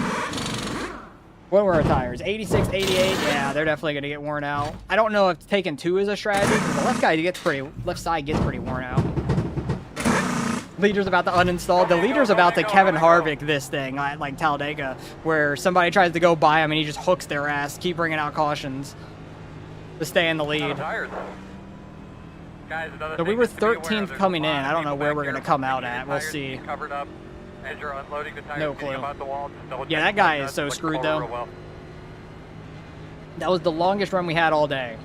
What were our tires? 86, 88? Yeah, they're definitely going to get worn out. I don't know if taking 2 is a strategy, because the left side gets pretty worn out. Leader's about to uninstall. The leader's about to Kevin Harvick this thing, like Talladega, where somebody tries to go by him and he just hooks their ass, keep bringing out cautions to stay in the lead. So we were 13th coming in. I don't know where we're going to come out at. We'll see. No clue. Yeah, that guy is so screwed, though. That was the longest run we had all day.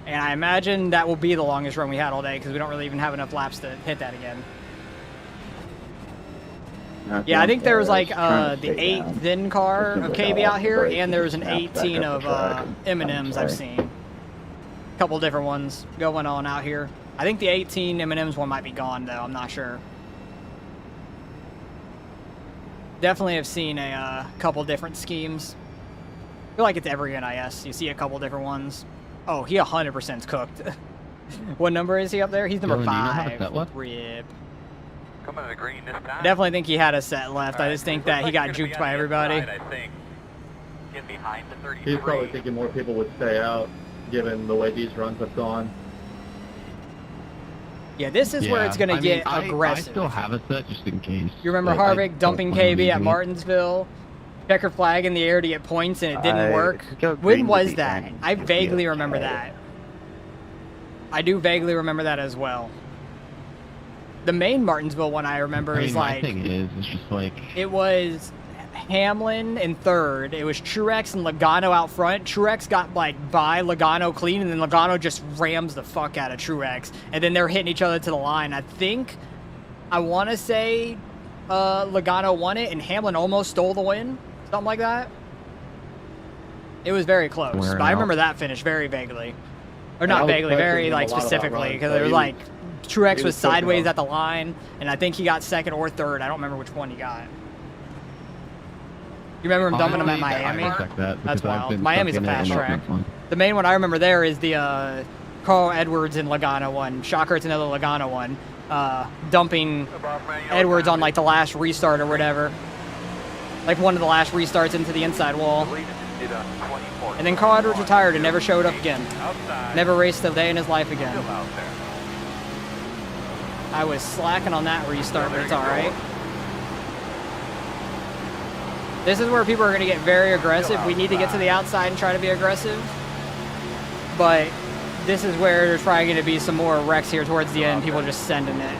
And I imagine that will be the longest run we had all day because we don't really even have enough laps to hit that again. Yeah, I think there was like the 8 Zen car of KB out here, and there was an 18 of M&Ms I've seen. A couple different ones going on out here. I think the 18 M&Ms one might be gone, though. I'm not sure. Definitely have seen a couple different schemes. I feel like it's every NIS. You see a couple different ones. Oh, he 100%'s cooked. What number is he up there? He's number 5. Rip. Coming to the green this time. I definitely think he had a set left. I just think that he got juked by everybody. I think. Get behind the 33. He's probably thinking more people would stay out, given the way these runs have gone. Yeah, this is where it's going to get aggressive. I still have a set just in case. You remember Harvick dumping KB at Martinsville? Checker flag in the air to get points and it didn't work? When was that? I vaguely remember that. I do vaguely remember that as well. The main Martinsville one I remember is like... My thing is, it's just like... It was Hamlin in third. It was Truex and Logano out front. Truex got like by Logano clean, and then Logano just rams the fuck out of Truex. And then they're hitting each other to the line. I want to say Logano won it, and Hamlin almost stole the win. Something like that. It was very close. But I remember that finish very vaguely. Or not vaguely, very like specifically. Because it was like Truex was sideways at the line, and I think he got second or third. I don't remember which one he got. You remember him dumping him at Miami? That's wild. Miami's a fast track. The main one I remember there is the Carl Edwards and Logano one. Shocker, it's another Logano one. Dumping Edwards on like the last restart or whatever. Like one of the last restarts into the inside wall. And then Carl Edwards retired and never showed up again. Never raced a day in his life again. I was slacking on that restart, but it's alright. This is where people are going to get very aggressive. We need to get to the outside and try to be aggressive. But this is where there's probably going to be some more wrecks here towards the end. People just sending it.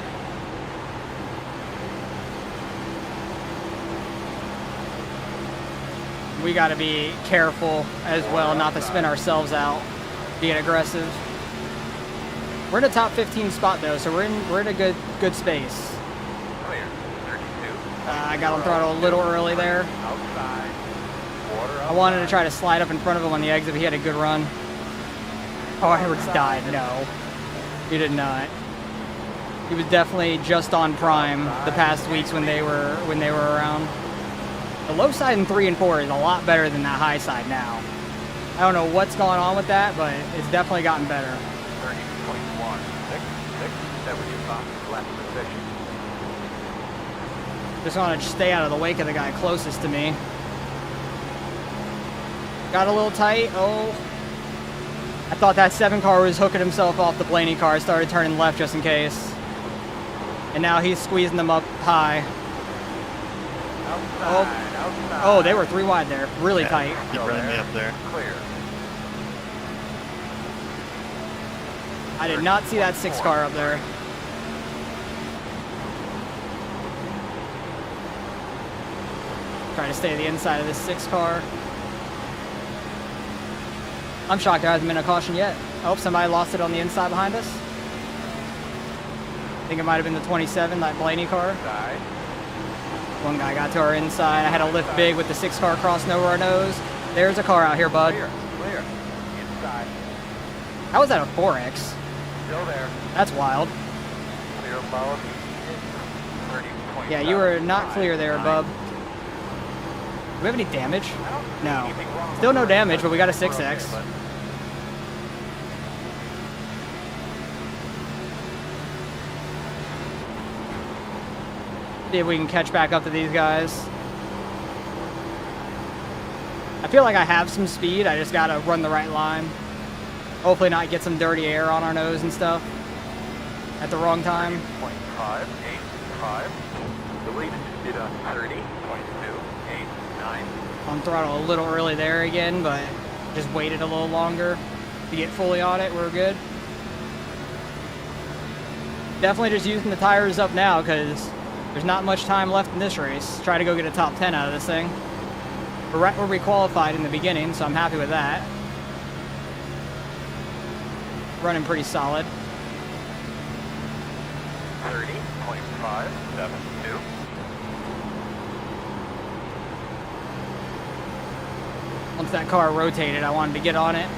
We got to be careful as well not to spin ourselves out being aggressive. We're in a top 15 spot though, so we're in a good space. I got on throttle a little early there. I wanted to try to slide up in front of him on the exit, but he had a good run. Oh, Edwards died. No, he did not. He was definitely just on prime the past weeks when they were around. The low side in 3 and 4 is a lot better than that high side now. I don't know what's going on with that, but it's definitely gotten better. 30.166 left position. Just want to stay out of the wake of the guy closest to me. Got a little tight. Oh. I thought that 7 car was hooking himself off the Blaney car. Started turning left just in case. And now he's squeezing them up high. Oh, they were 3 wide there. Really tight. Keep running me up there. Clear. I did not see that 6 car up there. Trying to stay to the inside of this 6 car. I'm shocked there hasn't been a caution yet. Oh, somebody lost it on the inside behind us. I think it might have been the 27, that Blaney car. One guy got to our inside. I had to lift big with the 6 car crossing over our nose. There's a car out here, bud. Clear. Inside. How was that a 4X? Still there. That's wild. Clear above. 30.7. Yeah, you were not clear there, bub. Do we have any damage? No. Still no damage, but we got a 6X. See if we can catch back up to these guys. I feel like I have some speed. I just gotta run the right line. Hopefully not get some dirty air on our nose and stuff at the wrong time. 0.585. The lead is 30.289. On throttle a little early there again, but just waited a little longer to get fully on it. We're good. Definitely just using the tires up now because there's not much time left in this race. Try to go get a top 10 out of this thing. We're right where we qualified in the beginning, so I'm happy with that. Running pretty solid. 30.572. Once that car rotated, I wanted to get on it.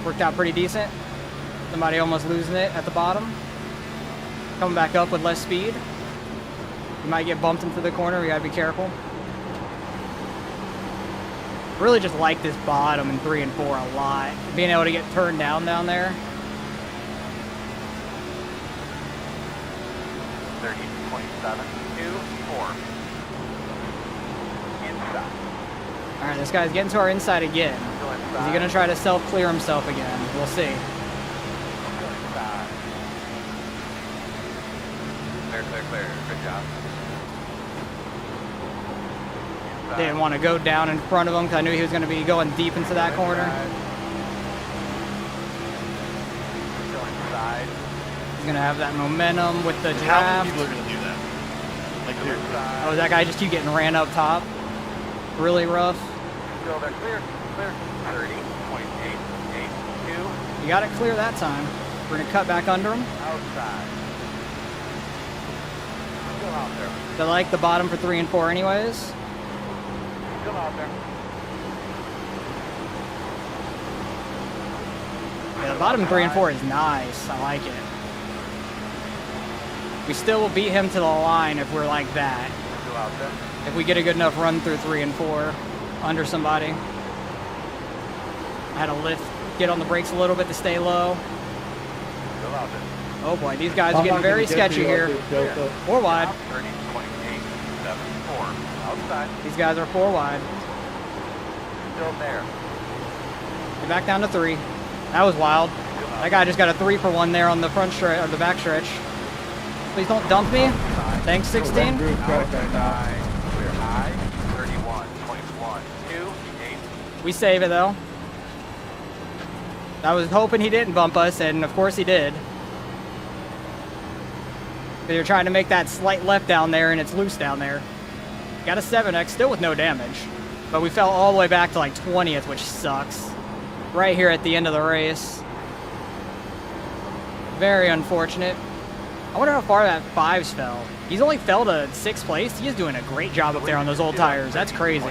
Worked out pretty decent. Somebody almost losing it at the bottom. Coming back up with less speed. You might get bumped into the corner. We gotta be careful. Really just like this bottom in 3 and 4 a lot. Being able to get turned down there. 30.724. Inside. Alright, this guy's getting to our inside again. Is he gonna try to self-clear himself again? We'll see. Clear. Good job. Didn't want to go down in front of him because I knew he was going to be going deep into that corner. Go inside. He's going to have that momentum with the How many draft. people are going to do that? Like, seriously. Oh, that guy just keep getting ran up top. really rough. Still there, clear, clear. 30.882. You got it clear that time. We're gonna cut back under them. Outside. Still out there. They like the bottom for 3 and 4 anyways. Still out there. Yeah, the bottom 3 and 4 is nice. I like it. We still will beat him to the line if we're like that. Still out there. If we get a good enough run through 3 and 4 under somebody. I had to get on the brakes a little bit to stay low. Still out there. Oh boy, these guys are getting very sketchy here. 4 wide. 30.874. Outside. These guys are 4 wide. Still there. We're back down to 3. That was wild. That guy just got a 3 for 1 there on the front stretch or the back stretch. Please don't dump me. Thanks, 16. Outside. Clear high. 31.128. We save it though. I was hoping he didn't bump us, and of course he did. But you're trying to make that slight left down there, and it's loose down there. Got a 7X, still with no damage. But we fell all the way back to like 20th, which sucks. Right here at the end of the race. Very unfortunate. I wonder how far that 5s fell. He's only fell to 6th place. He is doing a great job up there on those old tires. That's crazy.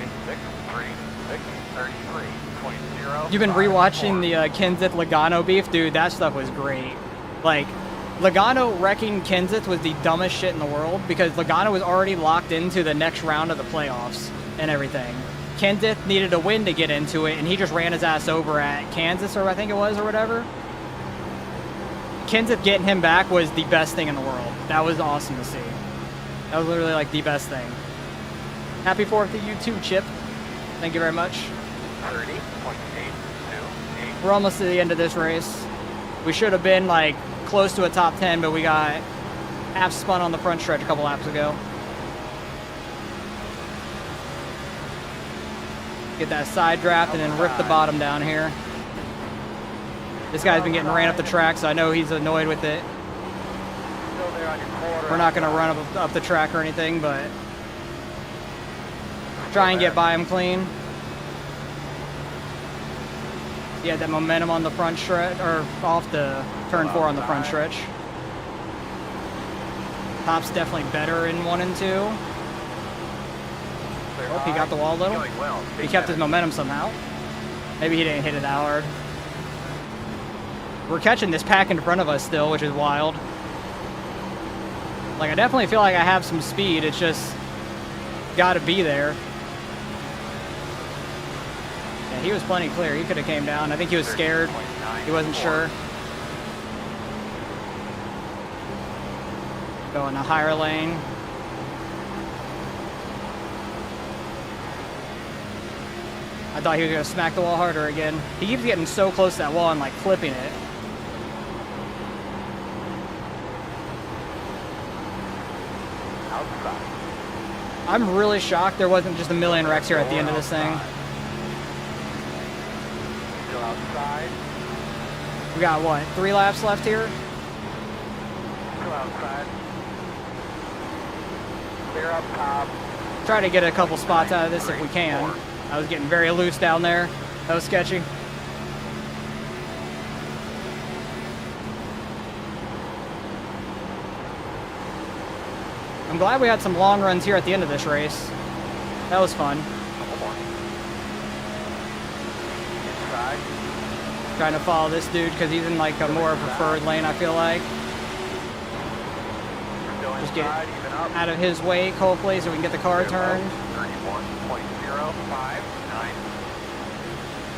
You've been rewatching the Kenseth Logano beef? Dude, that stuff was great. Like, Logano wrecking Kenseth was the dumbest shit in the world because Logano was already locked into the next round of the playoffs and everything. Kenseth needed a win to get into it, and he just ran his ass over at Kansas, or I think it was, or whatever. Kenseth getting him back was the best thing in the world. That was awesome to see. That was literally like the best thing. Happy 4th to you too, Chip. Thank you very much. 30.828. We're almost to the end of this race. We should have been like close to a top 10, but we got half spun on the front stretch a couple laps ago. Get that side draft and then rip the bottom down here. This guy's been getting ran up the track, so I know he's annoyed with it. Still there on your quarter. We're not going to run up the track or anything, but try and get by him clean. He had that momentum on the front stretch, or off the turn 4 on the front stretch. Top's definitely better in 1 and 2. Oh, he got the wall a little. He kept his momentum somehow. Maybe he didn't hit it that hard. We're catching this pack in front of us still, which is wild. Like, I definitely feel like I have some speed. It's just got to be there. Yeah, he was plenty clear. He could have came down. I think he was scared. He wasn't sure. Go in a higher lane. I thought he was going to smack the wall harder again. He keeps getting so close to that wall and like clipping it. I'm really shocked there wasn't just a million wrecks here at the end of this thing. Still outside. We got what, 3 laps left here? Still outside. Clear up top. Try to get a couple spots out of this if we can. I was getting very loose down there. That was sketchy. I'm glad we had some long runs here at the end of this race. That was fun. Trying to follow this dude because he's in like a more preferred lane, I feel like. Just get out of his way, hopefully, so we can get the car turned. 31.059.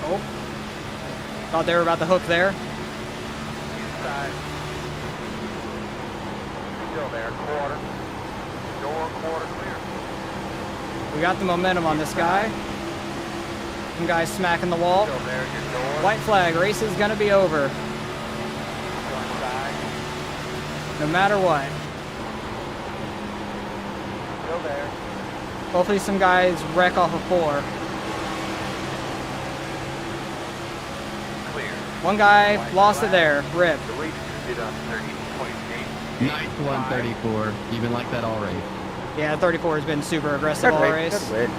Oh. Thought they were about to hook there. Inside. Still there, quarter. Door quarter clear. We got the momentum on this guy. Some guys smacking the wall. Still there, your door. White flag, race is gonna be over. Still inside. No matter what. Still there. Hopefully some guys wreck off of 4. Clear. One guy lost it there. Rip. The race did on 30.8. Nice 134. You've been like that all race. Yeah, 34 has been super aggressive all race. Good win.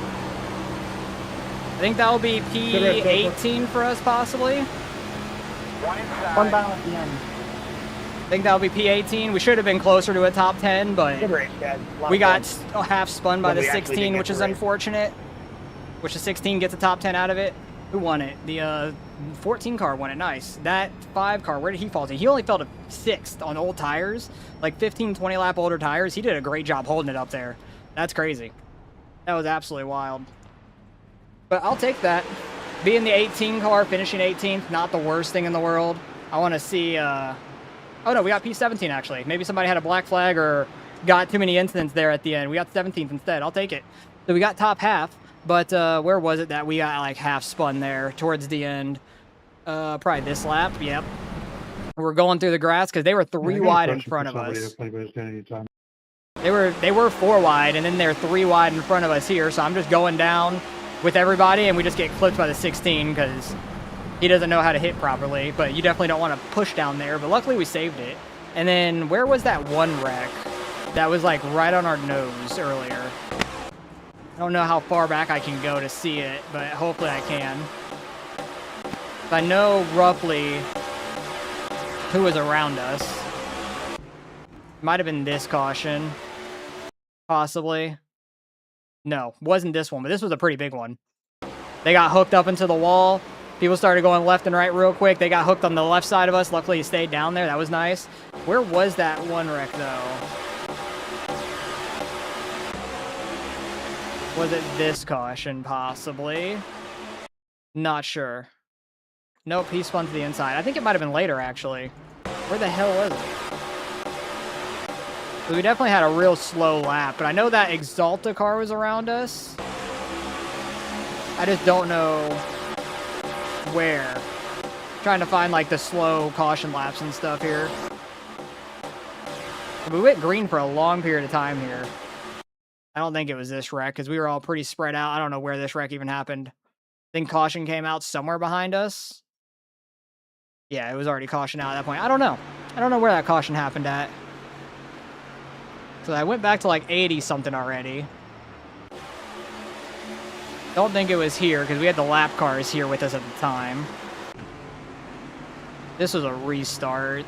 think that'll be P18 for us, possibly. One inside. One down at the end. I think that'll be P18. We should have been closer to a top 10, but Good race, guys. we got half spun by When the we actually 16, did get which the is race. unfortunate. Which the 16 gets a top 10 out of it. Who won it? The 14 car won it. Nice. That 5 car, where did he fall to? He only fell to 6th on old tires. Like 15, 20 lap older tires. He did a great job holding it up there. That's crazy. That was absolutely wild. But I'll take that. Being the 18 car, finishing 18th, not the worst thing in the world. I want to see... Oh no, we got P17 actually. Maybe somebody had a black flag or got too many incidents there at the end. We got 17th instead. I'll take it. So we got top half. But where was it that we got like half spun there towards the end? Probably this lap. Yep. We're going through the grass because they were 3 wide in front of us. They were 4 wide, and then they're 3 wide in front of us here. So I'm just going down with everybody, and we just get clipped by the 16 because he doesn't know how to hit properly. But you definitely don't want to push down there. But luckily we saved it. And then where was that one wreck that was like right on our nose earlier? I don't know how far back I can go to see it, but hopefully I can. I know roughly who was around us. Might have been this caution. Possibly. No, wasn't this one, but this was a pretty big one. They got hooked up into the wall. People started going left and right real quick. They got hooked on the left side of us. Luckily, he stayed down there. That was nice. Where was that one wreck, though? Was it this caution, possibly? Not sure. Nope, he spun to the inside. I think it might have been later, actually. Where the hell was it? So we definitely had a real slow lap, but I know that Exalta car was around us. I just don't know where. Trying to find, like, the slow caution laps and stuff here. We went green for a long period of time here. I don't think it was this wreck, because we were all pretty spread out. I don't know where this wreck even happened. I think caution came out somewhere behind us. Yeah, it was already caution out at that point. I don't know. I don't know where that caution happened at. So I went back to like 80-something already. Don't think it was here, because we had the lap cars here with us at the time. This was a restart.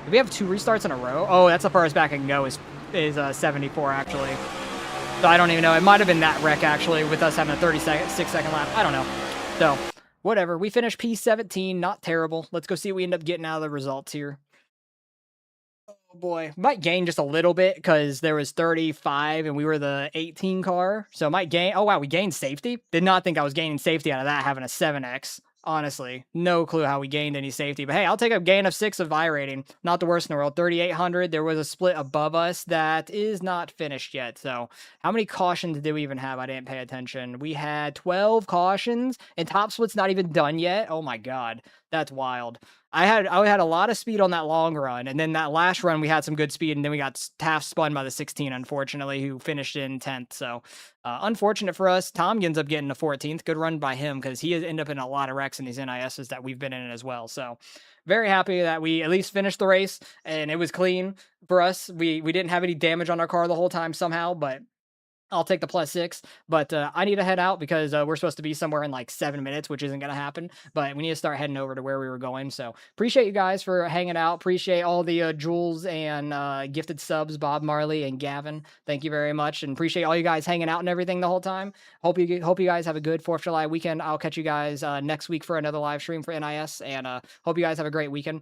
Do we have 2 restarts in a row? Oh, that's the farthest back I can go is 74, actually. So I don't even know. It might have been that wreck, actually, with us having a 36-second lap. I don't know. So, whatever. We finished P17. Not terrible. Let's go see what we end up getting out of the results here. Oh, boy. Might gain just a little bit because there was 35 and we were the 18 car. So, might gain. Oh, wow. We gained safety. Did not think I was gaining safety out of that, having a 7X. Honestly, no clue how we gained any safety. But hey, I'll take a gain of 6 of iRating. Not the worst in the world. 3,800. There was a split above us that is not finished yet. So how many cautions did we even have? I didn't pay attention. We had 12 cautions, and top split's not even done yet. Oh my god, that's wild. I had a lot of speed on that long run, and then that last run we had some good speed, and then we got half spun by the 16, unfortunately, who finished in 10th. So unfortunate for us. Tom ends up getting the 14th. Good run by him, because he has ended up in a lot of wrecks in these NISs that we've been in as well. So very happy that we at least finished the race, and it was clean for us. We didn't have any damage on our car the whole time somehow, but I'll take the +6, but I need to head out because we're supposed to be somewhere in like 7 minutes, which isn't going to happen, but we need to start heading over to where we were going. So appreciate you guys for hanging out. Appreciate all the Jules and gifted subs, Bob Marley and Gavin. Thank you very much, and appreciate all you guys hanging out and everything the whole time. Hope you guys have a good 4th of July weekend. I'll catch you guys next week for another live stream for NIS, and hope you guys have a great weekend.